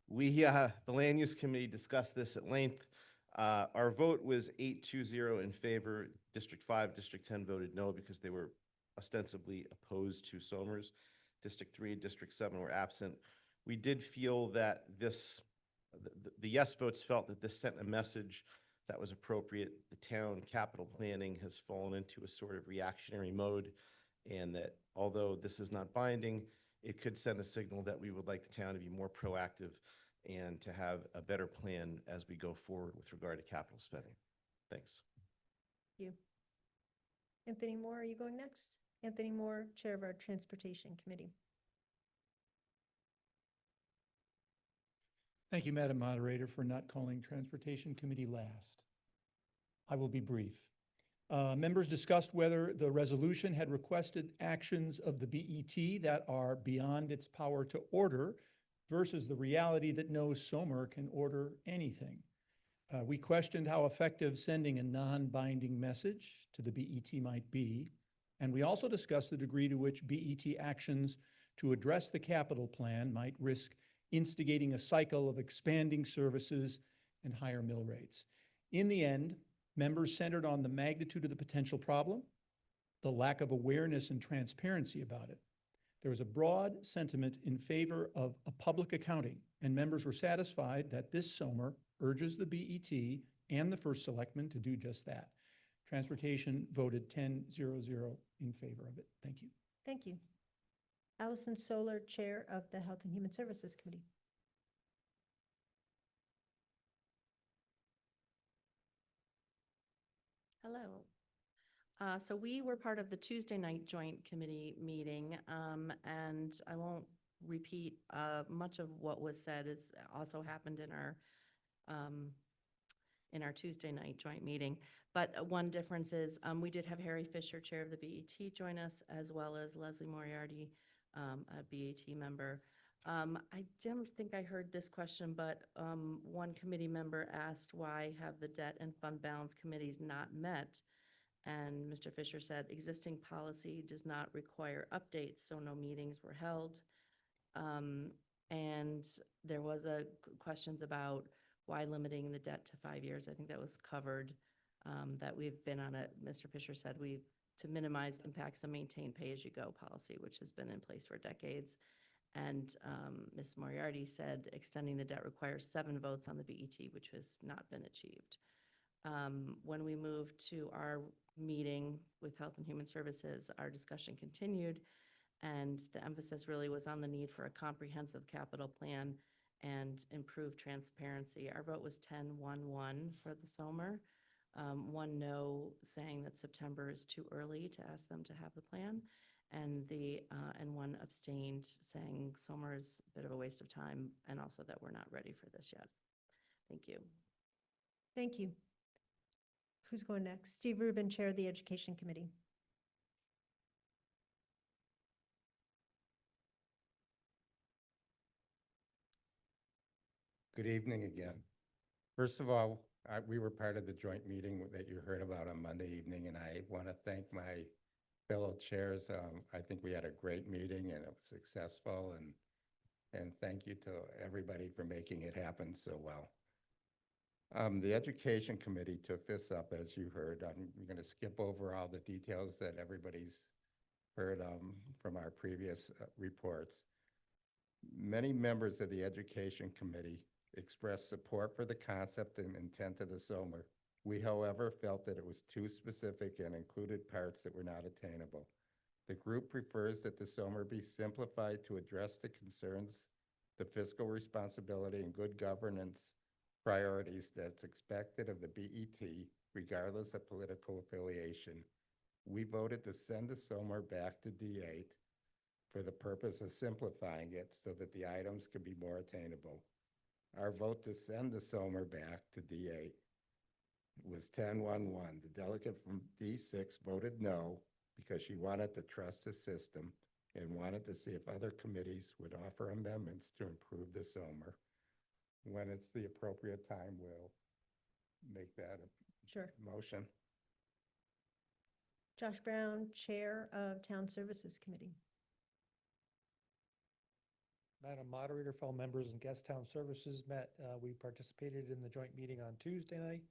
F: The Land Use Committee discussed this at length. Our vote was 8-2-0 in favor. District 5, District 10 voted no because they were ostensibly opposed to Somers. District 3 and District 7 were absent. We did feel that the yes votes felt that this sent a message that was appropriate. The town capital planning has fallen into a sort of reactionary mode, and that although this is not binding, it could send a signal that we would like the town to be more proactive and to have a better plan as we go forward with regard to capital spending. Thanks.
A: Thank you. Anthony Moore, are you going next? Anthony Moore, Chair of our Transportation Committee.
H: Thank you, Madam Moderator, for not calling Transportation Committee last. I will be brief. Members discussed whether the resolution had requested actions of the BET that are beyond its power to order versus the reality that no SOMER can order anything. We questioned how effective sending a non-binding message to the BET might be, and we also discussed the degree to which BET actions to address the capital plan might risk instigating a cycle of expanding services and higher mill rates. In the end, members centered on the magnitude of the potential problem, the lack of awareness and transparency about it. There was a broad sentiment in favor of a public accounting, and members were satisfied that this SOMER urges the BET and the First Selectman to do just that. Transportation voted 10-0-0 in favor of it. Thank you.
A: Thank you. Allison Solar, Chair of the Health and Human Services Committee.
E: Hello. So we were part of the Tuesday night joint committee meeting, and I won't repeat much of what was said. Is also happened in our Tuesday night joint meeting. But one difference is we did have Harry Fisher, Chair of the BET, join us, as well as Leslie Moriarty, a BET member. I don't think I heard this question, but one committee member asked, why have the debt and fund balance committees not met? And Mr. Fisher said, existing policy does not require updates, so no meetings were held. And there was questions about why limiting the debt to 5 years. I think that was covered, that we've been on it. Mr. Fisher said to minimize impacts and maintain pay-as-you-go policy, which has been in place for decades. And Ms. Moriarty said extending the debt requires 7 votes on the BET, which has not been achieved. When we moved to our meeting with Health and Human Services, our discussion continued, And the emphasis really was on the need for a comprehensive capital plan and improved transparency. Our vote was 10-1-1 for the SOMR. One no, saying that September is too early to ask them to have the plan, and one abstained, saying SOMR is a bit of a waste of time, and also that we're not ready for this yet. Thank you.
A: Thank you. Who's going next? Steve Rubin, Chair of the Education Committee.
U: Good evening again. First of all, we were part of the joint meeting that you heard about on Monday evening, and I want to thank my fellow chairs. I think we had a great meeting and it was successful, and thank you to everybody for making it happen so well. The Education Committee took this up, as you heard. I'm going to skip over all the details that everybody's heard from our previous reports. Many members of the Education Committee expressed support for the concept and intent of the SOMR. We, however, felt that it was too specific and included parts that were not attainable. The group prefers that the SOMR be simplified to address the concerns, the fiscal responsibility, and good governance priorities that's expected of the BET, regardless of political affiliation. We voted to send the SOMR back to D8 for the purpose of simplifying it so that the items could be more attainable. Our vote to send the SOMR back to D8 was 10-1-1. The delegate from D6 voted no because she wanted to trust the system and wanted to see if other committees would offer amendments to improve the SOMR. When it's the appropriate time, we'll make that a motion.
A: Josh Brown, Chair of Town Services Committee.
T: Madam Moderator, fellow members and guest, Town Services met. We participated in the joint meeting on Tuesday night.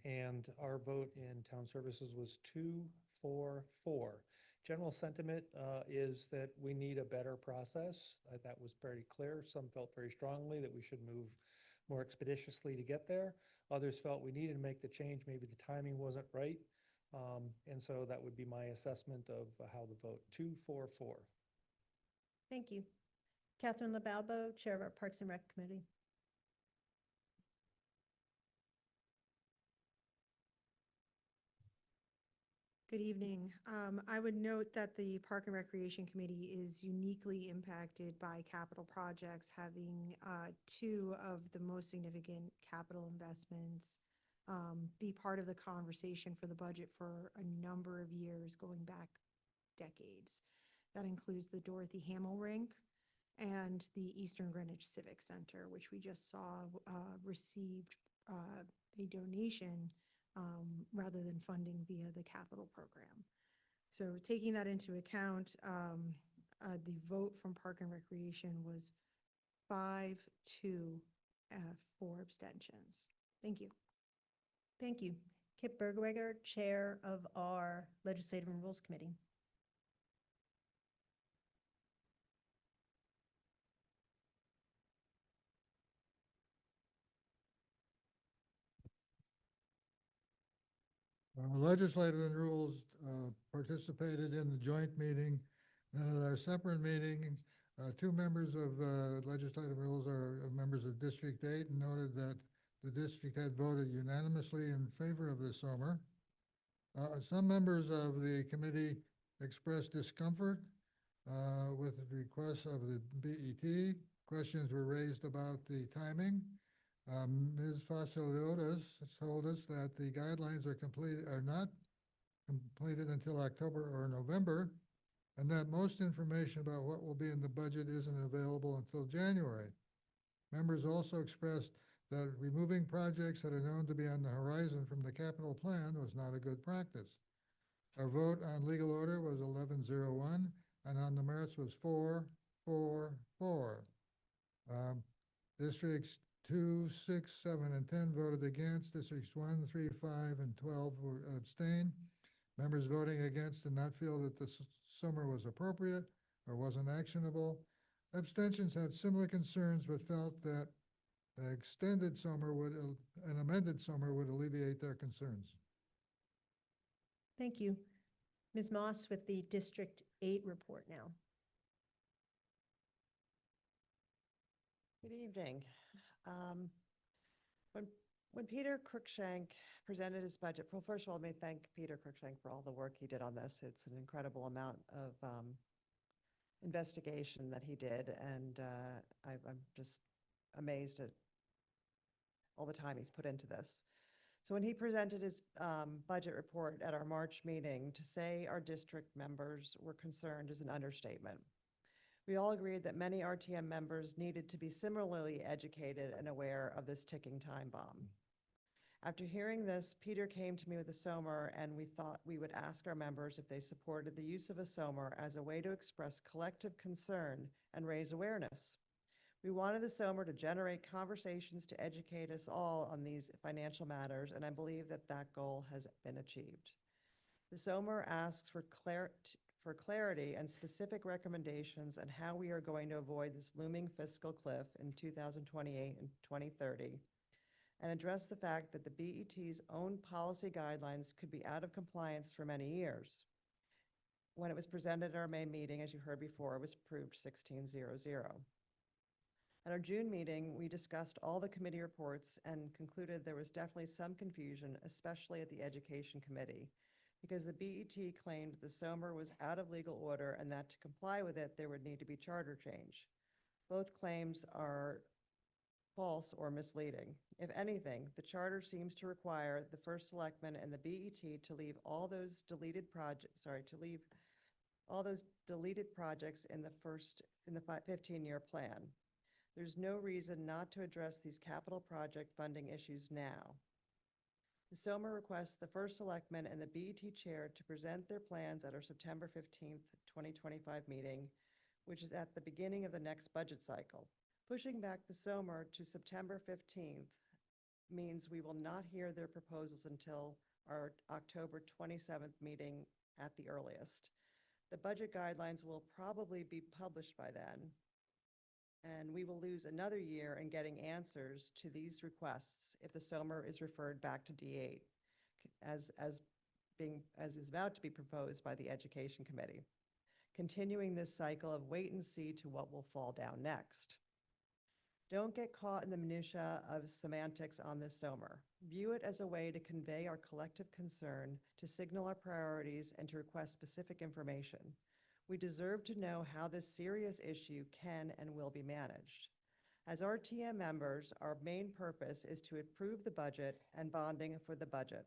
T: And our vote in Town Services was 2-4-4. General sentiment is that we need a better process. That was pretty clear. Some felt very strongly that we should move more expeditiously to get there. Others felt we needed to make the change. Maybe the timing wasn't right. And so that would be my assessment of how the vote, 2-4-4.
A: Thank you. Catherine LaBalbo, Chair of our Parks and Rec Committee.
N: Good evening. I would note that the Park and Recreation Committee is uniquely impacted by capital projects, having two of the most significant capital investments be part of the conversation for the budget for a number of years, going back decades. That includes the Dorothy Hamill Rink and the Eastern Greenwich Civic Center, which we just saw received a donation rather than funding via the capital program. So taking that into account, the vote from Park and Recreation was 5-2 for abstentions. Thank you.
A: Thank you. Kip Bergweger, Chair of our Legislative and Rules Committee.
K: Legislative and Rules participated in the joint meeting. And at our separate meeting, two members of Legislative Rules are members of District 8 and noted that the district had voted unanimously in favor of the SOMR. Some members of the committee expressed discomfort with the requests of the BET. Questions were raised about the timing. Ms. Vasiliotis told us that the guidelines are not completed until October or November, and that most information about what will be in the budget isn't available until January. Members also expressed that removing projects that are known to be on the horizon from the capital plan was not a good practice. Our vote on legal order was 11-0-1, and on the merits was 4-4-4. Districts 2, 6, 7, and 10 voted against. Districts 1, 3, 5, and 12 were abstained. Members voting against did not feel that the SOMR was appropriate or wasn't actionable. Abstentions had similar concerns but felt that an amended SOMR would alleviate their concerns.
A: Thank you. Ms. Moss with the District 8 report now.
M: Good evening. When Peter Cruikshank presented his budget, well, first of all, let me thank Peter Cruikshank for all the work he did on this. It's an incredible amount of investigation that he did, and I'm just amazed at all the time he's put into this. So when he presented his budget report at our March meeting, to say our district members were concerned is an understatement. We all agreed that many RTM members needed to be similarly educated and aware of this ticking time bomb. After hearing this, Peter came to me with a SOMR, and we thought we would ask our members if they supported the use of a SOMR as a way to express collective concern and raise awareness. We wanted the SOMR to generate conversations to educate us all on these financial matters, and I believe that that goal has been achieved. The SOMR asks for clarity and specific recommendations on how we are going to avoid this looming fiscal cliff in 2028 and 2030, and address the fact that the BET's own policy guidelines could be out of compliance for many years. When it was presented at our May meeting, as you heard before, it was approved 1600. At our June meeting, we discussed all the committee reports and concluded there was definitely some confusion, especially at the Education Committee, because the BET claimed the SOMR was out of legal order and that to comply with it, there would need to be charter change. Both claims are false or misleading. If anything, the charter seems to require the first selectman and the BET to leave all those deleted projects, in the 15-year plan. There's no reason not to address these capital project funding issues now. The SOMR requests the first selectman and the BET chair to present their plans at our September 15th, 2025 meeting, which is at the beginning of the next budget cycle. Pushing back the SOMR to September 15th means we will not hear their proposals until our October 27th meeting at the earliest. The budget guidelines will probably be published by then, and we will lose another year in getting answers to these requests if the SOMR is referred back to D8, as is about to be proposed by the Education Committee, continuing this cycle of wait and see to what will fall down next. Don't get caught in the minutia of semantics on this SOMR. View it as a way to convey our collective concern, to signal our priorities, and to request specific information. We deserve to know how this serious issue can and will be managed. As RTM members, our main purpose is to approve the budget and bonding for the budget.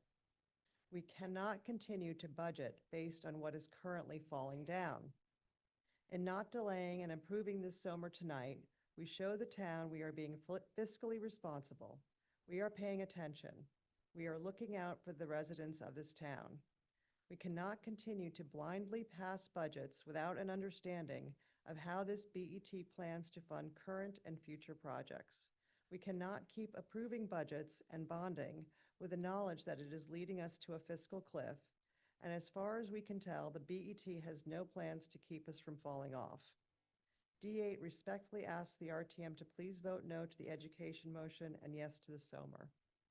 M: We cannot continue to budget based on what is currently falling down. In not delaying and improving this SOMR tonight, we show the town we are being fiscally responsible. We are paying attention. We are looking out for the residents of this town. We cannot continue to blindly pass budgets without an understanding of how this BET plans to fund current and future projects. We cannot keep approving budgets and bonding with the knowledge that it is leading us to a fiscal cliff, and as far as we can tell, the BET has no plans to keep us from falling off. D8 respectfully asks the RTM to please vote no to the education motion and yes to the SOMR.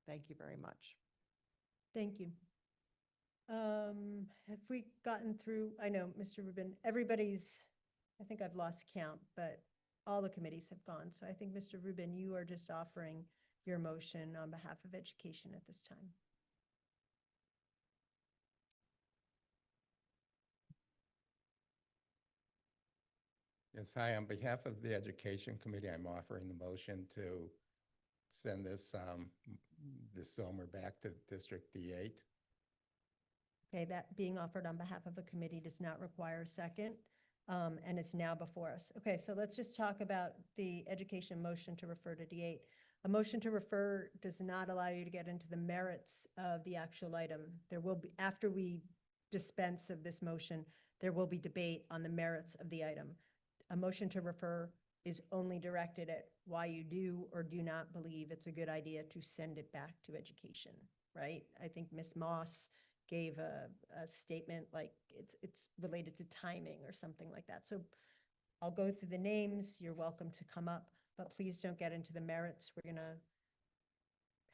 M: Thank you very much.
A: Thank you. Have we gotten through, I know, Mr. Rubin, everybody's, I think I've lost count, but all the committees have gone. So I think, Mr. Rubin, you are just offering your motion on behalf of education at this time.
U: Yes, hi, on behalf of the Education Committee, I'm offering the motion to send this SOMR back to District D8.
A: Okay, that being offered on behalf of a committee does not require a second, and it's now before us. Okay, so let's just talk about the education motion to refer to D8. A motion to refer does not allow you to get into the merits of the actual item. There will be, after we dispense of this motion, there will be debate on the merits of the item. A motion to refer is only directed at why you do or do not believe it's a good idea to send it back to education, right? I think Ms. Moss gave a statement like it's related to timing or something like that. So I'll go through the names. You're welcome to come up, but please don't get into the merits. We're gonna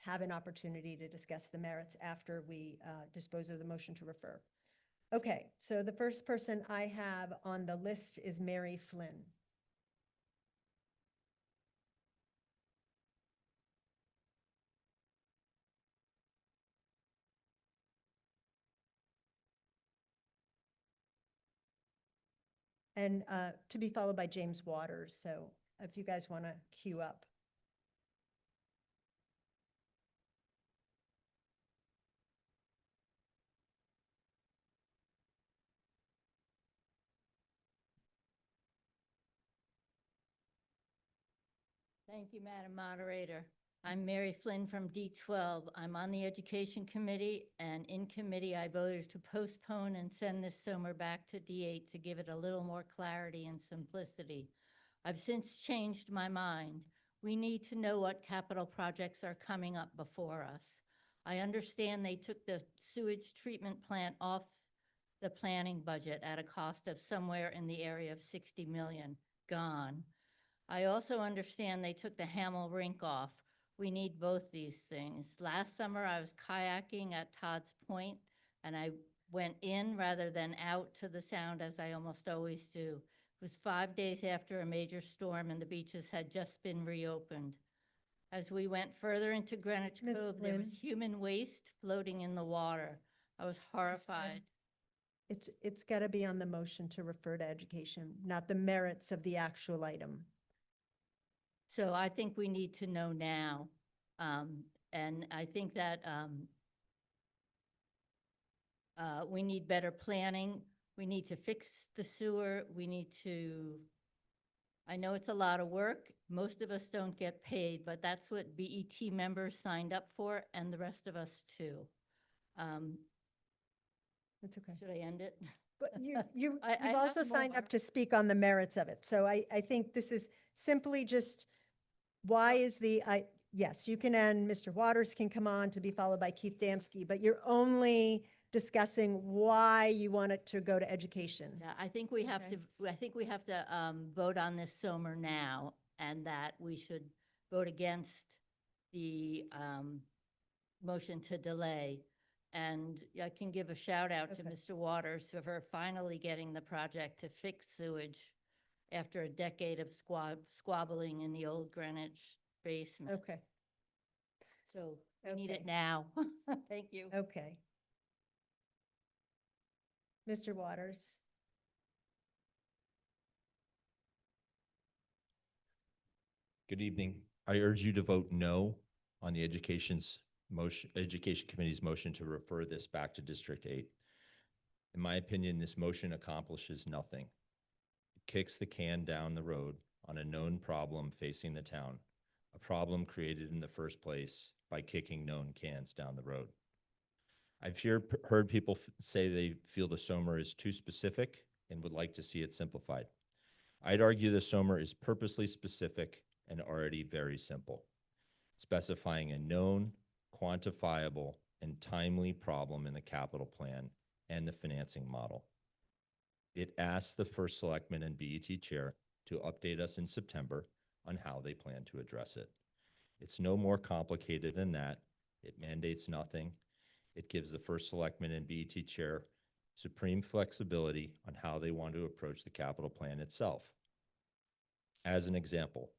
A: have an opportunity to discuss the merits after we dispose of the motion to refer. Okay, so the first person I have on the list is Mary Flynn. And to be followed by James Waters. So if you guys want to queue up.
P: Thank you, Madam Moderator. I'm Mary Flynn from D12. I'm on the Education Committee, and in committee, I voted to postpone and send this SOMR back to D8 to give it a little more clarity and simplicity. I've since changed my mind. We need to know what capital projects are coming up before us. I understand they took the sewage treatment plant off the planning budget at a cost of somewhere in the area of 60 million, gone. I also understand they took the Hamel rink off. We need both these things. Last summer, I was kayaking at Todd's Point, and I went in rather than out to the sound, as I almost always do. It was 5 days after a major storm, and the beaches had just been reopened. As we went further into Greenwich
A: Ms.
P: Cove, there was
A: Flynn?
P: human waste floating in the water. I was horrified.
A: It's got to be on the motion to refer to education, not the merits of the actual item.
P: So I think we need to know now. And I think that we need better planning. We need to fix the sewer. We need to, I know it's a lot of work. Most of us don't get paid, but that's what BET members signed up for, and the rest of us too.
A: That's okay.
P: Should I end it?
A: But
P: I
A: you've
P: have
A: also signed
P: more.
A: up to speak on the merits of it. So I think this is simply just, why is yes, you can end, Mr. Waters can come on to be followed by Keith Damsky, but you're only discussing why you want it to go to education.
P: Yeah, I think we have
A: Okay.
P: to, I think we have to vote on this SOMR now, and that we should vote against the motion to delay. And I can give a shout out to
A: Okay.
P: Mr. Waters for finally getting the project to fix sewage after a decade of squabbling in the old Greenwich basement.
A: Okay,
P: So we need
A: Okay.
P: it now. Thank you.
A: okay. Mr. Waters?
I: Good evening. I urge you to vote no on the Education Committee's motion to refer this back to District 8. In my opinion, this motion accomplishes nothing. It kicks the can down the road on a known problem facing the town, a problem created in the first place by kicking known cans down the road. I've heard people say they feel the SOMR is too specific and would like to see it simplified. I'd argue the SOMR is purposely specific and already very simple, specifying a known, quantifiable, and timely problem in the capital plan and the financing model. It asks the first selectman and BET chair to update us in September on how they plan to address it. It's no more complicated than that. It mandates nothing. It gives the first selectman and BET chair supreme flexibility on how they want to approach the capital plan itself. As an example,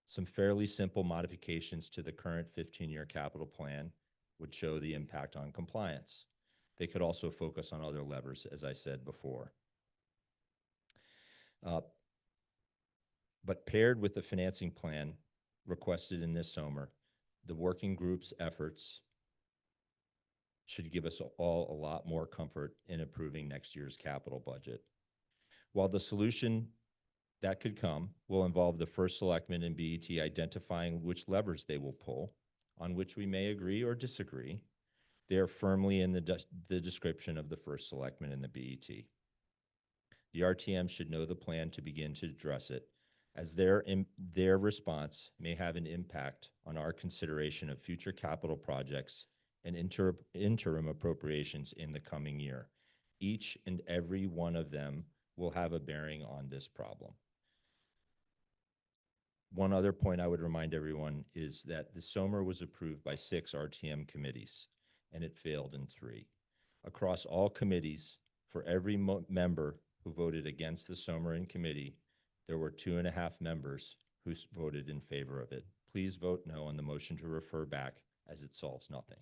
I: some fairly simple modifications to the current 15-year capital plan would show the impact on compliance. They could also focus on other levers, as I said before. But paired with the financing plan requested in this SOMR, the working group's efforts should give us all a lot more comfort in approving next year's capital budget. While the solution that could come will involve the first selectman and BET identifying which levers they will pull, on which we may agree or disagree, they are firmly in the description of the first selectman and the BET. The RTM should know the plan to begin to address it, as their response may have an impact on our consideration of future capital projects and interim appropriations in the coming year. Each and every one of them will have a bearing on this problem. One other point I would remind everyone is that the SOMR was approved by 6 RTM committees, and it failed in 3. Across all committees, For every member who voted against the SOMER in committee, there were 2.5 members who voted in favor of it. Please vote no on the motion to refer back, as it solves nothing.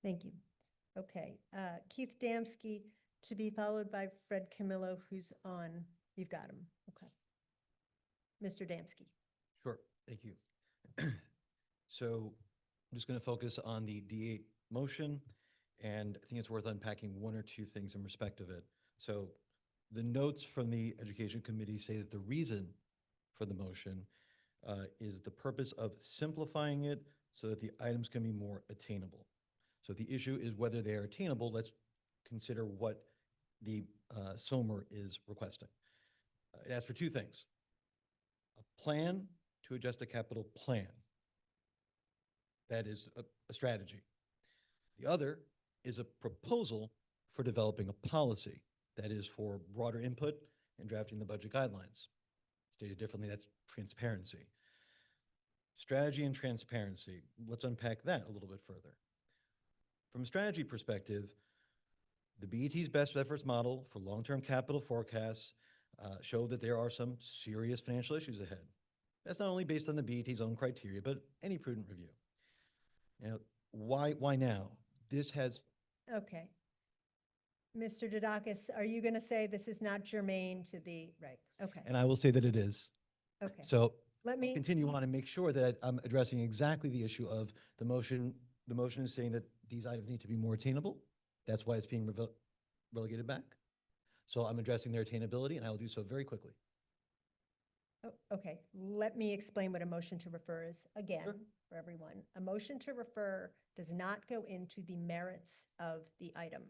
A: Thank you. Okay, Keith Damsky to be followed by Fred Camillo, who's on. You've got him. Okay. Mr. Damsky.
O: Sure, thank you. So I'm just going to focus on the D8 motion, and I think it's worth unpacking one or two things in respect of it. So the notes from the Education Committee say that the reason for the motion is the purpose of simplifying it so that the items can be more attainable. So if the issue is whether they are attainable, let's consider what the SOMER is requesting. It asks for two things: a plan to adjust a capital plan. That is a strategy. The other is a proposal for developing a policy. That is for broader input in drafting the budget guidelines. Stated differently, that's transparency. Strategy and transparency. Let's unpack that a little bit further. From a strategy perspective, the BET's best efforts model for long-term capital forecasts show that there are some serious financial issues ahead. That's not only based on the BET's own criteria, but any prudent review. Now, why now? This has...
A: Okay. Mr. Dudakis, are you going to say this is not germane to the, right, okay.
O: And I will say that it is.
A: Okay.
O: So
A: Let me
O: I'll continue on and make sure that I'm addressing exactly the issue of the motion. The motion is saying that these items need to be more attainable. That's why it's being relegated back. So I'm addressing their attainability, and I will do so very quickly.
A: Okay, let me explain what a motion to refer is again for everyone. A motion to refer does not go into the merits of the item,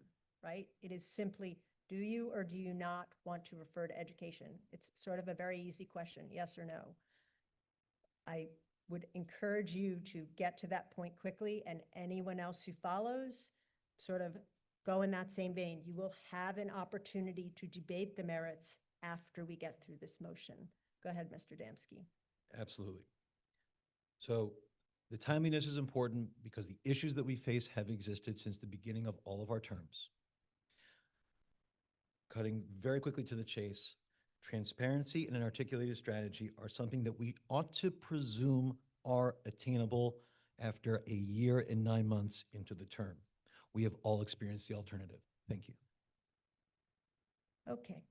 A: right? It is simply, do you or do you not want to refer to education? It's sort of a very easy question, yes or no. I would encourage you to get to that point quickly, and anyone else who follows sort of go in that same vein. You will have an opportunity to debate the merits after we get through this motion. Go ahead, Mr. Damsky.
O: Absolutely. So the timeliness is important because the issues that we face have existed since the beginning of all of our terms. Cutting very quickly to the chase, transparency and an articulated strategy are something that we ought to presume are attainable after a year and 9 months into the term. We have all experienced the alternative. Thank you.
A: Okay.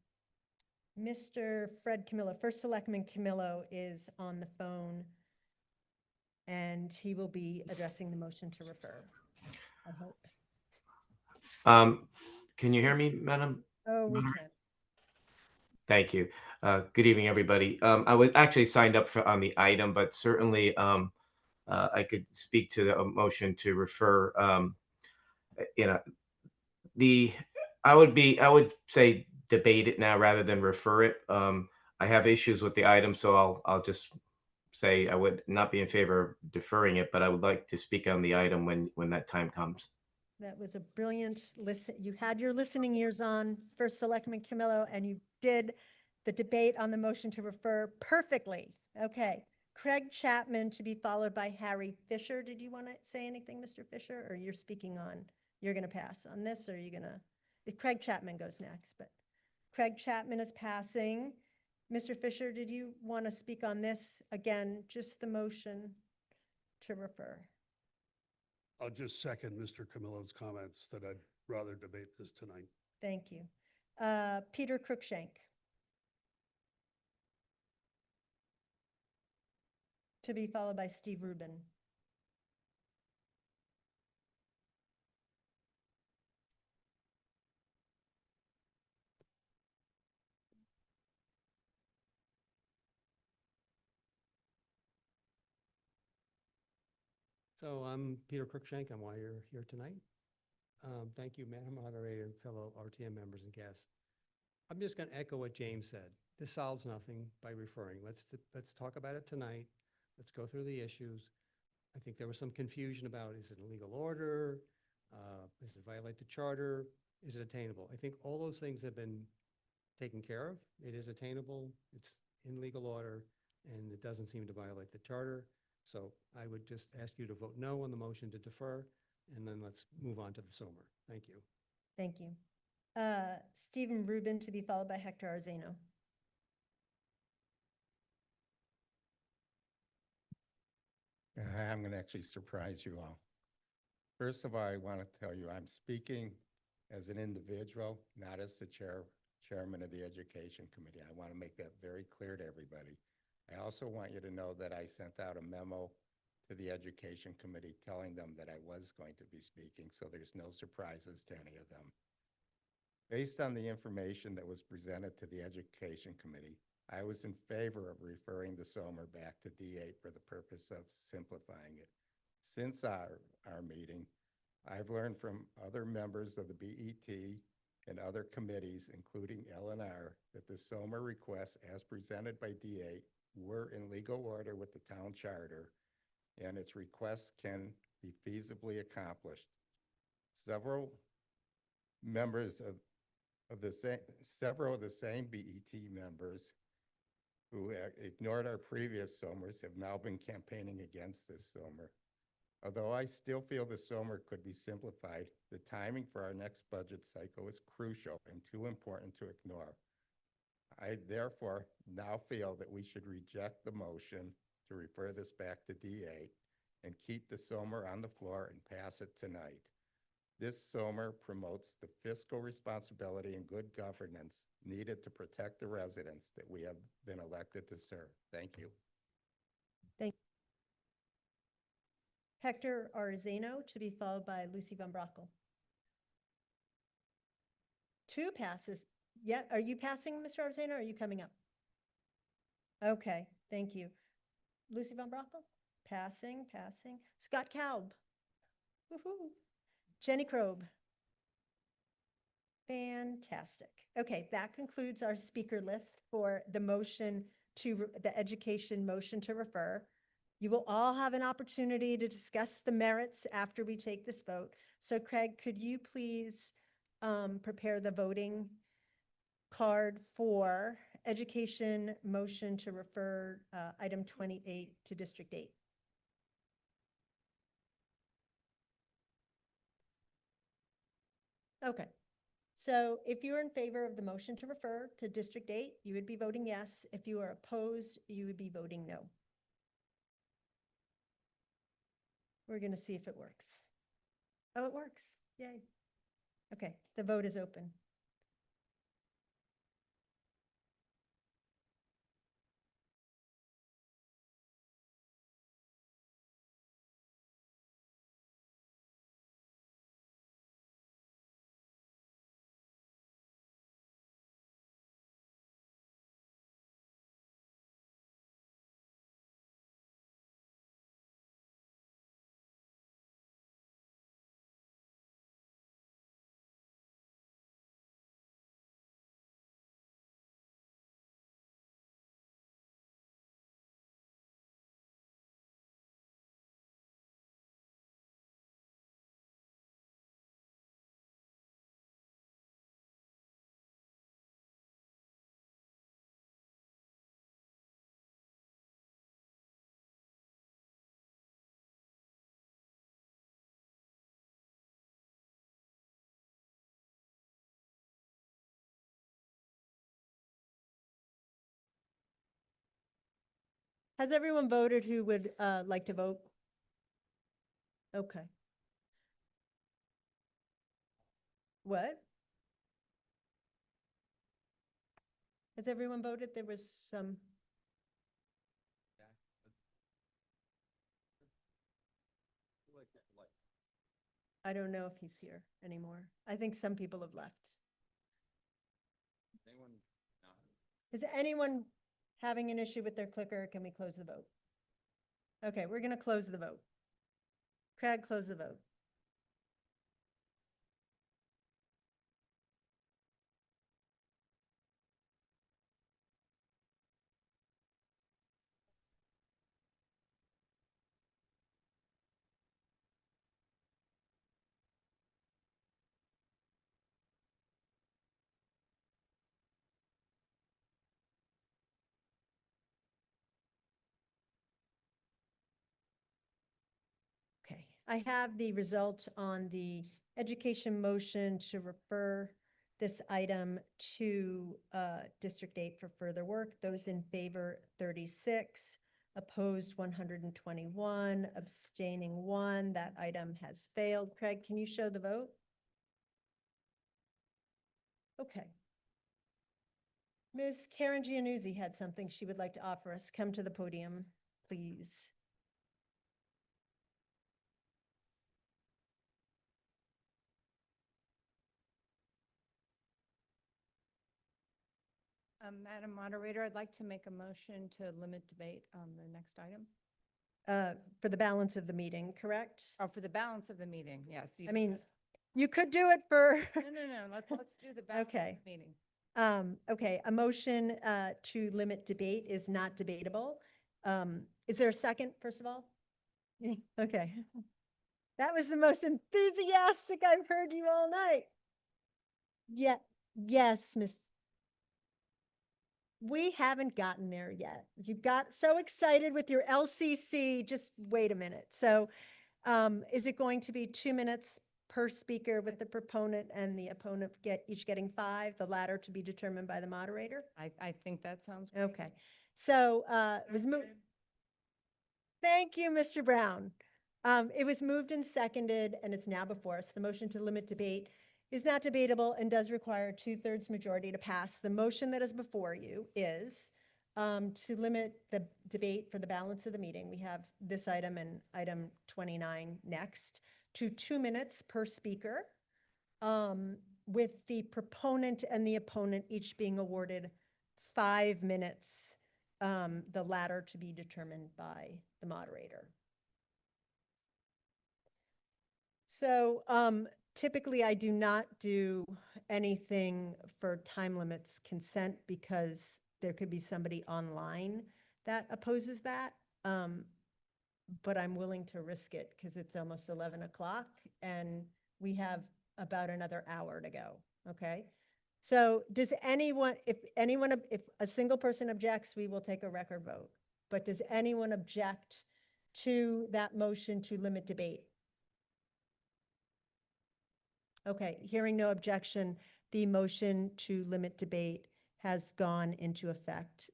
A: Mr. Fred Camillo, First Selectman Camillo is on the phone, and he will be addressing the motion to refer, I hope.
V: Can you hear me, Madam?
A: Oh, we
V: Moderator?
A: can.
V: Thank you. Good evening, everybody. I was actually signed up for on the item, but certainly I could speak to the motion to refer. You know, I would say debate it now rather than refer it. I have issues with the item, so I'll just say I would not be in favor of deferring it, but I would like to speak on the item when that time comes.
A: That was a brilliant listen. You had your listening ears on, First Selectman Camillo, and you did the debate on the motion to refer perfectly. Okay. Craig Chapman to be followed by Harry Fisher. Did you want to say anything, Mr. Fisher, or you're speaking on, you're going to pass on this, or are you going to, Craig Chapman goes next, but Craig Chapman is passing. Mr. Fisher, did you want to speak on this? Again, just the motion to refer.
G: I'll just second Mr. Camillo's comments that I'd rather debate this tonight.
A: Thank you. Peter Cruikshank. To be followed by Steve Rubin.
W: So I'm Peter Cruikshank. I'm why you're here tonight. Thank you, Madam Moderator and fellow RTM members and guests. I'm just going to echo what James said. This solves nothing by referring. Let's talk about it tonight. Let's go through the issues. I think there was some confusion about, is it a legal order? Does it violate the charter? Is it attainable? I think all those things have been taken care of. It is attainable. It's in legal order, and it doesn't seem to violate the charter. So I would just ask you to vote no on the motion to defer, and then let's move on to the SOMER. Thank you.
A: Thank you. Stephen Rubin to be followed by Hector Arzano.
U: I'm going to actually surprise you all. First of all, I want to tell you I'm speaking as an individual, not as the chairman of the Education Committee. I want to make that very clear to everybody. I also want you to know that I sent out a memo to the Education Committee telling them that I was going to be speaking, so there's no surprises to any of them. Based on the information that was presented to the Education Committee, I was in favor of referring the SOMR back to D8 for the purpose of simplifying it. Since our meeting, I've learned from other members of the BET and other committees, including LNR, that the SOMR requests as presented by D8 were in legal order with the town charter, and its requests can be feasibly accomplished. Several members several of the same BET members who ignored our previous SOMRs have now been campaigning against this SOMR. Although I still feel the SOMR could be simplified, the timing for our next budget cycle is crucial and too important to ignore. I therefore now feel that we should reject the motion to refer this back to DA and keep the SOMR on the floor and pass it tonight. This SOMR promotes the fiscal responsibility and good governance needed to protect the residents that we have been elected to serve. Thank you.
A: Thank you. Hector Arzano to be followed by Lucy Von Brockel. 2 passes. Yeah, are you passing, Mr. Arzano, or are you coming up? Okay, thank you. Lucy Von Brockel, passing. Scott Kalb. Woohoo. Jenny Krob. Fantastic. Okay, that concludes our speaker list for the motion to, the education motion to refer. You will all have an opportunity to discuss the merits after we take this vote. So Craig, could you please prepare the voting card for education motion to refer item 28 to District 8? Okay. So if you're in favor of the motion to refer to District 8, you would be voting yes. If you are opposed, you would be voting no. We're going to see if it works. Oh, it works. Yay. Okay, the vote is open. Has everyone voted who would like to vote? Okay. What? Has everyone voted? There was some. I don't know if he's here anymore. I think some people have left.
C: Anyone not?
A: Is anyone having an issue with their clicker? Can we close the vote? Okay, we're going to close the vote. Craig, close the vote. I have the result on the education motion to refer this item to District 8 for further work. Those in favor, 36, opposed 121, abstaining 1. That item has failed. Craig, can you show the vote? Okay. Ms. Karen Giannuzzi had something she would like to offer us. Come to the podium, please.
Q: Madam Moderator, I'd like to make a motion to limit debate on the next item.
A: For the balance of the meeting, correct?
Q: Oh, for the balance of the meeting, yes.
A: I mean, you could do it for.
Q: No, let's do the balance of
A: Okay.
Q: the meeting.
A: Okay, a motion to limit debate is not debatable. Is there a second, first of all? Yeah, okay. That was the most enthusiastic I've heard you all night. Yeah, yes, Miss. We haven't gotten there yet. You got so excited with your LCC, just wait a minute. So is it going to be 2 minutes per speaker with the proponent and the opponent each getting 5, the latter to be determined by the moderator?
Q: I think that sounds great.
A: Okay, so it was moved. Thank you, Mr. Brown. It was moved and seconded, and it's now before us. The motion to limit debate is not debatable and does require a 2/3 majority to pass. The motion that is before you is to limit the debate for the balance of the meeting. We have this item and item 29 next to 2 minutes per speaker, with the proponent and the opponent each being awarded 5 minutes, the latter to be determined by the moderator. So typically I do not do anything for time limits consent because there could be somebody online that opposes that. But I'm willing to risk it because it's almost 11 o'clock and we have about another hour to go, okay? So does anyone, if a single person objects, we will take a record vote. But does anyone object to that motion to limit debate? Okay, hearing no objection, the motion to limit debate has gone into effect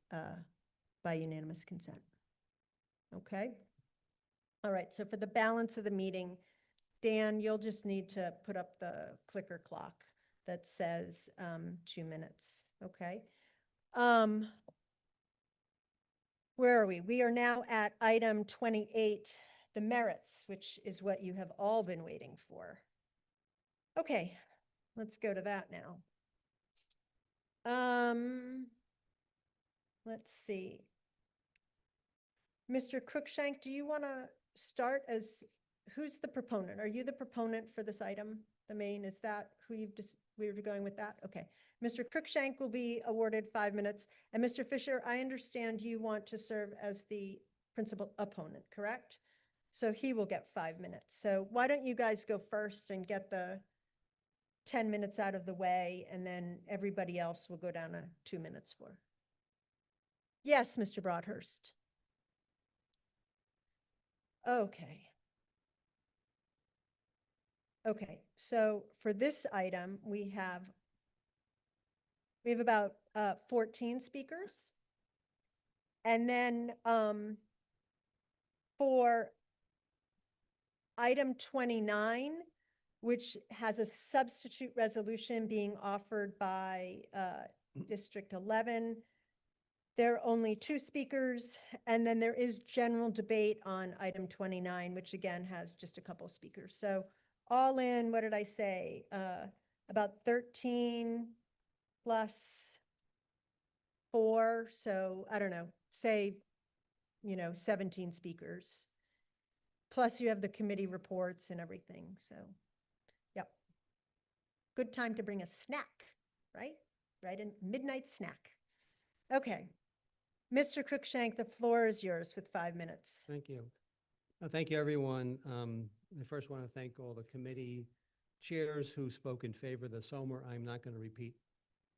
A: by unanimous consent. Okay? All right, so for the balance of the meeting, Dan, you'll just need to put up the clicker clock that says 2 minutes, okay? Where are we? We are now at item 28, the merits, which is what you have all been waiting for. Okay, let's go to that now. Let's see. Mr. Cruikshank, do you want to start as, who's the proponent? Are you the proponent for this item? The main, is that who you've just, we were going with that? Okay. Mr. Cruikshank will be awarded 5 minutes. And Mr. Fisher, I understand you want to serve as the principal opponent, correct? So he will get 5 minutes. So why don't you guys go first and get the 10 minutes out of the way, and then everybody else will go down to 2 minutes for. Yes, Mr. Broadhurst. Okay. Okay, so for this item, we have about 14 speakers. And then for item 29, which has a substitute resolution being offered by District 11. There are only 2 speakers, and then there is general debate on item 29, which again has just a couple speakers. So all in, what did I say? About 13 plus 4, so I don't know, say, 17 speakers. Plus you have the committee reports and everything, so. Yep. Good time to bring a snack, right? Right, a midnight snack. Okay. Mr. Cruikshank, the floor is yours with 5 minutes.
W: Thank you. Thank you, everyone. I first want to thank all the committee chairs who spoke in favor of the SOMR. I'm not going to repeat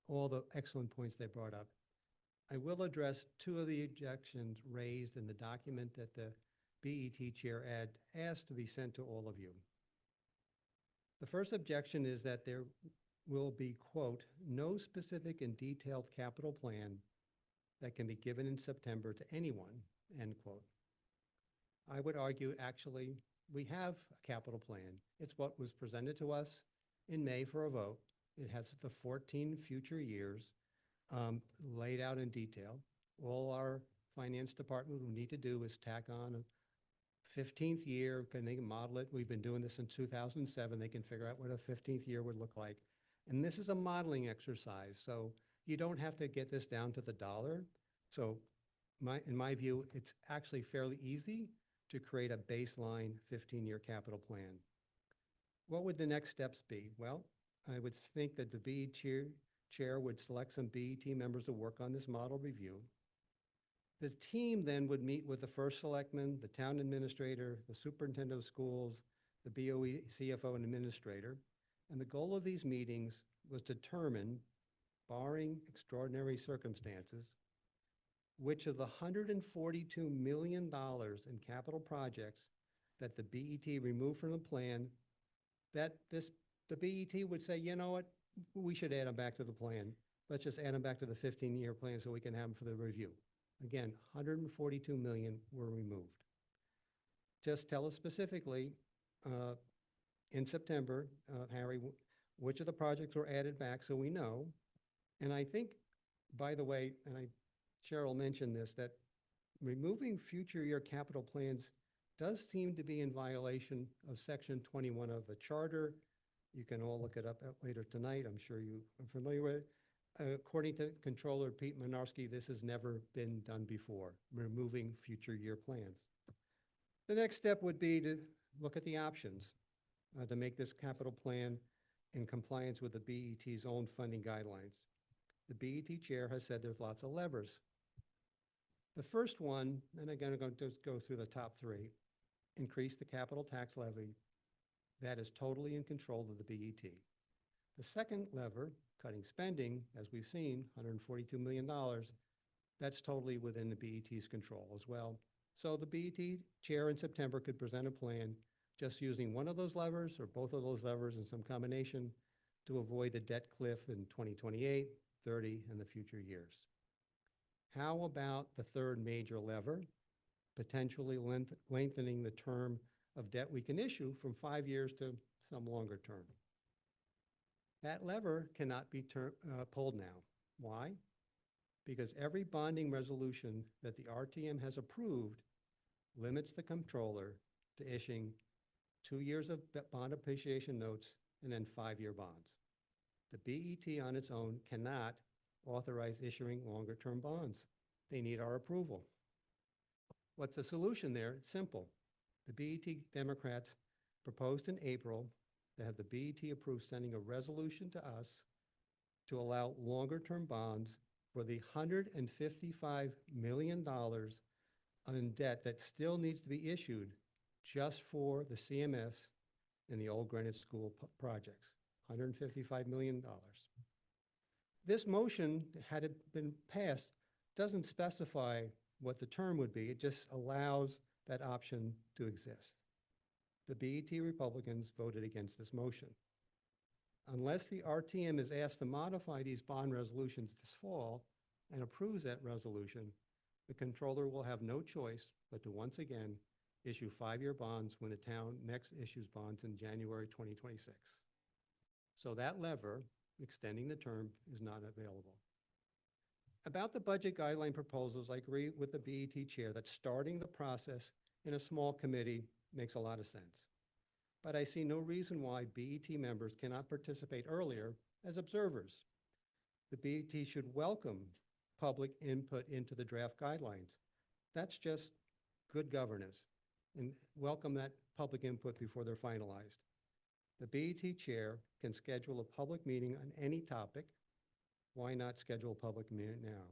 W: all the excellent points they brought up. I will address 2 of the objections raised in the document that the BET chair asked to be sent to all of you. The first objection is that there will be, quote, "no specific and detailed capital plan that can be given in September to anyone," end quote. I would argue, actually, we have a capital plan. It's what was presented to us in May for a vote. It has the 14 future years laid out in detail. All our finance department will need to do is tack on a 15th year. Can they model it? We've been doing this since 2007. They can figure out what a 15th year would look like. And this is a modeling exercise, so you don't have to get this down to the dollar. So in my view, it's actually fairly easy to create a baseline 15-year capital plan. What would the next steps be? Well, I would think that the BE chair would select some BET members to work on this model review. The team then would meet with the first selectman, the town administrator, the superintendent of schools, the BOE CFO and administrator. And the goal of these meetings was to determine, barring extraordinary circumstances, which of the $142 million in capital projects that the BET removed from the plan, that the BET would say, you know what, we should add them back to the plan. Let's just add them back to the 15-year plan so we can have them for the review. Again, 142 million were removed. Just tell us specifically, in September, Harry, which of the projects were added back so we know. And I think, by the way, and Cheryl mentioned this, that removing future year capital plans does seem to be in violation of Section 21 of the Charter. You can all look it up later tonight. I'm sure you are familiar with it. According to Controller Pete Minarski, this has never been done before, removing future year plans. The next step would be to look at the options to make this capital plan in compliance with the BET's own funding guidelines. The BET chair has said there's lots of levers. The first one, and again, I'm going to just go through the top three, increase the capital tax levy. That is totally in control of the BET. The second lever, cutting spending, as we've seen, $142 million, that's totally within the BET's control as well. So the BET chair in September could present a plan just using one of those levers or both of those levers in some combination to avoid the debt cliff in 2028, 30, and the future years. How about the third major lever, potentially lengthening the term of debt we can issue from 5 years to some longer term? That lever cannot be pulled now. Why? Because every bonding resolution that the RTM has approved limits the comptroller to issuing 2 years of bond appreciation notes and then 5-year bonds. The BET on its own cannot authorize issuing longer-term bonds. They need our approval. What's the solution there? It's simple. The BET Democrats proposed in April to have the BET approve sending a resolution to us to allow longer-term bonds for the $155 million on debt that still needs to be issued just for the CMS and the Old Greenwich School projects, $155 million. This motion, had it been passed, doesn't specify what the term would be. It just allows that option to exist. The BET Republicans voted against this motion. Unless the RTM is asked to modify these bond resolutions this fall and approves that resolution, the controller will have no choice but to once again issue 5-year bonds when the town next issues bonds in January 2026. So that lever, extending the term, is not available. About the budget guideline proposals, I agree with the BET chair that starting the process in a small committee makes a lot of sense. But I see no reason why BET members cannot participate earlier as observers. The BET should welcome public input into the draft guidelines. That's just good governance, and welcome that public input before they're finalized. The BET chair can schedule a public meeting on any topic. Why not schedule a public meeting now?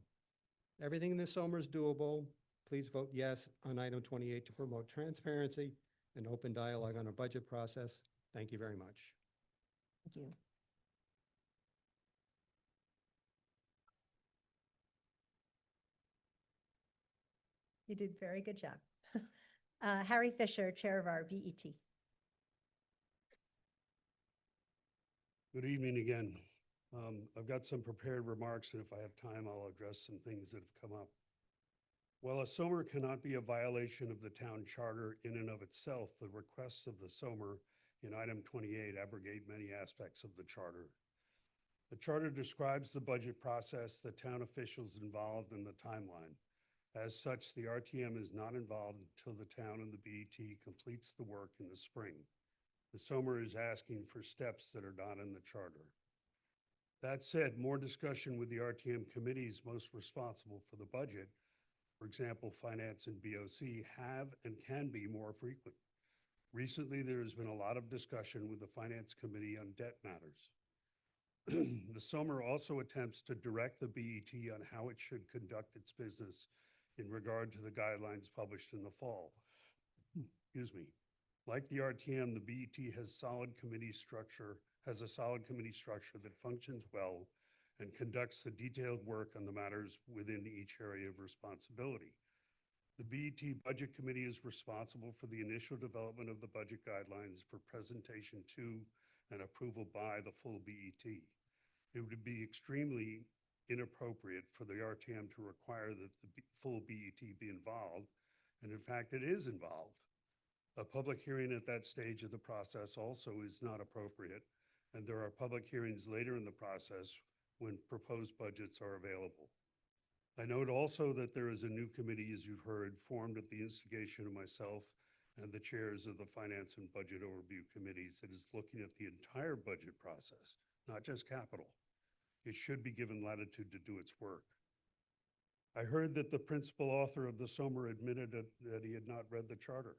W: Everything this summer is doable. Please vote yes on item 28 to promote transparency and open dialogue on our budget process. Thank you very much.
L: Thank you.
A: You did a very good job. Harry Fisher, Chair of our BET.
G: Good evening again. I've got some prepared remarks, and if I have time, I'll address some things that have come up. While a SOMER cannot be a violation of the town charter in and of itself, the requests of the SOMER in item 28 abrogate many aspects of the charter. The charter describes the budget process, the town officials involved, and the timeline. As such, the RTM is not involved until the town and the BET completes the work in the spring. The SOMER is asking for steps that are not in the charter. That said, more discussion with the RTM committees most responsible for the budget, for example, Finance and BOC, have and can be more frequent. Recently, there has been a lot of discussion with the Finance Committee on debt matters. The SOMER also attempts to direct the BET on how it should conduct its business in regard to the guidelines published in the fall. Excuse me. Like the RTM, the BET has a solid committee structure that functions well and conducts the detailed work on the matters within each area of responsibility. The BET Budget Committee is responsible for the initial development of the budget guidelines for presentation to and approval by the full BET. It would be extremely inappropriate for the RTM to require that the full BET be involved, and in fact, it is involved. A public hearing at that stage of the process also is not appropriate, and there are public hearings later in the process when proposed budgets are available. I note also that there is a new committee, as you've heard, formed at the instigation of myself and the chairs of the Finance and Budget Overview Committees that is looking at the entire budget process, not just capital. It should be given latitude to do its work. I heard that the principal author of the SOMER admitted that he had not read the charter.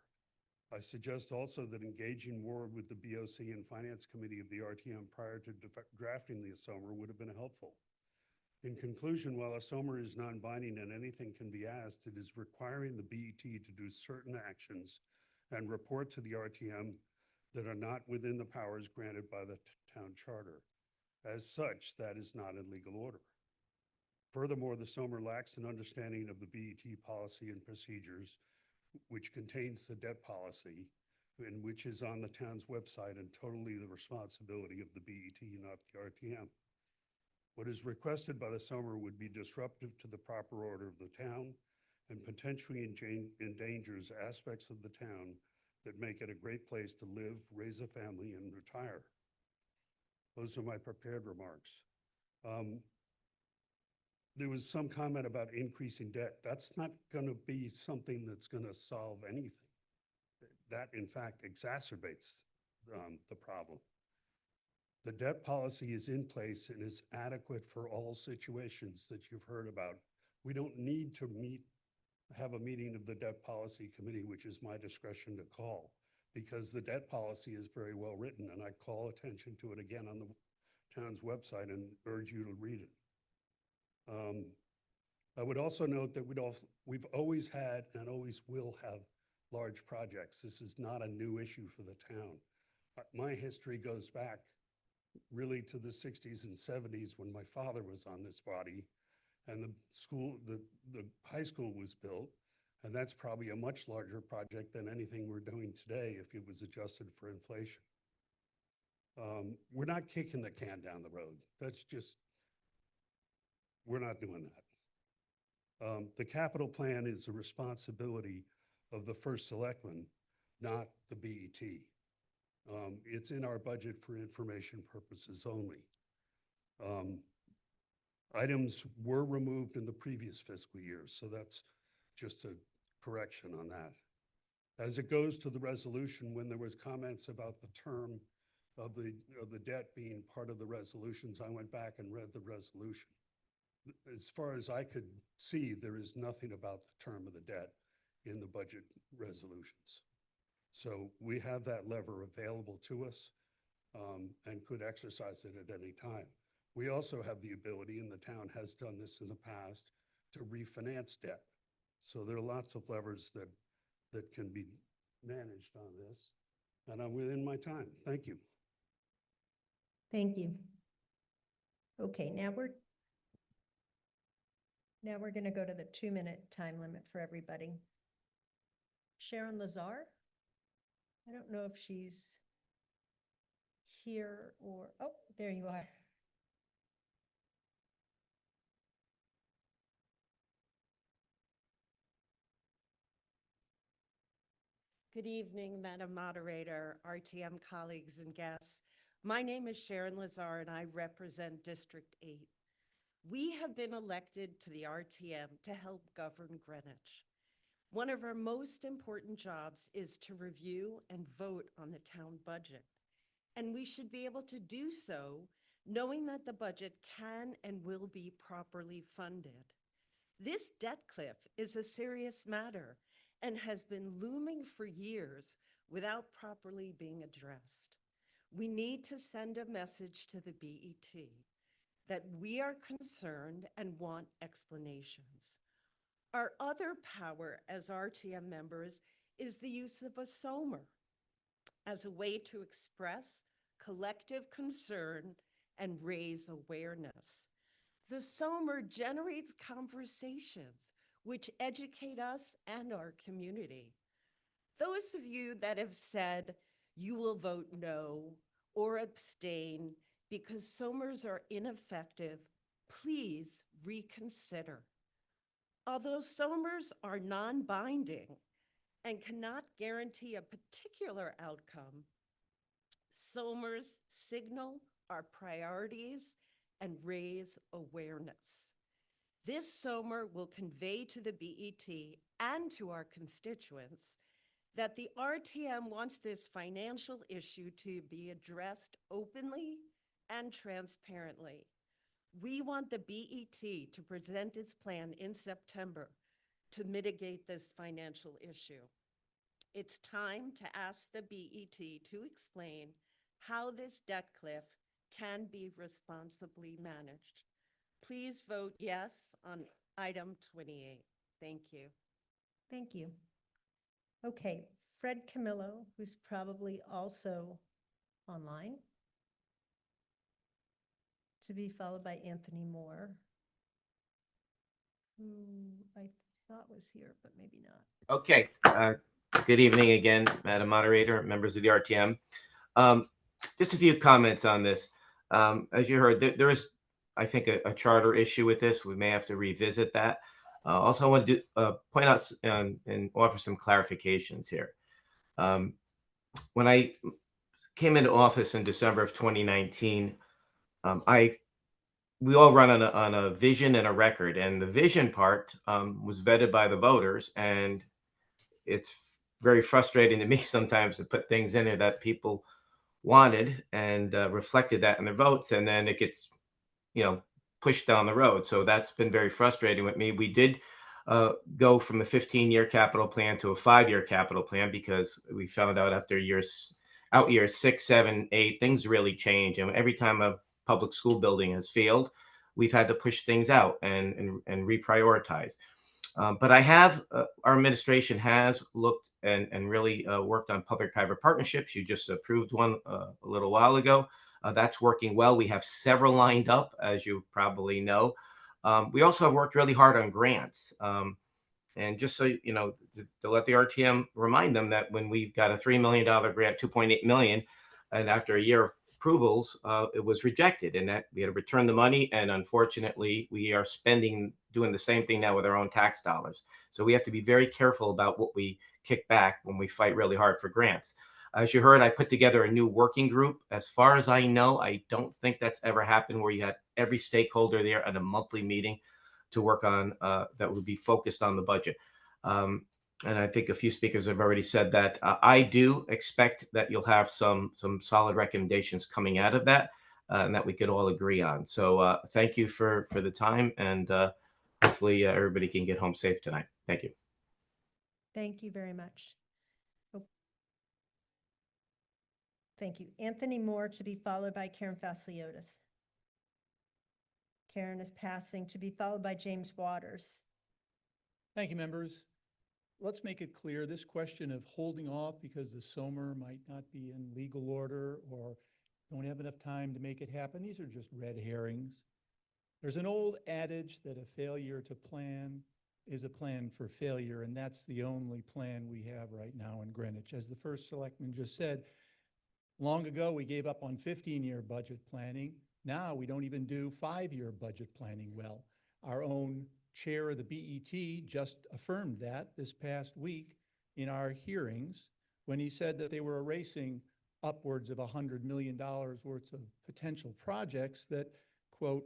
G: I suggest also that engaging more with the BOC and Finance Committee of the RTM prior to drafting the SOMER would have been helpful. In conclusion, while a SOMER is non-binding and anything can be asked, it is requiring the BET to do certain actions and report to the RTM that are not within the powers granted by the town charter. As such, that is not in legal order. Furthermore, the SOMER lacks an understanding of the BET policy and procedures, which contains the debt policy and which is on the town's website and totally the responsibility of the BET, not the RTM. What is requested by the SOMER would be disruptive to the proper order of the town and potentially endangers aspects of the town that make it a great place to live, raise a family, and retire. Those are my prepared remarks. There was some comment about increasing debt. That's not going to be something that's going to solve anything. That, in fact, exacerbates the problem. The debt policy is in place and is adequate for all situations that you've heard about. We don't need to have a meeting of the Debt Policy Committee, which is my discretion to call, because the debt policy is very well written, and I call attention to it again on the town's website and urge you to read it. I would also note that we've always had and always will have large projects. This is not a new issue for the town. My history goes back really to the 60s and 70s when my father was on this body and the high school was built. And that's probably a much larger project than anything we're doing today if it was adjusted for inflation. We're not kicking the can down the road. We're not doing that. The capital plan is the responsibility of the first selectman, not the BET. It's in our budget for information purposes only. Items were removed in the previous fiscal year, so that's just a correction on that. As it goes to the resolution, when there was comments about the term of the debt being part of the resolutions, I went back and read the resolution. As far as I could see, there is nothing about the term of the debt in the budget resolutions. So we have that lever available to us and could exercise it at any time. We also have the ability, and the town has done this in the past, to refinance debt. So there are lots of levers that can be managed on this, and I'm within my time. Thank you.
A: Thank you. Okay, now we're going to go to the 2-minute time limit for everybody. Sharon Lazar? I don't know if she's here or, oh, there you are.
D: Good evening, Madam Moderator, RTM colleagues and guests. My name is Sharon Lazar and I represent District 8. We have been elected to the RTM to help govern Greenwich. One of our most important jobs is to review and vote on the town budget. And we should be able to do so knowing that the budget can and will be properly funded. This debt cliff is a serious matter and has been looming for years without properly being addressed. We need to send a message to the BET that we are concerned and want explanations. Our other power as RTM members is the use of a SOMR as a way to express collective concern and raise awareness. The SOMR generates conversations which educate us and our community. Those of you that have said you will vote no or abstain because SOMRs are ineffective, please reconsider. Although SOMRs are non-binding and cannot guarantee a particular outcome, SOMRs signal our priorities and raise awareness. This SOMR will convey to the BET and to our constituents that the RTM wants this financial issue to be addressed openly and transparently. We want the BET to present its plan in September to mitigate this financial issue. It's time to ask the BET to explain how this debt cliff can be responsibly managed. Please vote yes on item 28. Thank you.
A: Thank you. Okay, Fred Camillo, who's probably also online, to be followed by Anthony Moore, who I thought was here, but maybe not.
V: Okay, good evening again, Madam Moderator, members of the RTM. Just a few comments on this. As you heard, there is, I think, a charter issue with this. We may have to revisit that. Also, I want to point out and offer some clarifications here. When I came into office in December of 2019, we all run on a vision and a record, and the vision part was vetted by the voters, and it's very frustrating to me sometimes to put things in there that people wanted and reflected that in their votes, and then it gets, pushed down the road. So that's been very frustrating with me. We did go from the 15-year capital plan to a 5-year capital plan because we found out after years 6, 7, 8, things really change. And every time a public school building has failed, we've had to push things out and reprioritize. But our administration has looked and really worked on public-private partnerships. You just approved one a little while ago. That's working well. We have several lined up, as you probably know. We also have worked really hard on grants. And just so you know, to let the RTM remind them that when we got a $3 million grant, $2.8 million, and after a year of approvals, it was rejected, and that we had to return the money. And unfortunately, we are doing the same thing now with our own tax dollars. So we have to be very careful about what we kick back when we fight really hard for grants. As you heard, I put together a new working group. As far as I know, I don't think that's ever happened where you had every stakeholder there at a monthly meeting to work on that would be focused on the budget. And I think a few speakers have already said that. I do expect that you'll have some solid recommendations coming out of that and that we could all agree on. So thank you for the time, and hopefully everybody can get home safe tonight. Thank you.
A: Thank you very much. Thank you. Anthony Moore to be followed by Karen Fasliotis. Karen is passing, to be followed by James Waters.
H: Thank you, members. Let's make it clear, this question of holding off because the SOMR might not be in legal order or don't have enough time to make it happen, these are just red herrings. There's an old adage that a failure to plan is a plan for failure, and that's the only plan we have right now in Greenwich. As the first selectman just said, long ago we gave up on 15-year budget planning. Now we don't even do 5-year budget planning well. Our own chair of the BET just affirmed that this past week in our hearings when he said that they were erasing upwards of $100 million worth of potential projects that, quote,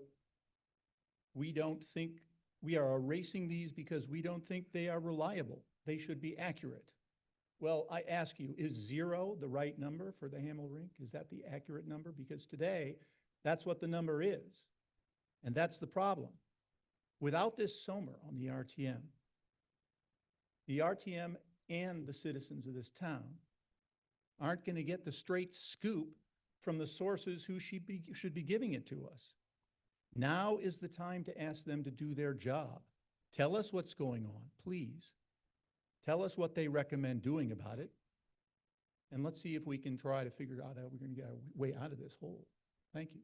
H: we don't think, we are erasing these because we don't think they are reliable. They should be accurate. Well, I ask you, is 0 the right number for the Hamel Rink? Is that the accurate number? Because today, that's what the number is. And that's the problem. Without this SOMR on the RTM and the citizens of this town aren't going to get the straight scoop from the sources who should be giving it to us. Now is the time to ask them to do their job. Tell us what's going on, please. Tell us what they recommend doing about it. And let's see if we can try to figure out how we're going to get our way out of this hole. Thank you.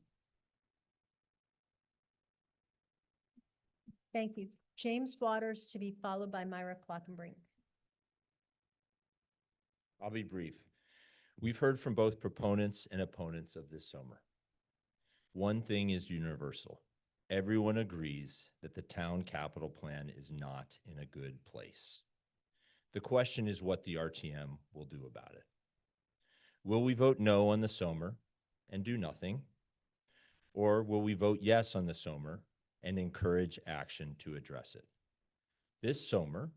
A: Thank you. James Waters to be followed by Myra Clockenbrink.
I: I'll be brief. We've heard from both proponents and opponents of this SOMR. One thing is universal. Everyone agrees that the town capital plan is not in a good place. The question is what the RTM will do about it. Will we vote no on the SOMR and do nothing? Or will we vote yes on the SOMR and encourage action to address it? This SOMR,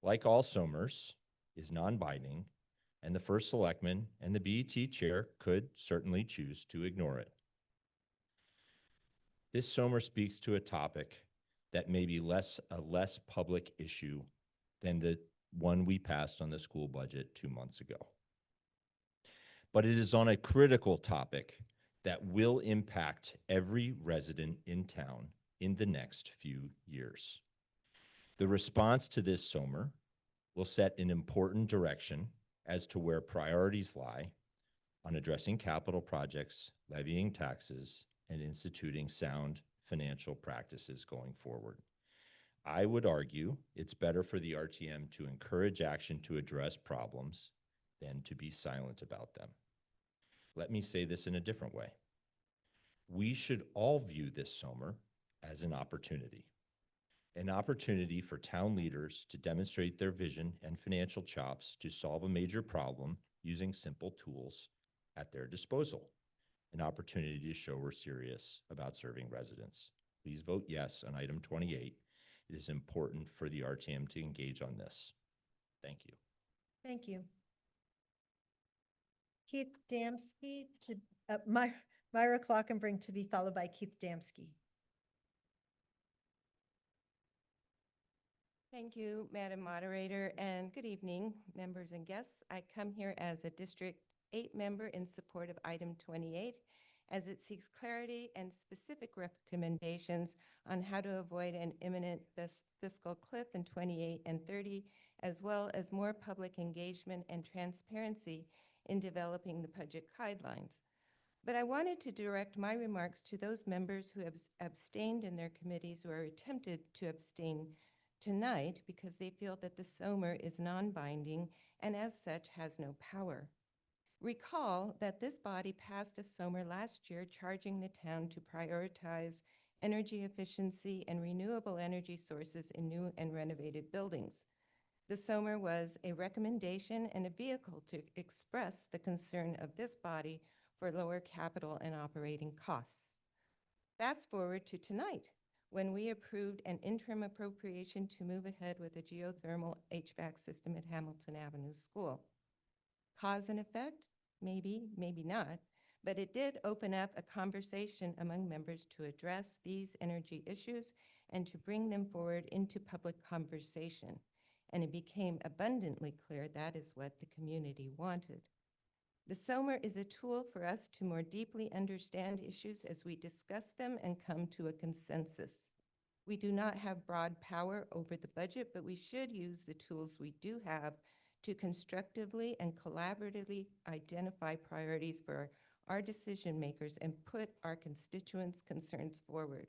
I: like all SOMRs, is non-binding, and the first selectman and the BET chair could certainly choose to ignore it. This SOMR speaks to a topic that may be a less public issue than the one we passed on the school budget 2 months ago. But it is on a critical topic that will impact every resident in town in the next few years. The response to this SOMR will set an important direction as to where priorities lie on addressing capital projects, levying taxes, and instituting sound financial practices going forward. I would argue it's better for the RTM to encourage action to address problems than to be silent about them. Let me say this in a different way. We should all view this SOMR as an opportunity for town leaders to demonstrate their vision and financial chops to solve a major problem using simple tools at their disposal, an opportunity to show we're serious about serving residents. Please vote yes on item 28. It is important for the RTM to engage on this. Thank you.
A: Thank you. Keith Damsky to, Myra Clockenbrink to be followed by Keith Damsky.
B: Thank you, Madam Moderator, and good evening, members and guests. I come here as a District 8 member in support of item 28, as it seeks clarity and specific recommendations on how to avoid an imminent fiscal cliff in 28 and 30, as well as more public engagement and transparency in developing the budget guidelines. But I wanted to direct my remarks to those members who have abstained in their committees or are attempted to abstain tonight because they feel that the SOMR is non-binding and as such has no power. Recall that this body passed a SOMR last year charging the town to prioritize energy efficiency and renewable energy sources in new and renovated buildings. The SOMR was a recommendation and a vehicle to express the concern of this body for lower capital and operating costs. Fast forward to tonight, when we approved an interim appropriation to move ahead with a geothermal HVAC system at Hamilton Avenue School. Cause and effect? Maybe, maybe not, but it did open up a conversation among members to address these energy issues and to bring them forward into public conversation. And it became abundantly clear that is what the community wanted. The SOMR is a tool for us to more deeply understand issues as we discuss them and come to a consensus. We do not have broad power over the budget, but we should use the tools we do have to constructively and collaboratively identify priorities for our decision makers and put our constituents' concerns forward.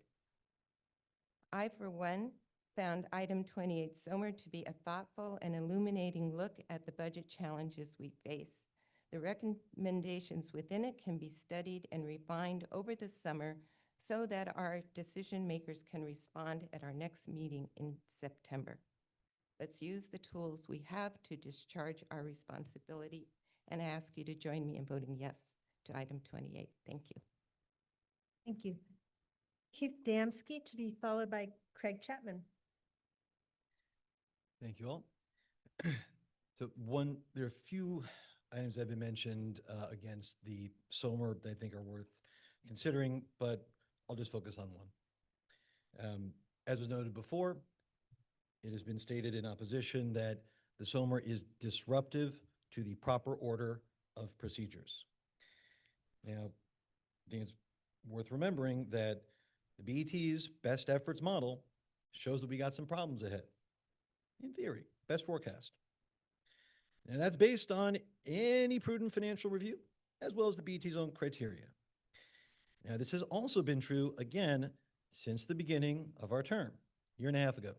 B: I, for one, found item 28 SOMR to be a thoughtful and illuminating look at the budget challenges we face. The recommendations within it can be studied and refined over the summer so that our decision makers can respond at our next meeting in September. Let's use the tools we have to discharge our responsibility, and I ask you to join me in voting yes to item 28. Thank you.
A: Thank you. Keith Damsky to be followed by Craig Chapman.
O: Thank you all. So there are a few items that have been mentioned against the SOMR that I think are worth considering, but I'll just focus on one. As was noted before, it has been stated in opposition that the SOMR is disruptive to the proper order of procedures. Now, I think it's worth remembering that the BET's best efforts model shows that we got some problems ahead. In theory, best forecast. And that's based on any prudent financial review, as well as the BET's own criteria. Now, this has also been true, again, since the beginning of our term, a year and a half ago.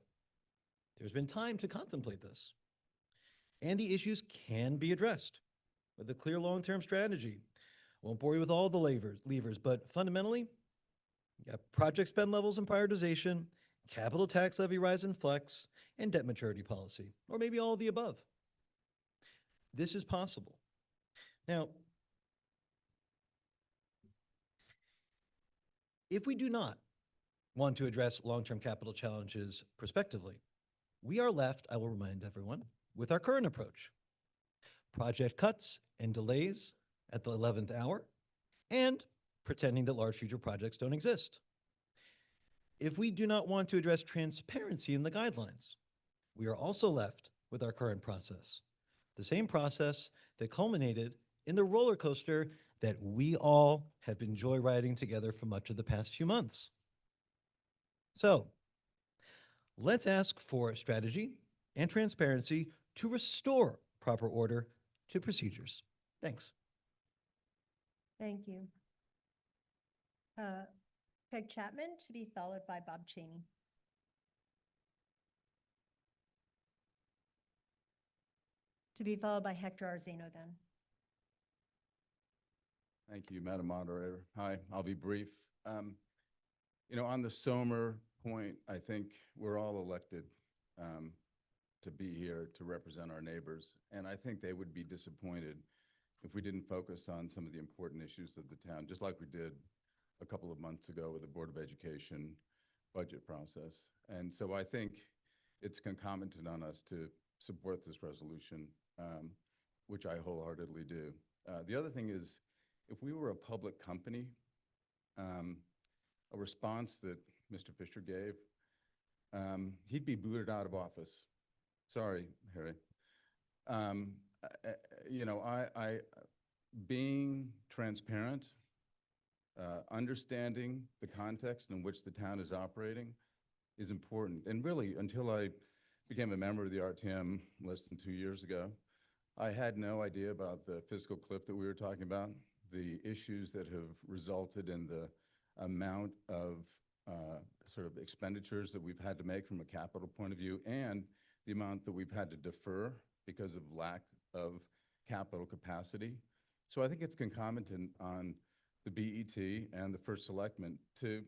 O: There's been time to contemplate this. And the issues can be addressed with a clear long-term strategy. I won't bore you with all the levers, but fundamentally, you got project spend levels and prioritization, capital tax levy rise and flex, and debt maturity policy, or maybe all of the above. This is possible. Now, if we do not want to address long-term capital challenges prospectively, we are left, I will remind everyone, with our current approach. Project cuts and delays at the 11th hour, and pretending that large future projects don't exist. If we do not want to address transparency in the guidelines, we are also left with our current process, the same process that culminated in the roller coaster that we all have been joyriding together for much of the past few months. So, let's ask for strategy and transparency to restore proper order to procedures. Thanks.
A: Thank you. Craig Chapman to be followed by Bob Cheney. To be followed by Hector Arzano then.
C: Thank you, Madam Moderator. Hi, I'll be brief. On the SOMR point, I think we're all elected to be here to represent our neighbors, and I think they would be disappointed if we didn't focus on some of the important issues of the town, just like we did a couple of months ago with the Board of Education budget process. And so I think it's concomitant on us to support this resolution, which I wholeheartedly do. The other thing is, if we were a public company, a response that Mr. Fisher gave, he'd be booted out of office. Sorry, Harry. Being transparent, understanding the context in which the town is operating is important. And really, until I became a member of the RTM less than 2 years ago, I had no idea about the fiscal cliff that we were talking about, the issues that have resulted in the amount of sort of expenditures that we've had to make from a capital point of view, and the amount that we've had to defer because of lack of capital capacity. So I think it's concomitant on the BET and the First Selectman to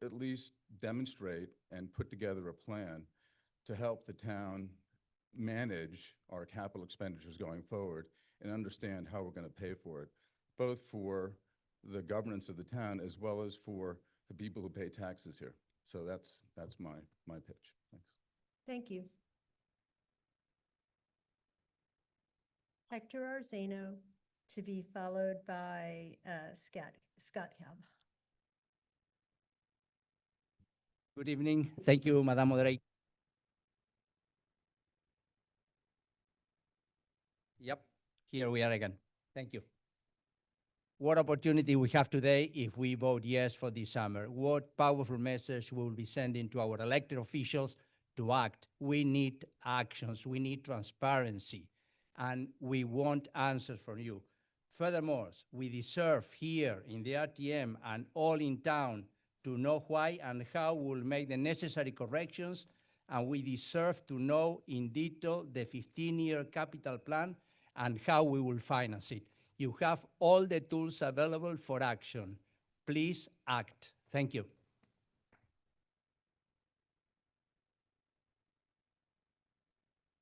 C: at least demonstrate and put together a plan to help the town manage our capital expenditures going forward and understand how we're going to pay for it, both for the governance of the town as well as for the people who pay taxes here. So that's my pitch. Thanks.
A: Thank you. Hector Arzano to be followed by Scott Cab.
J: Good evening. Thank you, Madam Moderator. Yep, here we are again. Thank you. What opportunity we have today if we vote yes for this summer. What powerful message we will be sending to our elected officials to act. We need actions. We need transparency. And we want answers from you. Furthermore, we deserve here in the RTM and all in town to know why and how we'll make the necessary corrections, and we deserve to know in detail the 15-year capital plan and how we will finance it. You have all the tools available for action. Please act. Thank you.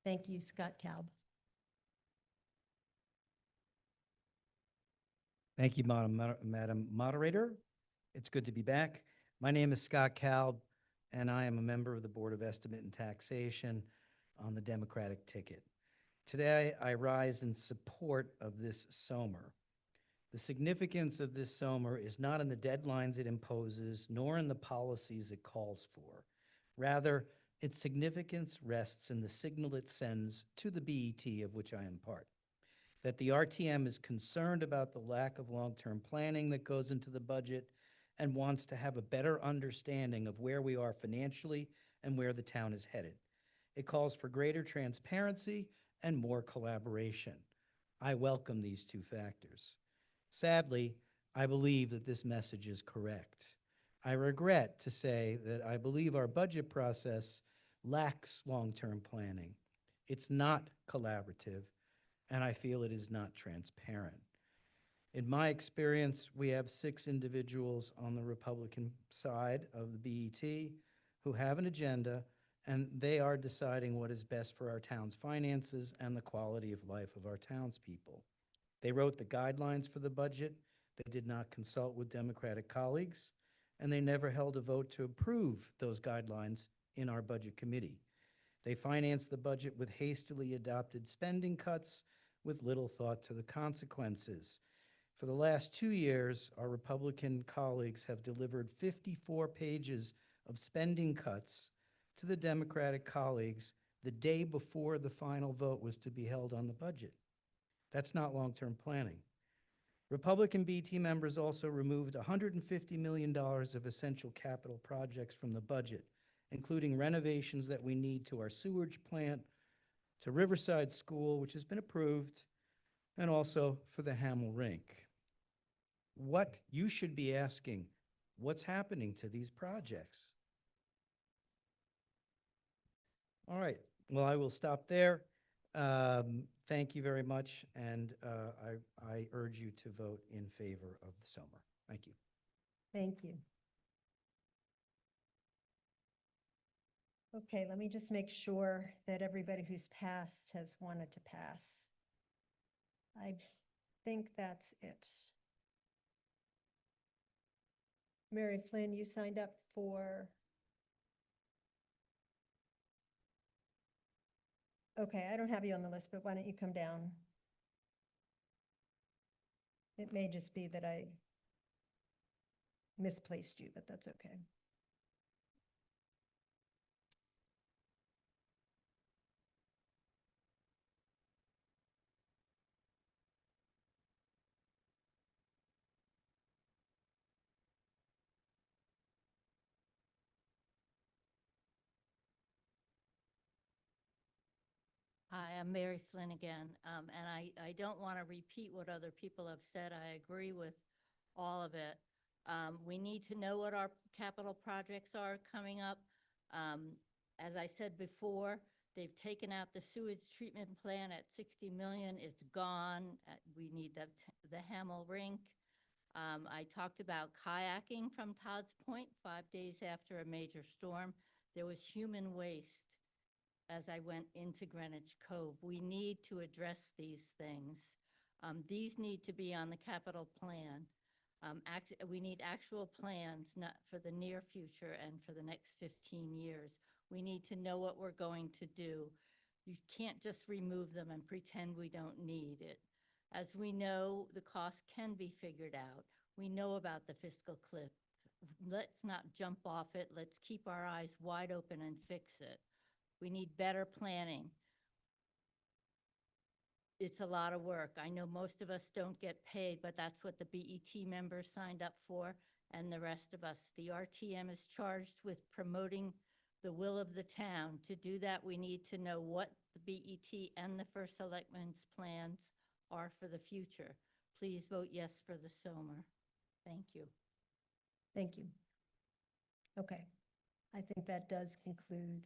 A: Thank you, Scott Kalb.
J: Thank you, Madam Moderator. It's good to be back. My name is Scott Kalb, and I am a member of the Board of Estimate and Taxation on the Democratic ticket. Today, I rise in support of this SOMR. The significance of this SOMR is not in the deadlines it imposes, nor in the policies it calls for. Rather, its significance rests in the signal it sends to the BET of which I am part, that the RTM is concerned about the lack of long-term planning that goes into the budget and wants to have a better understanding of where we are financially and where the town is headed. It calls for greater transparency and more collaboration. I welcome these two factors. Sadly, I believe that this message is correct. I regret to say that I believe our budget process lacks long-term planning. It's not collaborative, and I feel it is not transparent. In my experience, we have 6 individuals on the Republican side of the BET who have an agenda, and they are deciding what is best for our town's finances and the quality of life of our townspeople. They wrote the guidelines for the budget. They did not consult with Democratic colleagues, and they never held a vote to approve those guidelines in our budget committee. They financed the budget with hastily adopted spending cuts with little thought to the consequences. For the last 2 years, our Republican colleagues have delivered 54 pages of spending cuts to the Democratic colleagues the day before the final vote was to be held on the budget. That's not long-term planning. Republican BT members also removed $150 million of essential capital projects from the budget, including renovations that we need to our sewage plant, to Riverside School, which has been approved, and also for the Hamel Rink. What you should be asking, what's happening to these projects? All right, well, I will stop there. Thank you very much, and I urge you to vote in favor of the SOMR. Thank you.
A: Thank you. Okay, let me just make sure that everybody who's passed has wanted to pass. I think that's it. Mary Flynn, you signed up for? Okay, I don't have you on the list, but why don't you come down? It may just be that I misplaced you, but that's okay.
P: Hi, I'm Mary Flynn again, and I don't want to repeat what other people have said. I agree with all of it. We need to know what our capital projects are coming up. As I said before, they've taken out the sewage treatment plant at 60 million. It's gone. We need the Hamel Rink. I talked about kayaking from Todd's Point 5 days after a major storm. There was human waste as I went into Greenwich Cove. We need to address these things. These need to be on the capital plan. We need actual plans, not for the near future and for the next 15 years. We need to know what we're going to do. You can't just remove them and pretend we don't need it. As we know, the cost can be figured out. We know about the fiscal cliff. Let's not jump off it. Let's keep our eyes wide open and fix it. We need better planning. It's a lot of work. I know most of us don't get paid, but that's what the BET members signed up for and the rest of us. The RTM is charged with promoting the will of the town. To do that, we need to know what the BET and the First Selectmen's plans are for the future. Please vote yes for the SOMR. Thank you.
A: Thank you. Okay, I think that does conclude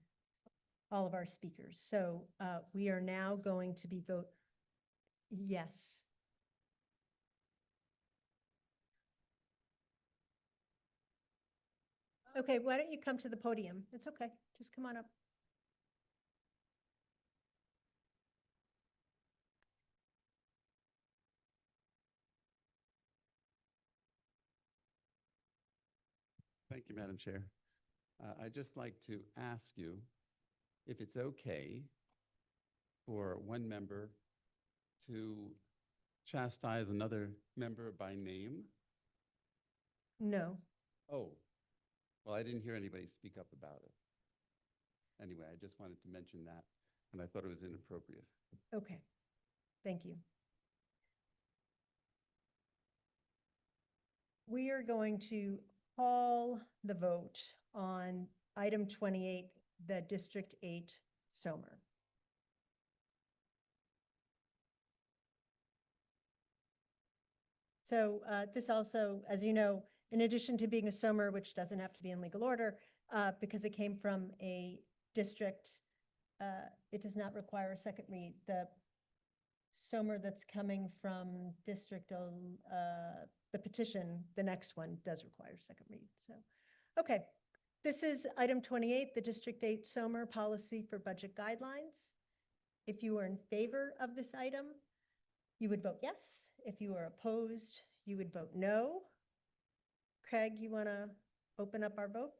A: all of our speakers. So we are now going to be vote yes. Okay, why don't you come to the podium? It's okay, just come on up.
F: Thank you, Madam Chair. I'd just like to ask you if it's okay for one member to chastise another member by name?
A: No.
F: Oh, well, I didn't hear anybody speak up about it. Anyway, I just wanted to mention that, and I thought it was inappropriate.
A: Okay. Thank you. We are going to call the vote on item 28, the District 8 SOMR. So this also, as you know, in addition to being a SOMR, which doesn't have to be in legal order, because it came from a district, it does not require a second read. The SOMR that's coming from the petition, the next one does require second read. So, okay. This is item 28, the District 8 SOMR Policy for Budget Guidelines. If you are in favor of this item, you would vote yes. If you are opposed, you would vote no. Craig, you want to open up our vote?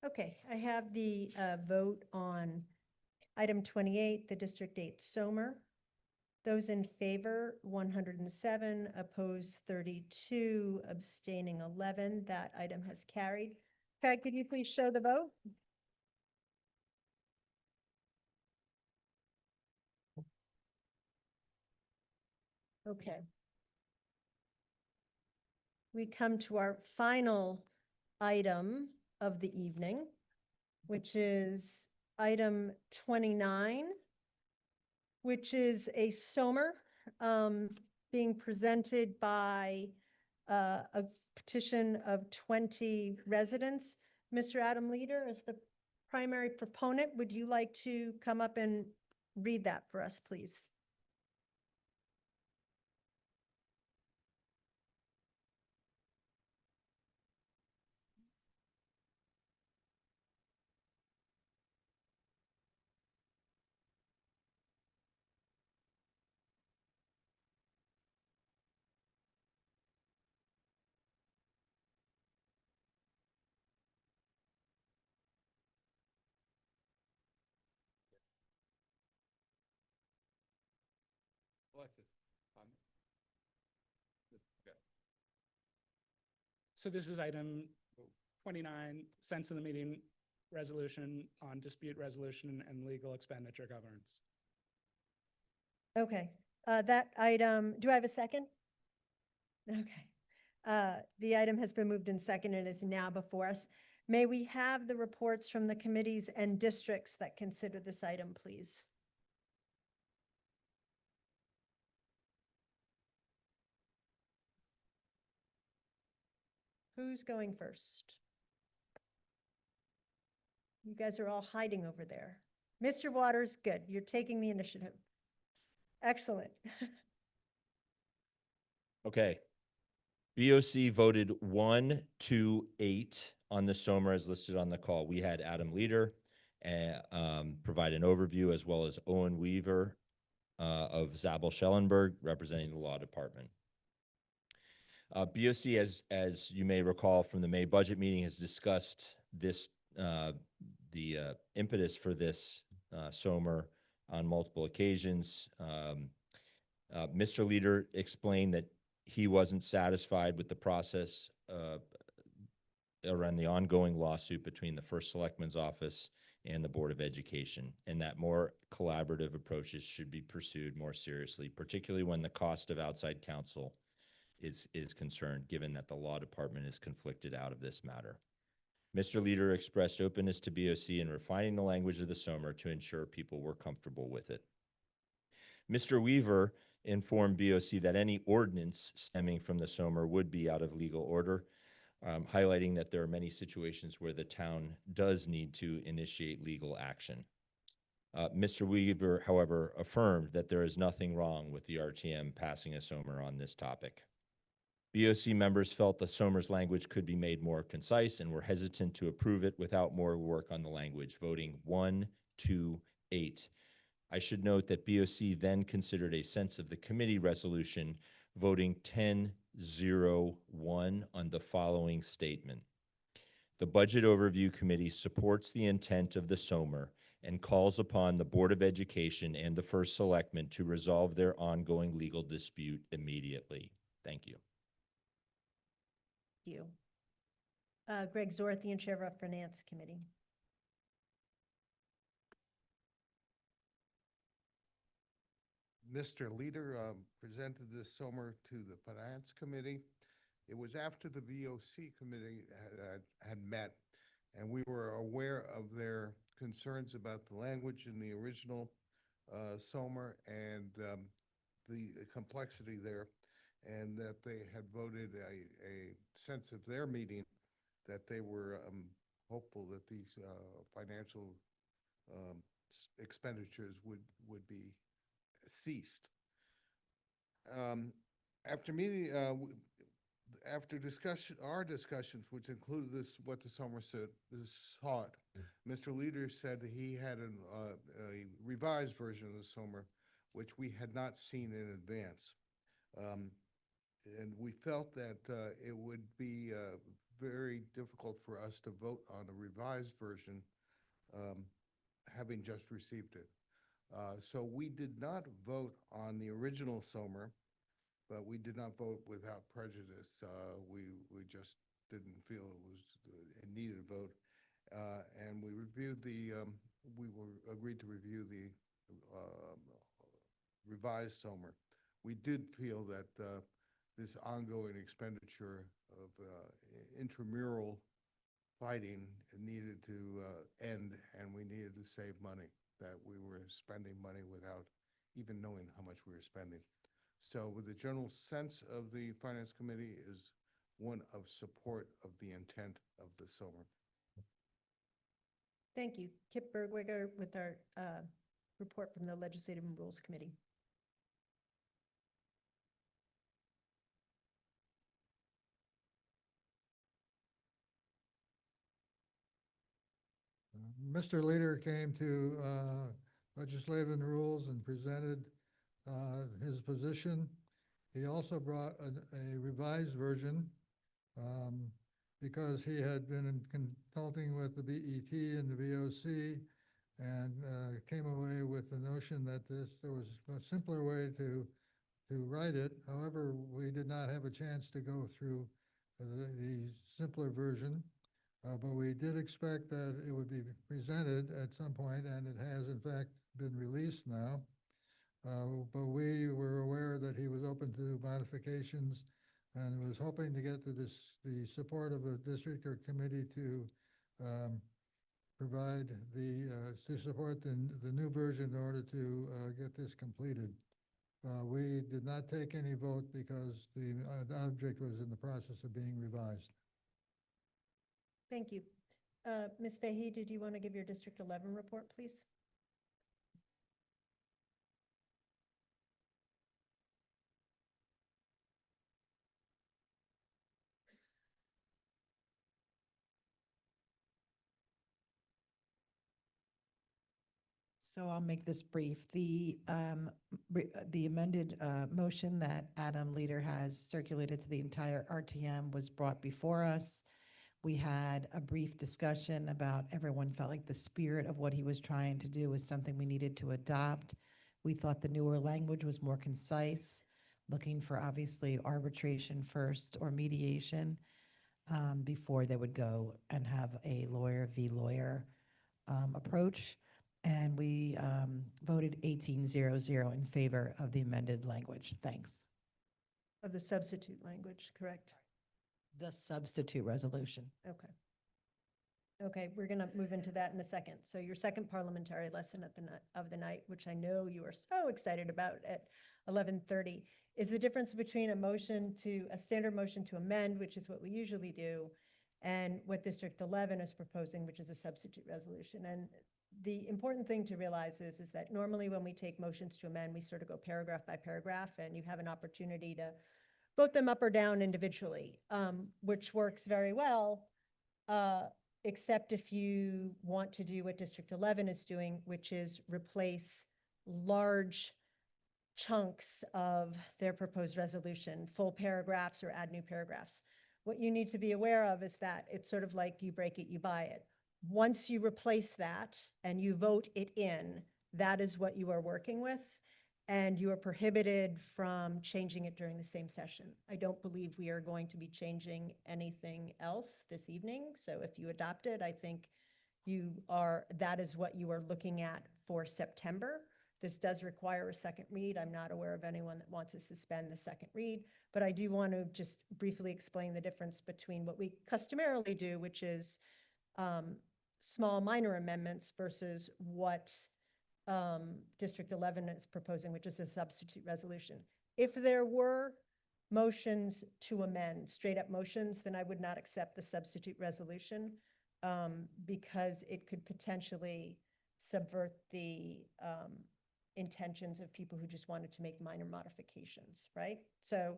A: Okay, I have the vote on item 28, the District 8 SOMR. Those in favor, 107, opposed 32, abstaining 11. That item has carried. Craig, could you please show the vote? Okay. We come to our final item of the evening, which is item 29, which is a SOMR being presented by a petition of 20 residents. Mr. Adam Leader, as the primary proponent, would you like to come up and read that for us, please?
F: Alexis, comment?
E: So this is item 29, sense of the meeting resolution on dispute resolution and legal expenditure governance.
A: Okay, that item, do I have a second? Okay. The item has been moved and seconded and is now before us. May we have the reports from the committees and districts that consider this item, please? Who's going first? You guys are all hiding over there. Mr. Waters, good. You're taking the initiative. Excellent.
I: Okay. BOC voted 1-8 on the SOMR as listed on the call. We had Adam Leader provide an overview, as well as Owen Weaver of Zabel Schellenberg representing the law department. BOC, as you may recall from the May budget meeting, has discussed this the impetus for this SOMR on multiple occasions. Mr. Leader explained that he wasn't satisfied with the process around the ongoing lawsuit between the First Selectman's Office and the Board of Education, and that more collaborative approaches should be pursued more seriously, particularly when the cost of outside counsel is concerned, given that the law department is conflicted out of this matter. Mr. Leader expressed openness to BOC in refining the language of the SOMR to ensure people were comfortable with it. Mr. Weaver informed BOC that any ordinance stemming from the SOMR would be out of legal order, highlighting that there are many situations where the town does need to initiate legal action. Mr. Weaver, however, affirmed that there is nothing wrong with the RTM passing a SOMR on this topic. BOC members felt the SOMR's language could be made more concise and were hesitant to approve it without more work on the language, voting 1-8. I should note that BOC then considered a sense of the committee resolution, voting 10-0-1 on the following statement. The Budget Overview Committee supports the intent of the SOMR and calls upon the Board of Education and the First Selectman to resolve their ongoing legal dispute immediately. Thank you.
A: You. Greg Zorthian, Chair of Finance Committee.
R: Mr. Leader presented this SOMR to the Finance Committee. It was after the VOC committee had met, and we were aware of their concerns about the language in the original SOMR and the complexity there, and that they had voted a sense of their meeting that they were hopeful that these financial expenditures would be ceased. After meeting, after discussion, our discussions, which included what the SOMR sought, Mr. Leader said that he had a revised version of the SOMR, which we had not seen in advance. And we felt that it would be very difficult for us to vote on a revised version, having just received it. So we did not vote on the original SOMR, but we did not vote without prejudice. We just didn't feel it needed a vote. And we reviewed agreed to review the revised SOMR. We did feel that this ongoing expenditure of intramural fighting needed to end, and we needed to save money, that we were spending money without even knowing how much we were spending. So with the general sense of the Finance Committee is one of support of the intent of the SOMR.
A: Thank you. Kip Bergweger with our report from the Legislative and Rules Committee.
K: Mr. Leader came to Legislative and Rules and presented his position. He also brought a revised version because he had been consulting with the BET and the VOC and came away with the notion that there was a simpler way to to write it. However, we did not have a chance to go through the simpler version. But we did expect that it would be presented at some point, and it has in fact been released now. But we were aware that he was open to modifications and was hoping to get the support of a district or committee to provide to support the new version in order to get this completed. We did not take any vote because the object was in the process of being revised.
A: Thank you. Ms. Fahey, did you want to give your District 11 report, please?
N: So I'll make this brief. The amended motion that Adam Leader has circulated to the entire RTM was brought before us. We had a brief discussion about everyone felt like the spirit of what he was trying to do was something we needed to adopt. We thought the newer language was more concise, looking for obviously arbitration first or mediation before they would go and have a lawyer v. lawyer approach. And we voted 18-0-0 in favor of the amended language. Thanks.
A: Of the substitute language, correct?
N: The substitute resolution.
A: Okay. Okay, we're going to move into that in a second. So your second parliamentary lesson of the night, which I know you are so excited about at 11:30, is the difference between a standard motion to amend, which is what we usually do, and what District 11 is proposing, which is a substitute resolution. And the important thing to realize is that normally when we take motions to amend, we sort of go paragraph by paragraph, and you have an opportunity to vote them up or down individually, which works very well, except if you want to do what District 11 is doing, which is replace large chunks of their proposed resolution, full paragraphs, or add new paragraphs. What you need to be aware of is that it's sort of like you break it, you buy it. Once you replace that and you vote it in, that is what you are working with, and you are prohibited from changing it during the same session. I don't believe we are going to be changing anything else this evening, so if you adopt it, I think that is what you are looking at for September. This does require a second read. I'm not aware of anyone that wants to suspend the second read, but I do want to just briefly explain the difference between what we customarily do, which is small minor amendments, versus what District 11 is proposing, which is a substitute resolution. If there were motions to amend, straight up motions, then I would not accept the substitute resolution because it could potentially subvert the intentions of people who just wanted to make minor modifications, right? So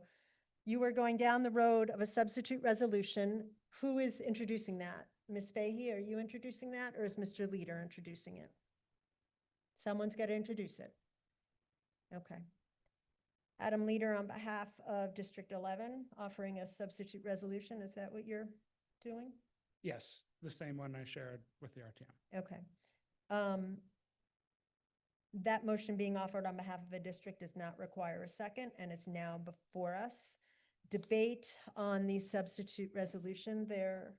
A: you are going down the road of a substitute resolution. Who is introducing that? Ms. Fahey, are you introducing that, or is Mr. Leader introducing it? Someone's got to introduce it. Okay. Adam Leader, on behalf of District 11, offering a substitute resolution. Is that what you're doing?
E: Yes, the same one I shared with the RTM.
A: Okay. That motion being offered on behalf of a district does not require a second and is now before us. Debate on the substitute resolution there.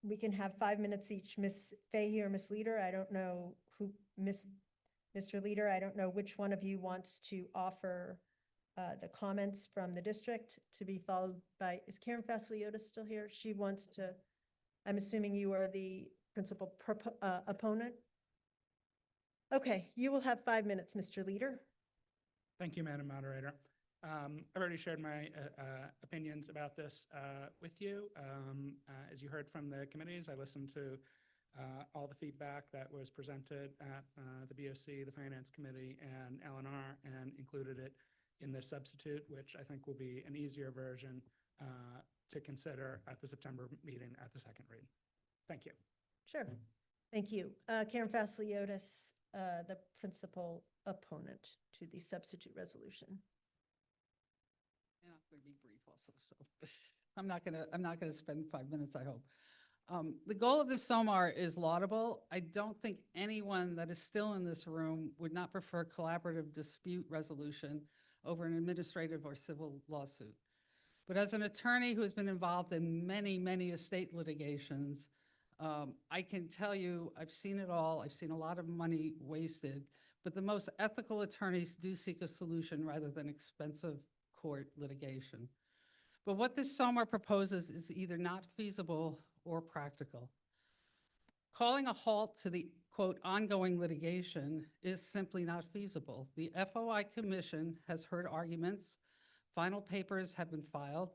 A: We can have 5 minutes each. Ms. Fahey or Ms. Leader, I don't know who, Mr. Leader, I don't know which one of you wants to offer the comments from the district, to be followed by, is Karen Fasliotis still here? She wants to, I'm assuming you are the principal opponent? Okay, you will have 5 minutes, Mr. Leader.
E: Thank you, Madam Moderator. I've already shared my opinions about this with you. As you heard from the committees, I listened to all the feedback that was presented at the BOC, the Finance Committee, and LNR, and included it in this substitute, which I think will be an easier version to consider at the September meeting at the second read. Thank you.
A: Sure. Thank you. Karen Fasliotis, the principal opponent to the substitute resolution.
S: And I'm going to be brief also, so I'm not going to spend 5 minutes, I hope.
M: The goal of the SOMAR is laudable. I don't think anyone that is still in this room would not prefer collaborative dispute resolution over an administrative or civil lawsuit. But as an attorney who has been involved in many, many estate litigations, I can tell you, I've seen it all. I've seen a lot of money wasted, but the most ethical attorneys do seek a solution rather than expensive court litigation. But what this SOMAR proposes is either not feasible or practical. Calling a halt to the, quote, ongoing litigation is simply not feasible. The FOI Commission has heard arguments, final papers have been filed,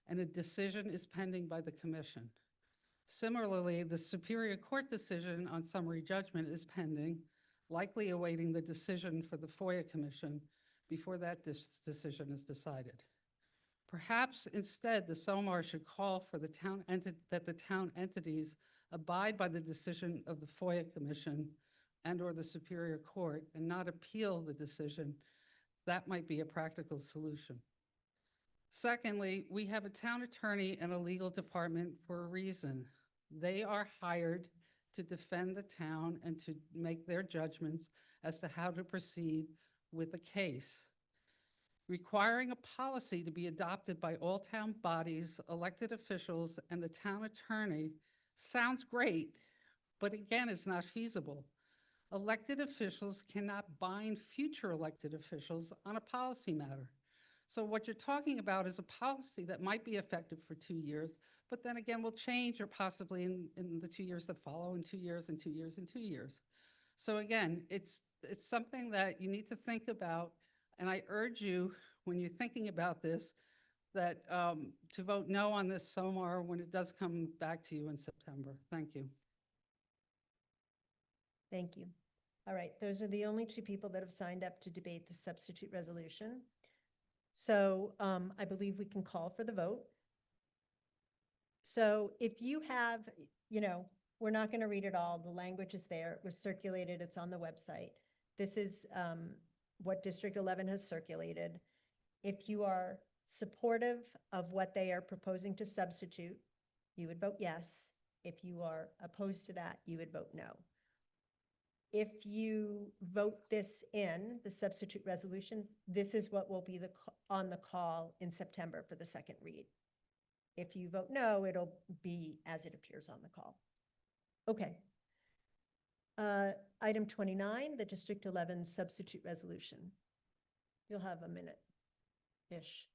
M: and a decision is pending by the Commission. Similarly, the Superior Court decision on summary judgment is pending, likely awaiting the decision for the FOIA Commission before that decision is decided. Perhaps instead, the SOMAR should call for that the town entities abide by the decision of the FOIA Commission and/or the Superior Court and not appeal the decision. That might be a practical solution. Secondly, we have a town attorney and a legal department for a reason. They are hired to defend the town and to make their judgments as to how to proceed with a case. Requiring a policy to be adopted by all town bodies, elected officials, and the town attorney sounds great, but again, it's not feasible. Elected officials cannot bind future elected officials on a policy matter. So what you're talking about is a policy that might be effective for 2 years, but then again will change or possibly in the 2 years that follow, in 2 years, and 2 years, and 2 years. So again, it's something that you need to think about. And I urge you, when you're thinking about this, that to vote no on this SOMAR when it does come back to you in September. Thank you.
A: Thank you. All right, those are the only two people that have signed up to debate the substitute resolution. So I believe we can call for the vote. So if you have, we're not going to read it all. The language is there. It was circulated. It's on the website. This is what District 11 has circulated. If you are supportive of what they are proposing to substitute, you would vote yes. If you are opposed to that, you would vote no. If you vote this in, the substitute resolution, this is what will be on the call in September for the second read. If you vote no, it'll be as it appears on the call. Okay. Item 29, the District 11 substitute resolution. You'll have a minute-ish.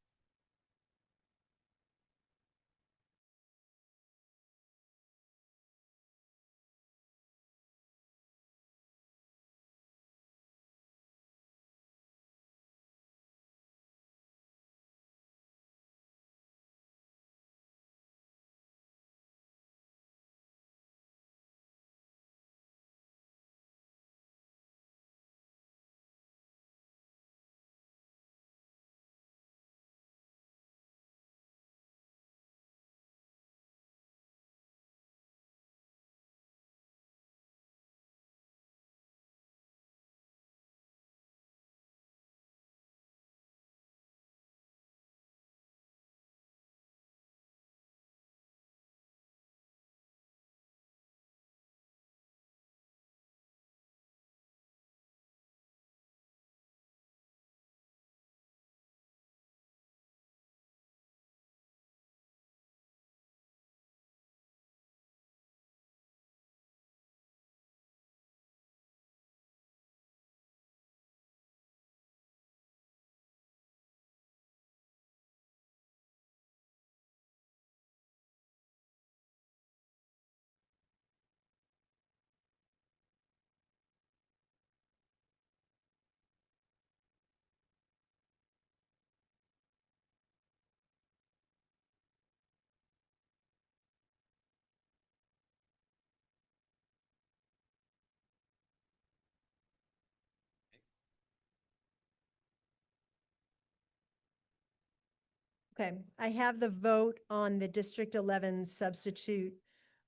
A: Okay, I have the vote on the District 11 substitute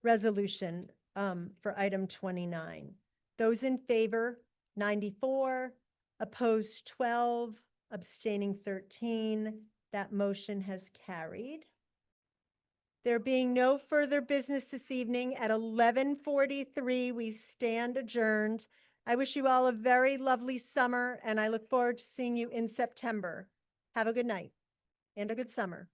A: resolution for item 29. Those in favor, 94, opposed 12, abstaining 13. That motion has carried. There being no further business this evening, at 11:43, we stand adjourned. I wish you all a very lovely summer, and I look forward to seeing you in September. Have a good night and a good summer.